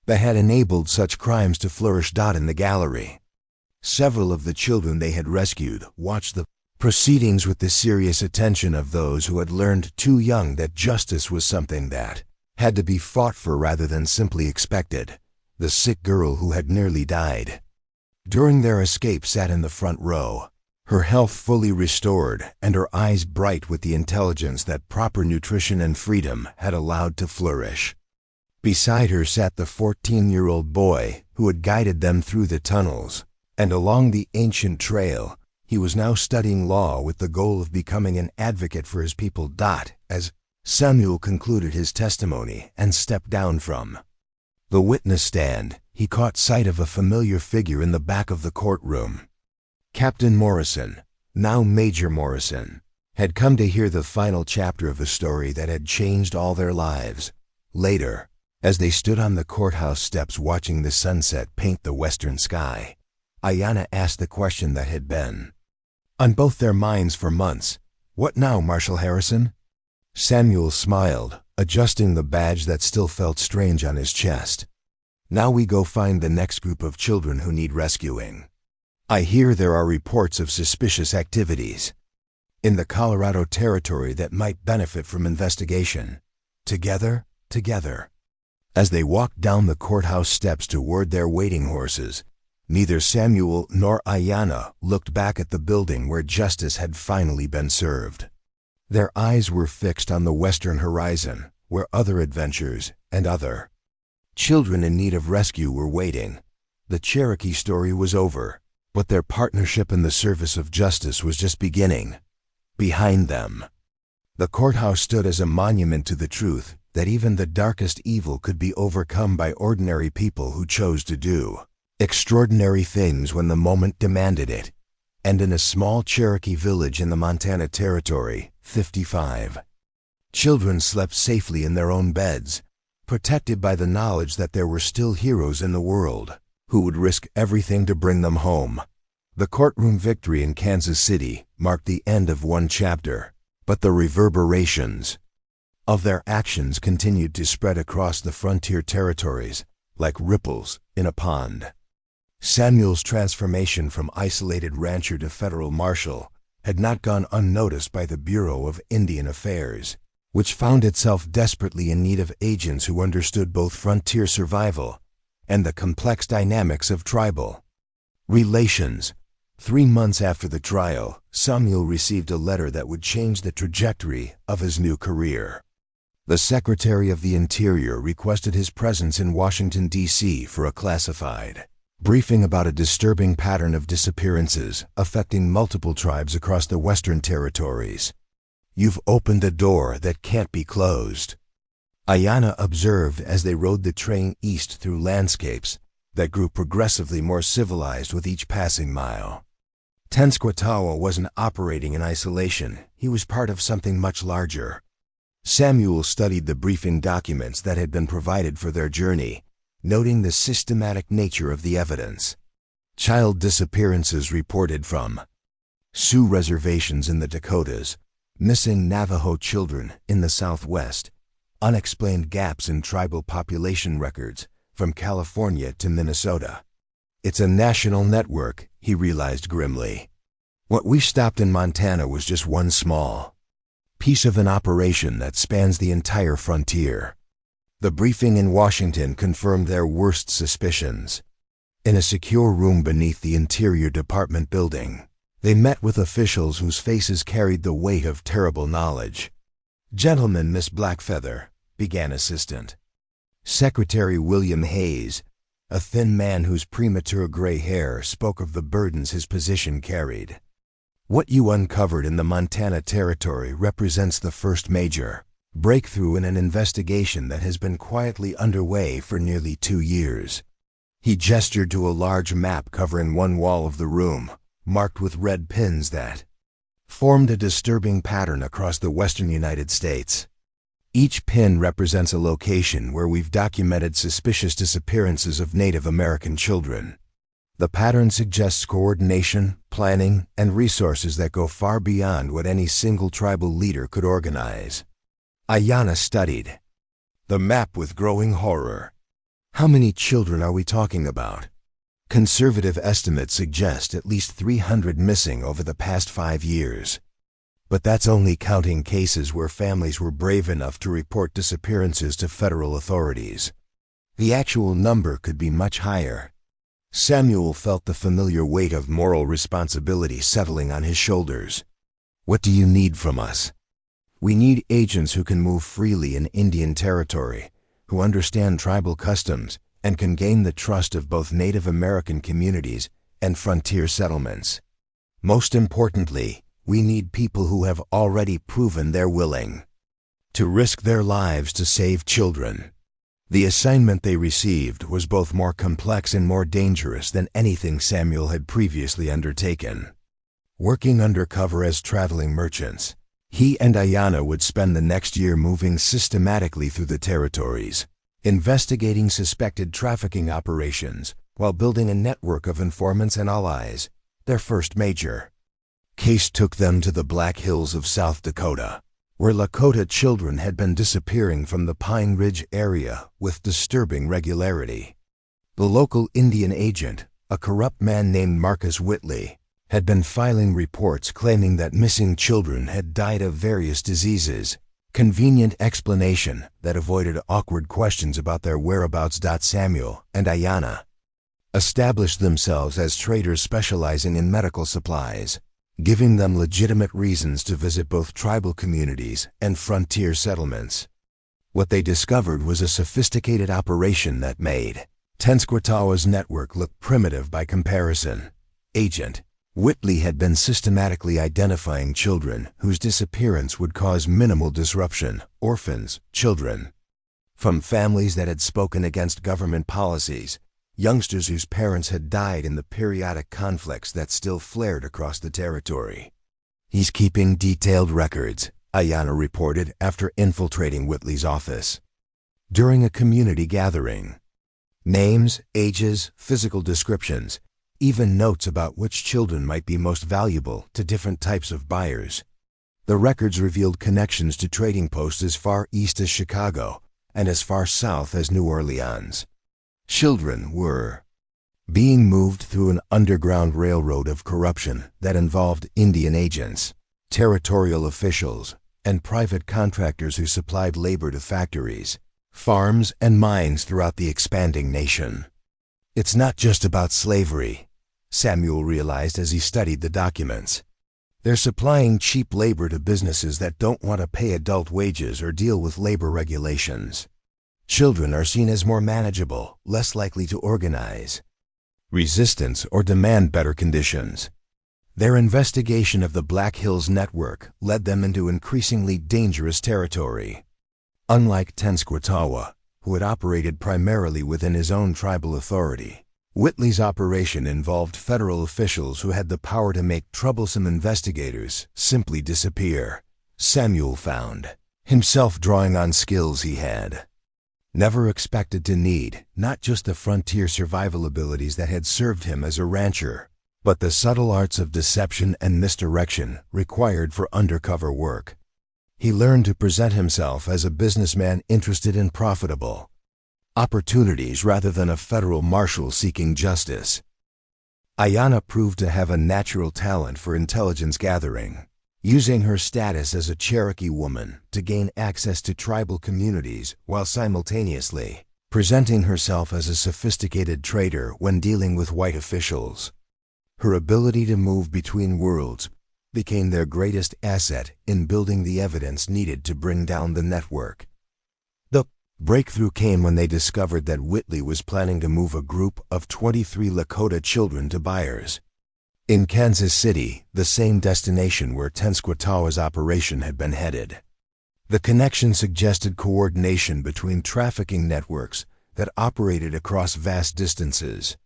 that had enabled such crimes to flourish. In the gallery, several of the children they had rescued watched the proceedings with the serious attention of those who had learned too young that justice was something that had to be fought for rather than simply expected. The sick girl who had nearly died during their escape sat in the front row, her health fully restored and her eyes bright with the intelligence that proper nutrition and freedom had allowed to flourish. Beside her sat the 14-year-old boy who had guided them through the tunnels and along the ancient trail. He was now studying law with the goal of becoming an advocate for his people. As Samuel concluded his testimony and stepped down from the witness stand, he caught sight of a familiar figure in the back of the courtroom. Captain Morrison, now Major Morrison, had come to hear the final chapter of a story that had changed all their lives. Later, as they stood on the courthouse steps watching the sunset paint the western sky, Ayanna asked the question that had been on both their minds for months. "What now, Marshal Harrison?" Samuel smiled, adjusting the badge that still felt strange on his chest. "Now we go find the next group of children who need rescuing. I hear there are reports of suspicious activities in the Colorado Territory that might benefit from investigation. Together. As they walked down the courthouse steps toward their waiting horses, neither Samuel nor Ayanna looked back at the building where justice had finally been served. Their eyes were fixed on the western horizon, where other adventures and other children in need of rescue were waiting. The Cherokee story was over, but their partnership in the service of justice was just beginning. Behind them, the courthouse stood as a monument to the truth that even the darkest evil could be overcome by ordinary people who chose to do extraordinary things when the moment demanded it. And in a small Cherokee village in the Montana Territory, 55 children slept safely in their own beds, protected by the knowledge that there were still heroes in the world who would risk everything to bring them home. The courtroom victory in Kansas City marked the end of one chapter, but the reverberations of their actions continued to spread across the frontier territories like ripples in a pond. Samuel's transformation from isolated rancher to federal marshal had not gone unnoticed by the Bureau of Indian Affairs, which found itself desperately in need of agents who understood both frontier survival and the complex dynamics of tribal relations. 3 months after the trial, Samuel received a letter that would change the trajectory of his new career. The Secretary of the Interior requested his presence in Washington, D.C. for a classified briefing about a disturbing pattern of disappearances affecting multiple tribes across the Western Territories. "You've opened a door that can't be closed," Ayanna observed as they rode the train east through landscapes that grew progressively more civilized with each passing mile. Tenskwatawa wasn't operating in isolation. He was part of something much larger. Samuel studied the briefing documents that had been provided for their journey, noting the systematic nature of the evidence. Child disappearances reported from Sioux reservations in the Dakotas, missing Navajo children in the Southwest, unexplained gaps in tribal population records from California to Minnesota. It's a national network, he realized grimly. What we stopped in Montana was just one small piece of an operation that spans the entire frontier. The briefing in Washington confirmed their worst suspicions. In a secure room beneath the Interior Department building, they met with officials whose faces carried the weight of terrible knowledge. "Gentlemen, Miss Blackfeather," began Assistant Secretary William Hayes, a thin man whose premature gray hair spoke of the burdens his position carried. "What you uncovered in the Montana Territory represents the first major breakthrough in an investigation that has been quietly underway for nearly 2 years. He gestured to a large map covering one wall of the room, marked with red pins that formed a disturbing pattern across the western United States. Each pin represents a location where we've documented suspicious disappearances of Native American children. The pattern suggests coordination, planning, and resources that go far beyond what any single tribal leader could organize." Ayanna studied the map with growing horror. "How many children are we talking about?" "Conservative estimates suggest at least 300 missing over the past 5 years. But that's only counting cases where families were brave enough to report disappearances to federal authorities. The actual number could be much higher." Samuel felt the familiar weight of moral responsibility settling on his shoulders. "What do you need from us?" "We need agents who can move freely in Indian Territory, who understand tribal customs, and can gain the trust of both Native American communities and frontier settlements. Most importantly, we need people who have already proven they're willing to risk their lives to save children." The assignment they received was both more complex and more dangerous than anything Samuel had previously undertaken. Working undercover as traveling merchants, he and Ayanna would spend the next year moving systematically through the territories, investigating suspected trafficking operations while building a network of informants and allies. Their first major case took them to the Black Hills of South Dakota, where Lakota children had been disappearing from the Pine Ridge area with disturbing regularity. The local Indian agent, a corrupt man named Marcus Whitley, had been filing reports claiming that missing children had died of various diseases. Convenient explanation that avoided awkward questions about their whereabouts. Samuel and Ayanna established themselves as traders specializing in medical supplies, giving them legitimate reasons to visit both tribal communities and frontier settlements. What they discovered was a sophisticated operation that made Tenskwatawa's network look primitive by comparison. Agent Whitley had been systematically identifying children whose disappearance would cause minimal disruption, orphans, children from families that had spoken against government policies, youngsters whose parents had died in the periodic conflicts that still flared across the territory. "He's keeping detailed records," Ayanna reported after infiltrating Whitley's office. During a community gathering, names, ages, physical descriptions, even notes about which children might be most valuable to different types of buyers. The records revealed connections to trading posts as far east as Chicago and as far south as New Orleans. Children were being moved through an underground railroad of corruption that involved Indian agents, territorial officials, and private contractors who supplied labor to factories, farms, and mines throughout the expanding nation. "It's not just about slavery," Samuel realized as he studied the documents. They're supplying cheap labor to businesses that don't want to pay adult wages or deal with labor regulations. Children are seen as more manageable, less likely to organize resistance or demand better conditions. Their investigation of the Black Hills Network led them into increasingly dangerous territory. Unlike Tenskwatawa, who had operated primarily within his own tribal authority, Whitley's operation involved federal officials who had the power to make troublesome investigators simply disappear. Samuel found himself drawing on skills he had never expected to need, not just the frontier survival abilities that had served him as a rancher, but the subtle arts of deception and misdirection required for undercover work. He learned to present himself as a businessman interested in profitable opportunities rather than a federal marshal seeking justice. Ayanna proved to have a natural talent for intelligence gathering, using her status as a Cherokee woman to gain access to tribal communities while simultaneously presenting herself as a sophisticated trader when dealing with white officials. Her ability to move between worlds became their greatest asset in building the evidence needed to bring down the network. The breakthrough came when they discovered that Whitley was planning to move a group of 23 Lakota children to Byers in Kansas City, the same destination where Tenskwatawa's operation had been headed. The connection suggested coordination between trafficking networks that operated across vast distances.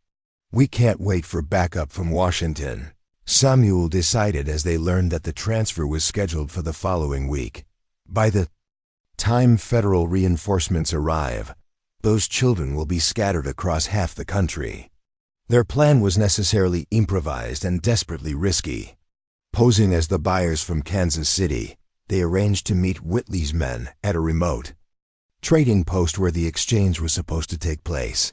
"We can't wait for backup from Washington," Samuel decided as they learned that the transfer was scheduled for the following week. By the time federal reinforcements arrive, those children will be scattered across half the country. Their plan was necessarily improvised and desperately risky. Posing as the buyers from Kansas City, they arranged to meet Whitley's men at a remote trading post where the exchange was supposed to take place.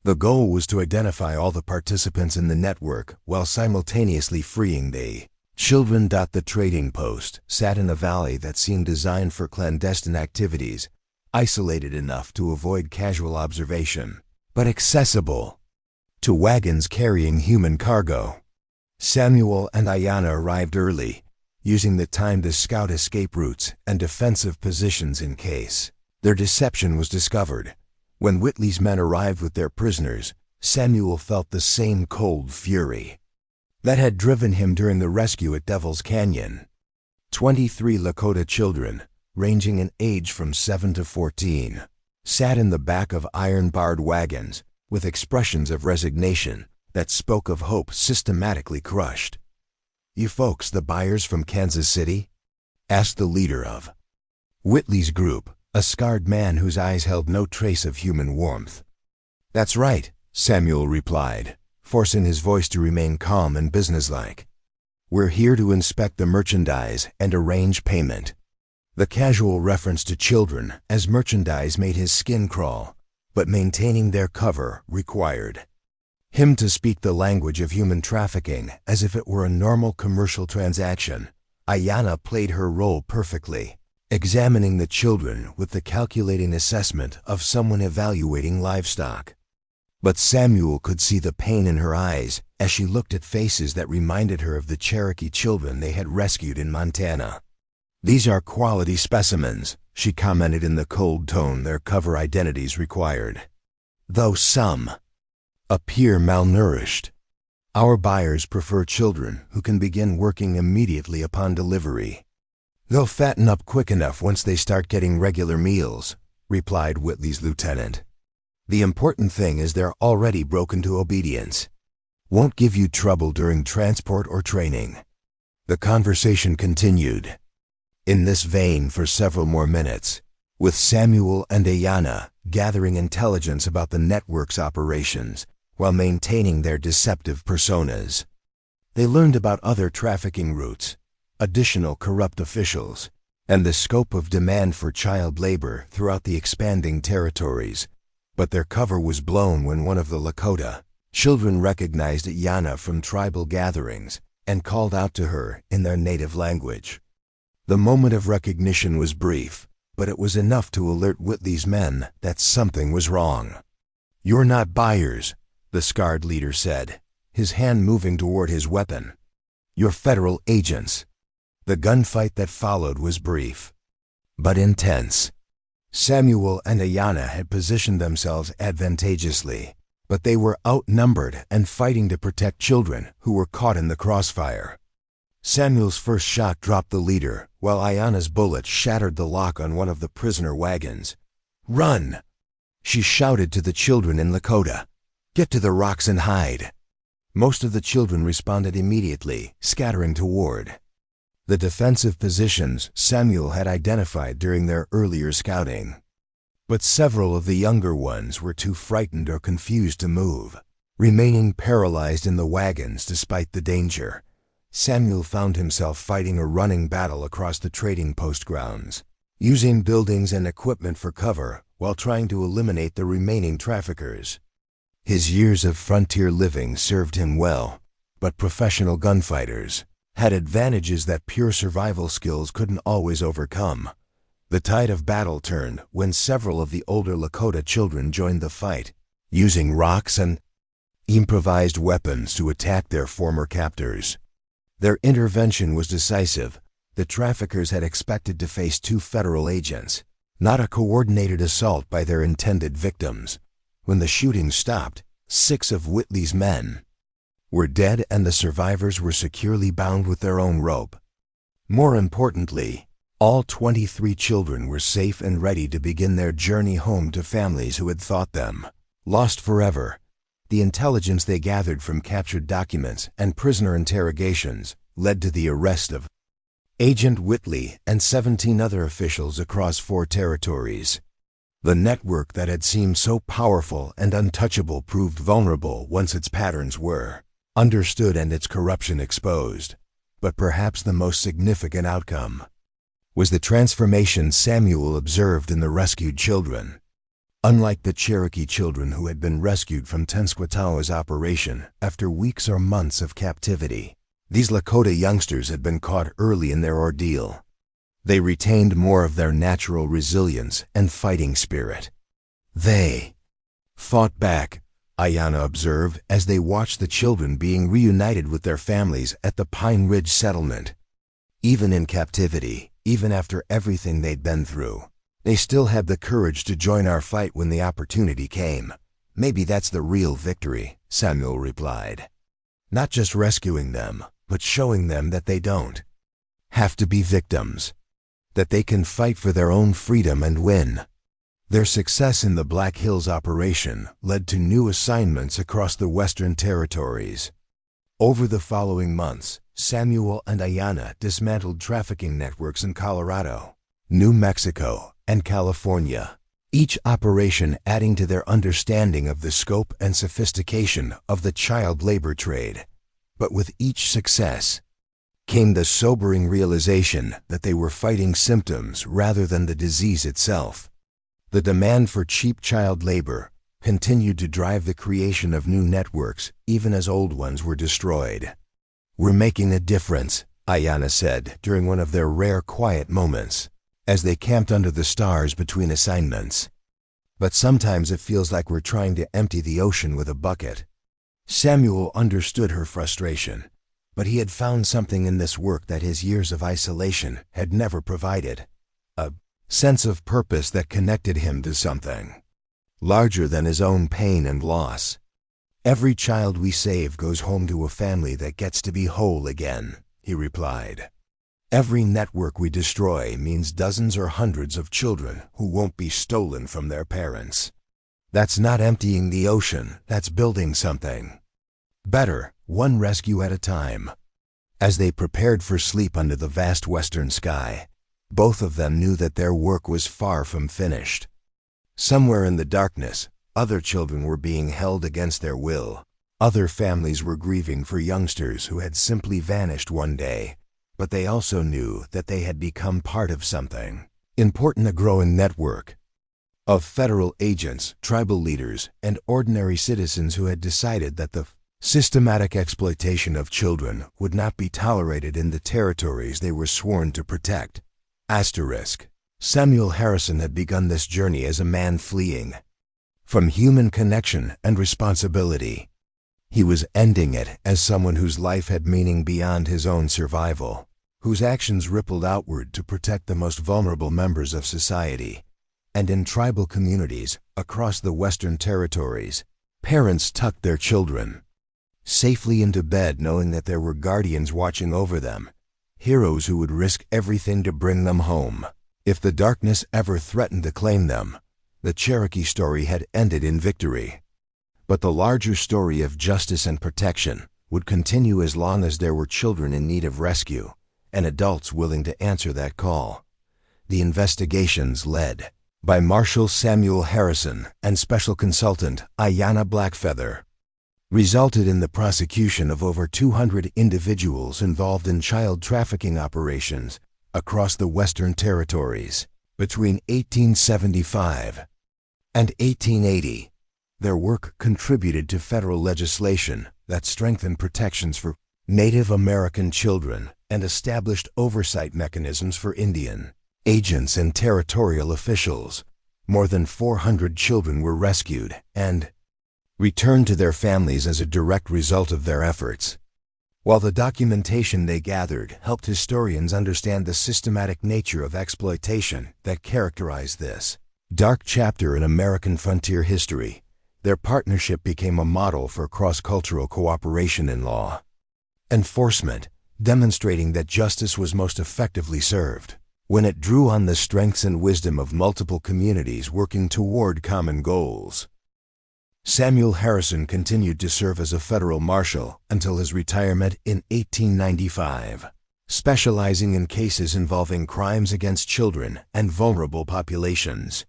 The goal was to identify all the participants in the network while simultaneously freeing the children. The trading post sat in a valley that seemed designed for clandestine activities, isolated enough to avoid casual observation, but accessible to wagons carrying human cargo. Samuel and Ayanna arrived early, using the time to scout escape routes and defensive positions in case their deception was discovered. When Whitley's men arrived with their prisoners, Samuel felt the same cold fury that had driven him during the rescue at Devil's Canyon. 23 Lakota children, ranging in age from 7 to 14, sat in the back of iron-barred wagons with expressions of resignation that spoke of hope systematically crushed. "You folks the buyers from Kansas City?" asked the leader of Whitley's group, a scarred man whose eyes held no trace of human warmth. "That's right," Samuel replied, forcing his voice to remain calm and businesslike. "We're here to inspect the merchandise and arrange payment." The casual reference to children as merchandise made his skin crawl, but maintaining their cover required him to speak the language of human trafficking as if it were a normal commercial transaction. Ayanna played her role perfectly, examining the children with the calculating assessment of someone evaluating livestock. But Samuel could see the pain in her eyes as she looked at faces that reminded her of the Cherokee children they had rescued in Montana. "These are quality specimens," she commented in the cold tone their cover identities required, "though some appear malnourished. Our buyers prefer children who can begin working immediately upon delivery. They'll fatten up quick enough once they start getting regular meals," replied Whitley's lieutenant. "The important thing is they're already broken to obedience. Won't give you trouble during transport or training." The conversation continued in this vein for several more minutes, with Samuel and Ayanna gathering intelligence about the network's operations while maintaining their deceptive personas. They learned about other trafficking routes, additional corrupt officials, and the scope of demand for child labor throughout the expanding territories. But their cover was blown when one of the Lakota children recognized Ayanna from tribal gatherings and called out to her in their native language. The moment of recognition was brief, but it was enough to alert Whitley's men that something was wrong. "You're not buyers," the scarred leader said, his hand moving toward his weapon. You're federal agents." The gunfight that followed was brief, but intense. Samuel and Ayanna had positioned themselves advantageously, but they were outnumbered and fighting to protect children who were caught in the crossfire. Samuel's first shot dropped the leader, while Ayanna's bullet shattered the lock on one of the prisoner wagons. "Run!" she shouted to the children in Lakota. "Get to the rocks and hide." Most of the children responded immediately, scattering toward the defensive positions Samuel had identified during their earlier scouting. But several of the younger ones were too frightened or confused to move, remaining paralyzed in the wagons despite the danger. Samuel found himself fighting a running battle across the trading post grounds, using buildings and equipment for cover while trying to eliminate the remaining traffickers. His years of frontier living served him well, but professional gunfighters had advantages that pure survival skills couldn't always overcome. The tide of battle turned when several of the older Lakota children joined the fight, using rocks and improvised weapons to attack their former captors. Their intervention was decisive. The traffickers had expected to face 2 federal agents, not a coordinated assault by their intended victims. When the shooting stopped, 6 of Whitley's men were dead and the survivors were securely bound with their own rope. More importantly, all 23 children were safe and ready to begin their journey home to families who had thought them lost forever. The intelligence they gathered from captured documents and prisoner interrogations led to the arrest of Agent Whitley and 17 other officials across 4 territories. The network that had seemed so powerful and untouchable proved vulnerable once its patterns were understood and its corruption exposed. But perhaps the most significant outcome was the transformation Samuel observed in the rescued children. Unlike the Cherokee children who had been rescued from Tenskwatawa's operation after weeks or months of captivity, these Lakota youngsters had been caught early in their ordeal. They retained more of their natural resilience and fighting spirit. They fought back, Ayanna observed as they watched the children being reunited with their families at the Pine Ridge settlement. Even in captivity, even after everything they'd been through, they still had the courage to join our fight when the opportunity came. "Maybe that's the real victory," Samuel replied. "Not just rescuing them, but showing them that they don't have to be victims, that they can fight for their own freedom and win." Their success in the Black Hills operation led to new assignments across the Western Territories. Over the following months, Samuel and Ayanna dismantled trafficking networks in Colorado, New Mexico, and California, each operation adding to their understanding of the scope and sophistication of the child labor trade. But with each success came the sobering realization that they were fighting symptoms rather than the disease itself. The demand for cheap child labor continued to drive the creation of new networks, even as old ones were destroyed. "We're making a difference," Ayanna said during one of their rare quiet moments, as they camped under the stars between assignments. "But sometimes it feels like we're trying to empty the ocean with a bucket." Samuel understood her frustration, but he had found something in this work that his years of isolation had never provided. A sense of purpose that connected him to something larger than his own pain and loss. "Every child we save goes home to a family that gets to be whole again," he replied. "Every network we destroy means dozens or hundreds of children who won't be stolen from their parents. That's not emptying the ocean, that's building something better, one rescue at a time." As they prepared for sleep under the vast western sky, both of them knew that their work was far from finished. Somewhere in the darkness, other children were being held against their will. Other families were grieving for youngsters who had simply vanished one day, but they also knew that they had become part of something important, a growing network of federal agents, tribal leaders, and ordinary citizens who had decided that the systematic exploitation of children would not be tolerated in the territories they were sworn to protect. Samuel Harrison had begun this journey as a man fleeing from human connection and responsibility. He was ending it as someone whose life had meaning beyond his own survival, whose actions rippled outward to protect the most vulnerable members of society. And in tribal communities across the Western Territories, parents tucked their children safely into bed knowing that there were guardians watching over them, heroes who would risk everything to bring them home. If the darkness ever threatened to claim them, the Cherokee story had ended in victory. But the larger story of justice and protection would continue as long as there were children in need of rescue and adults willing to answer that call. The investigations led by Marshal Samuel Harrison and Special Consultant Ayanna Blackfeather resulted in the prosecution of over 200 individuals involved in child trafficking operations across the Western Territories. Between 1875 and 1880, their work contributed to federal legislation that strengthened protections for Native American children and established oversight mechanisms for Indian agents and territorial officials. More than 400 children were rescued and returned to their families as a direct result of their efforts. While the documentation they gathered helped historians understand the systematic nature of exploitation that characterized this dark chapter in American frontier history, their partnership became a model for cross-cultural cooperation in law enforcement, demonstrating that justice was most effectively served when it drew on the strengths and wisdom of multiple communities working toward common goals. Samuel Harrison continued to serve as a federal marshal until his retirement in 1895, specializing in cases involving crimes against children and vulnerable populations.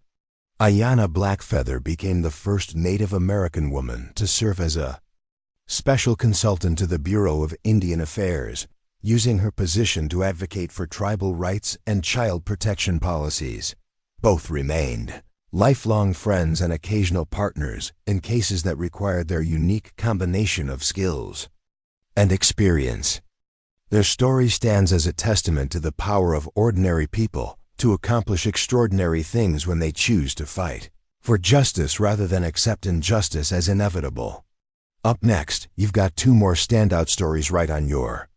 Ayanna Blackfeather became the first Native American woman to serve as a special consultant to the Bureau of Indian Affairs, using her position to advocate for tribal rights and child protection policies. Both remained lifelong friends and occasional partners in cases that required their unique combination of skills and experience. Their story stands as a testament to the power of ordinary people to accomplish extraordinary things when they choose to fight for justice rather than accept injustice as inevitable. Up next, you've got two more standout stories right on your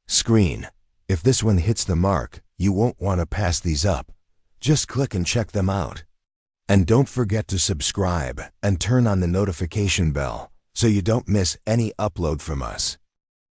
screen. If this one hits the mark, you won't want to pass these up. Just click and check them out. And don't forget to subscribe and turn on the notification bell so you don't miss any upload from us.